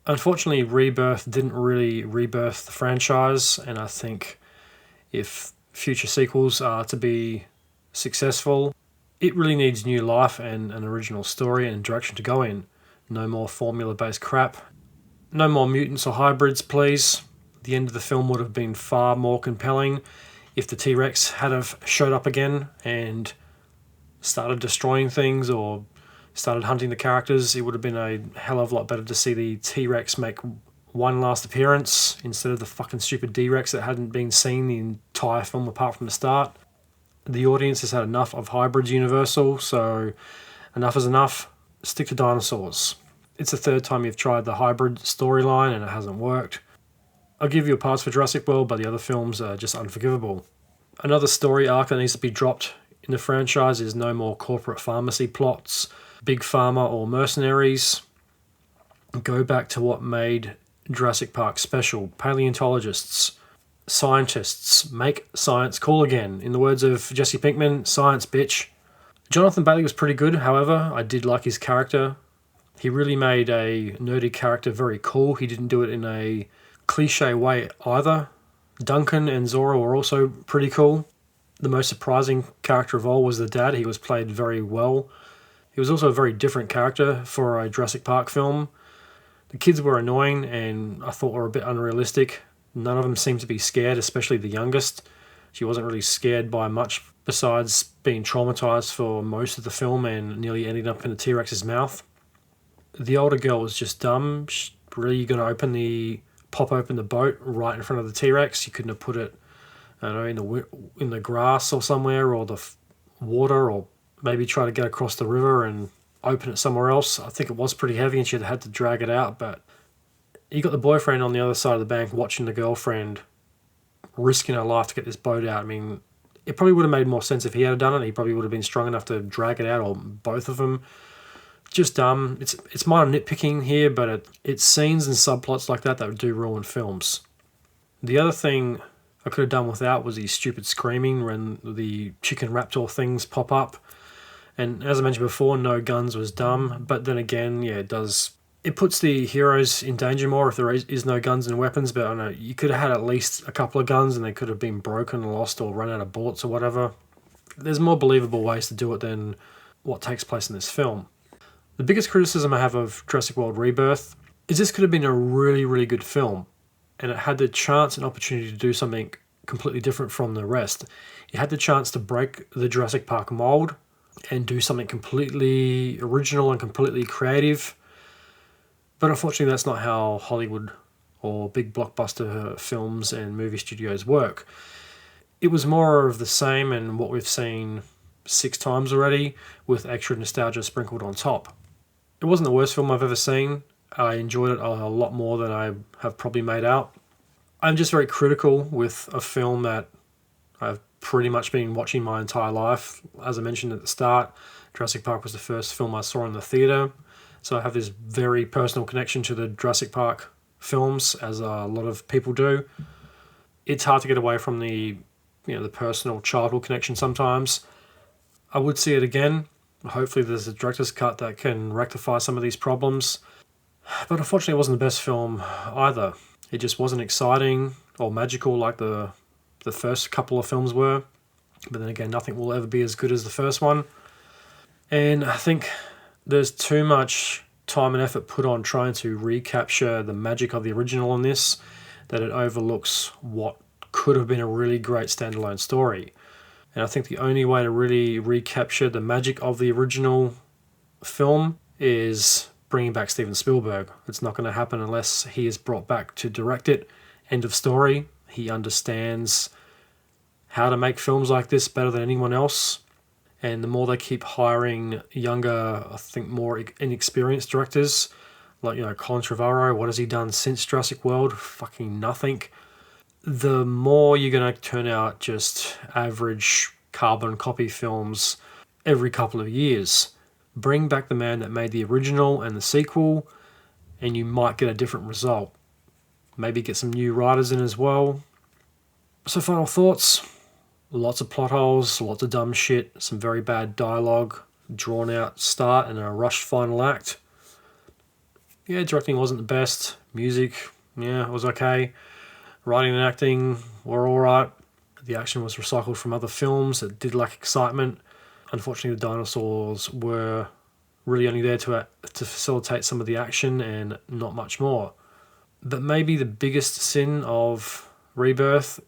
Unfortunately, Rebirth didn't really rebirth the franchise, and I think if future sequels are to be successful, it really needs new life and an original story and direction to go in. No more formula-based crap. No more mutants or hybrids, please. The end of the film would have been far more compelling if the T-Rex had have showed up again and started destroying things or started hunting the characters. It would have been a hell of a lot better to see the T-Rex make one last appearance instead of the fucking stupid D-Rex that hadn't been seen the entire film apart from the start. The audience has had enough of hybrids Universal, so enough is enough. Stick to dinosaurs. It's the third time you've tried the hybrid storyline and it hasn't worked. I'll give you a pass for Jurassic World, but the other films are just unforgivable. Another story arc that needs to be dropped in the franchise is no more corporate pharmacy plots, big pharma or mercenaries. Go back to what made Jurassic Park special. Paleontologists, scientists, make science cool again. In the words of Jesse Pinkman, science bitch. Jonathan Bailey was pretty good, however, I did like his character. He really made a nerdy character very cool. He didn't do it in a cliche way either. Duncan and Zora were also pretty cool. The most surprising character of all was the dad. He was played very well. He was also a very different character for a Jurassic Park film. The kids were annoying and I thought were a bit unrealistic. None of them seemed to be scared, especially the youngest. She wasn't really scared by much besides being traumatized for most of the film and nearly ending up in the T-Rex's mouth. The older girl was just dumb. She really going to pop open the boat right in front of the T-Rex. You couldn't have put it, I don't know, in the grass or somewhere, or the water, or maybe try to get across the river and open it somewhere else. I think it was pretty heavy and she'd had to drag it out, but you got the boyfriend on the other side of the bank watching the girlfriend risking her life to get this boat out. I mean, it probably would have made more sense if he had done it. He probably would have been strong enough to drag it out, or both of them. Just dumb. It's minor nitpicking here, but it's scenes and subplots like that do ruin films. The other thing I could have done without was the stupid screaming when the chicken raptor things pop up. And as I mentioned before, no guns was dumb, but then again, yeah, it puts the heroes in danger more if there is no guns and weapons, but I know you could have had at least a couple of guns and they could have been broken, lost, or run out of bullets or whatever. There's more believable ways to do it than what takes place in this film. The biggest criticism I have of Jurassic World Rebirth is this could have been a really, really good film, and it had the chance and opportunity to do something completely different from the rest. It had the chance to break the Jurassic Park mold and do something completely original and completely creative. But unfortunately, that's not how Hollywood or big blockbuster films and movie studios work. It was more of the same and what we've seen 6 times already, with extra nostalgia sprinkled on top. It wasn't the worst film I've ever seen. I enjoyed it a lot more than I have probably made out. I'm just very critical with a film that I've pretty much been watching my entire life. As I mentioned at the start, Jurassic Park was the first film I saw in the theatre. So I have this very personal connection to the Jurassic Park films, as a lot of people do. It's hard to get away from the personal childhood connection sometimes. I would see it again. Hopefully there's a director's cut that can rectify some of these problems. But unfortunately it wasn't the best film either. It just wasn't exciting or magical like the first couple of films were. But then again, nothing will ever be as good as the first one. And I think there's too much time and effort put on trying to recapture the magic of the original in this, that it overlooks what could have been a really great standalone story. And I think the only way to really recapture the magic of the original film is bringing back Steven Spielberg. It's not going to happen unless he is brought back to direct it. End of story. He understands how to make films like this better than anyone else. And the more they keep hiring younger, I think more inexperienced directors, like, Colin Trevorrow, what has he done since Jurassic World? Fucking nothing. The more you're going to turn out just average carbon copy films every couple of years. Bring back the man that made the original and the sequel, and you might get a different result. Maybe get some new writers in as well. So final thoughts. Lots of plot holes, lots of dumb shit, some very bad dialogue, drawn out start and a rushed final act. Yeah, directing wasn't the best. Music, yeah, it was okay. Writing and acting were alright. The action was recycled from other films that did lack excitement. Unfortunately, the dinosaurs were really only there to facilitate some of the action and not much more. But maybe the biggest sin of Rebirth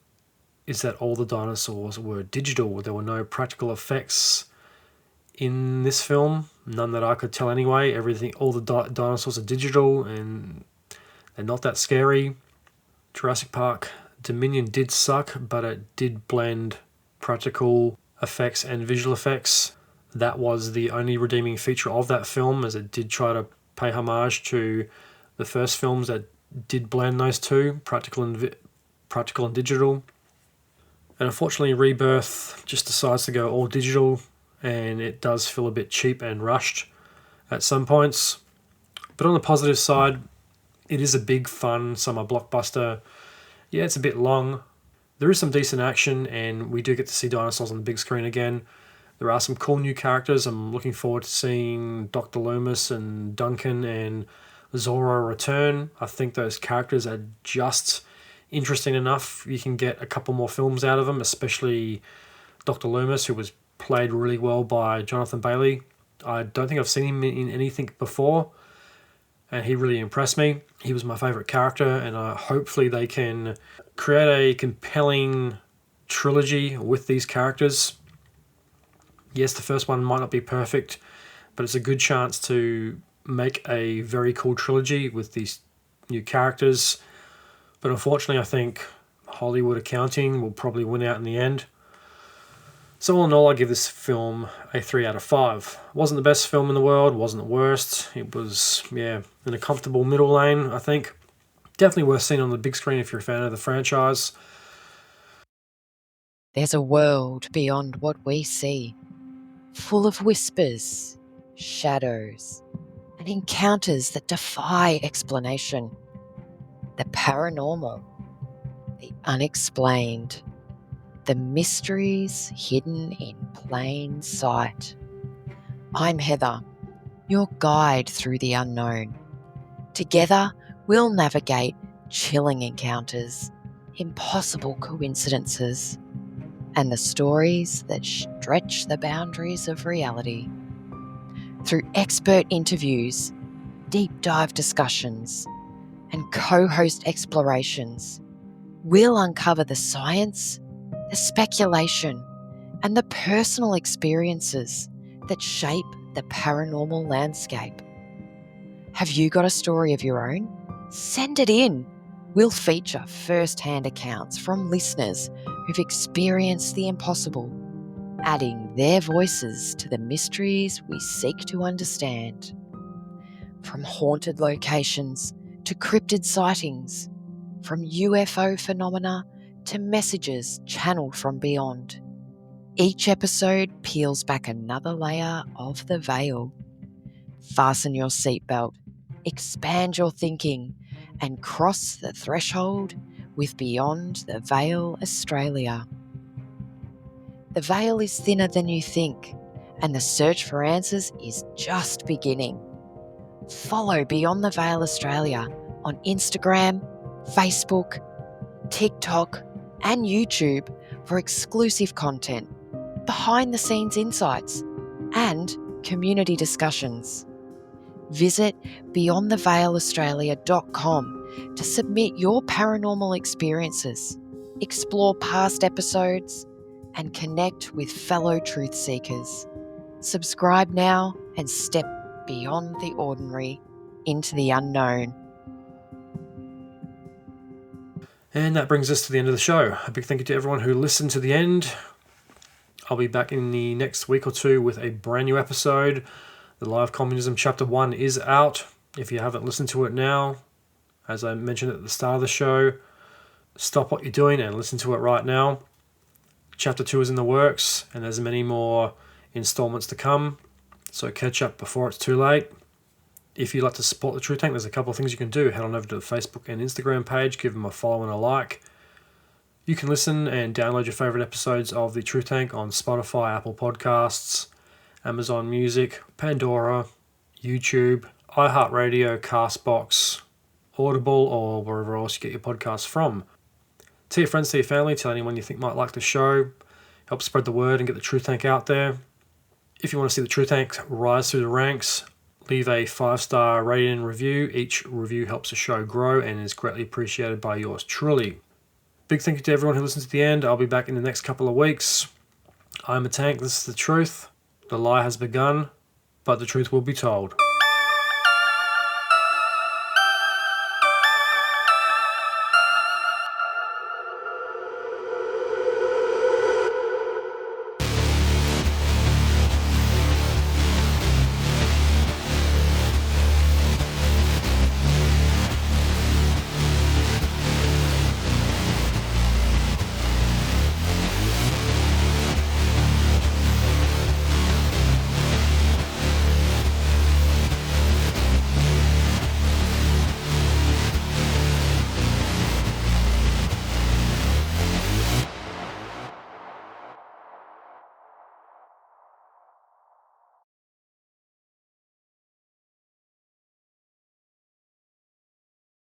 is that all the dinosaurs were digital. There were no practical effects in this film. None that I could tell anyway. All the dinosaurs are digital and they're not that scary. Jurassic Park Dominion did suck, but it did blend practical effects and visual effects. That was the only redeeming feature of that film, as it did try to pay homage to the first films that did blend those two, practical and digital. And unfortunately, Rebirth just decides to go all digital, and it does feel a bit cheap and rushed at some points. But on the positive side, it is a big, fun summer blockbuster. Yeah, it's a bit long. There is some decent action, and we do get to see dinosaurs on the big screen again. There are some cool new characters. I'm looking forward to seeing Dr. Loomis and Duncan and Zora return. I think those characters are just interesting enough. You can get a couple more films out of them, especially Dr. Loomis, who was played really well by Jonathan Bailey. I don't think I've seen him in anything before, and he really impressed me. He was my favourite character, and hopefully they can create a compelling trilogy with these characters. Yes, the first one might not be perfect, but it's a good chance to make a very cool trilogy with these new characters. But unfortunately, I think Hollywood accounting will probably win out in the end. So all in all, I give this film a 3 out of 5. Wasn't the best film in the world, wasn't the worst. It was, in a comfortable middle lane, I think. Definitely worth seeing on the big screen if you're a fan of the franchise. There's a world beyond what we see, full of whispers, shadows, and encounters that defy explanation. The paranormal, the unexplained, the mysteries hidden in plain sight. I'm Heather, your guide through the unknown. Together, we'll navigate chilling encounters, impossible coincidences, and the stories that stretch the boundaries of reality. Through expert interviews, deep dive discussions, and co-host explorations, we'll uncover the science, the speculation, and the personal experiences that shape the paranormal landscape. Have you got a story of your own? Send it in. We'll feature first-hand accounts from listeners who've experienced the impossible, adding their voices to the mysteries we seek to understand. From haunted locations to cryptid sightings, from UFO phenomena to messages channeled from beyond. Each episode peels back another layer of the veil. Fasten your seatbelt, expand your thinking, and cross the threshold with Beyond the Veil Australia. The veil is thinner than you think, and the search for answers is just beginning. Follow Beyond the Veil Australia on Instagram, Facebook, TikTok, and YouTube for exclusive content, behind-the-scenes insights, and community discussions. Visit beyondtheveilaustralia.com to submit your paranormal experiences, explore past episodes, and connect with fellow truth seekers. Subscribe now and step beyond the ordinary into the unknown. And that brings us to the end of the show. A big thank you to everyone who listened to the end. I'll be back in the next week or two with a brand new episode. The Live Communism Chapter 1 is out. If you haven't listened to it now, as I mentioned at the start of the show, stop what you're doing and listen to it right now. Chapter 2 is in the works, and there's many more installments to come, so catch up before it's too late. If you'd like to support the Truth Tank, there's a couple of things you can do. Head on over to the Facebook and Instagram page, give them a follow and a like. You can listen and download your favourite episodes of the Truth Tank on Spotify, Apple Podcasts, Amazon Music, Pandora, YouTube, iHeartRadio, Castbox, Audible, or wherever else you get your podcasts from. Tell your friends, tell your family, tell anyone you think might like the show. Help spread the word and get the Truth Tank out there. If you want to see the Truth Tank rise through the ranks, leave a 5-star rating and review. Each review helps the show grow and is greatly appreciated by yours truly. Big thank you to everyone who listened to the end. I'll be back in the next couple of weeks. I'm a Tank, this is the truth. The lie has begun, but the truth will be told.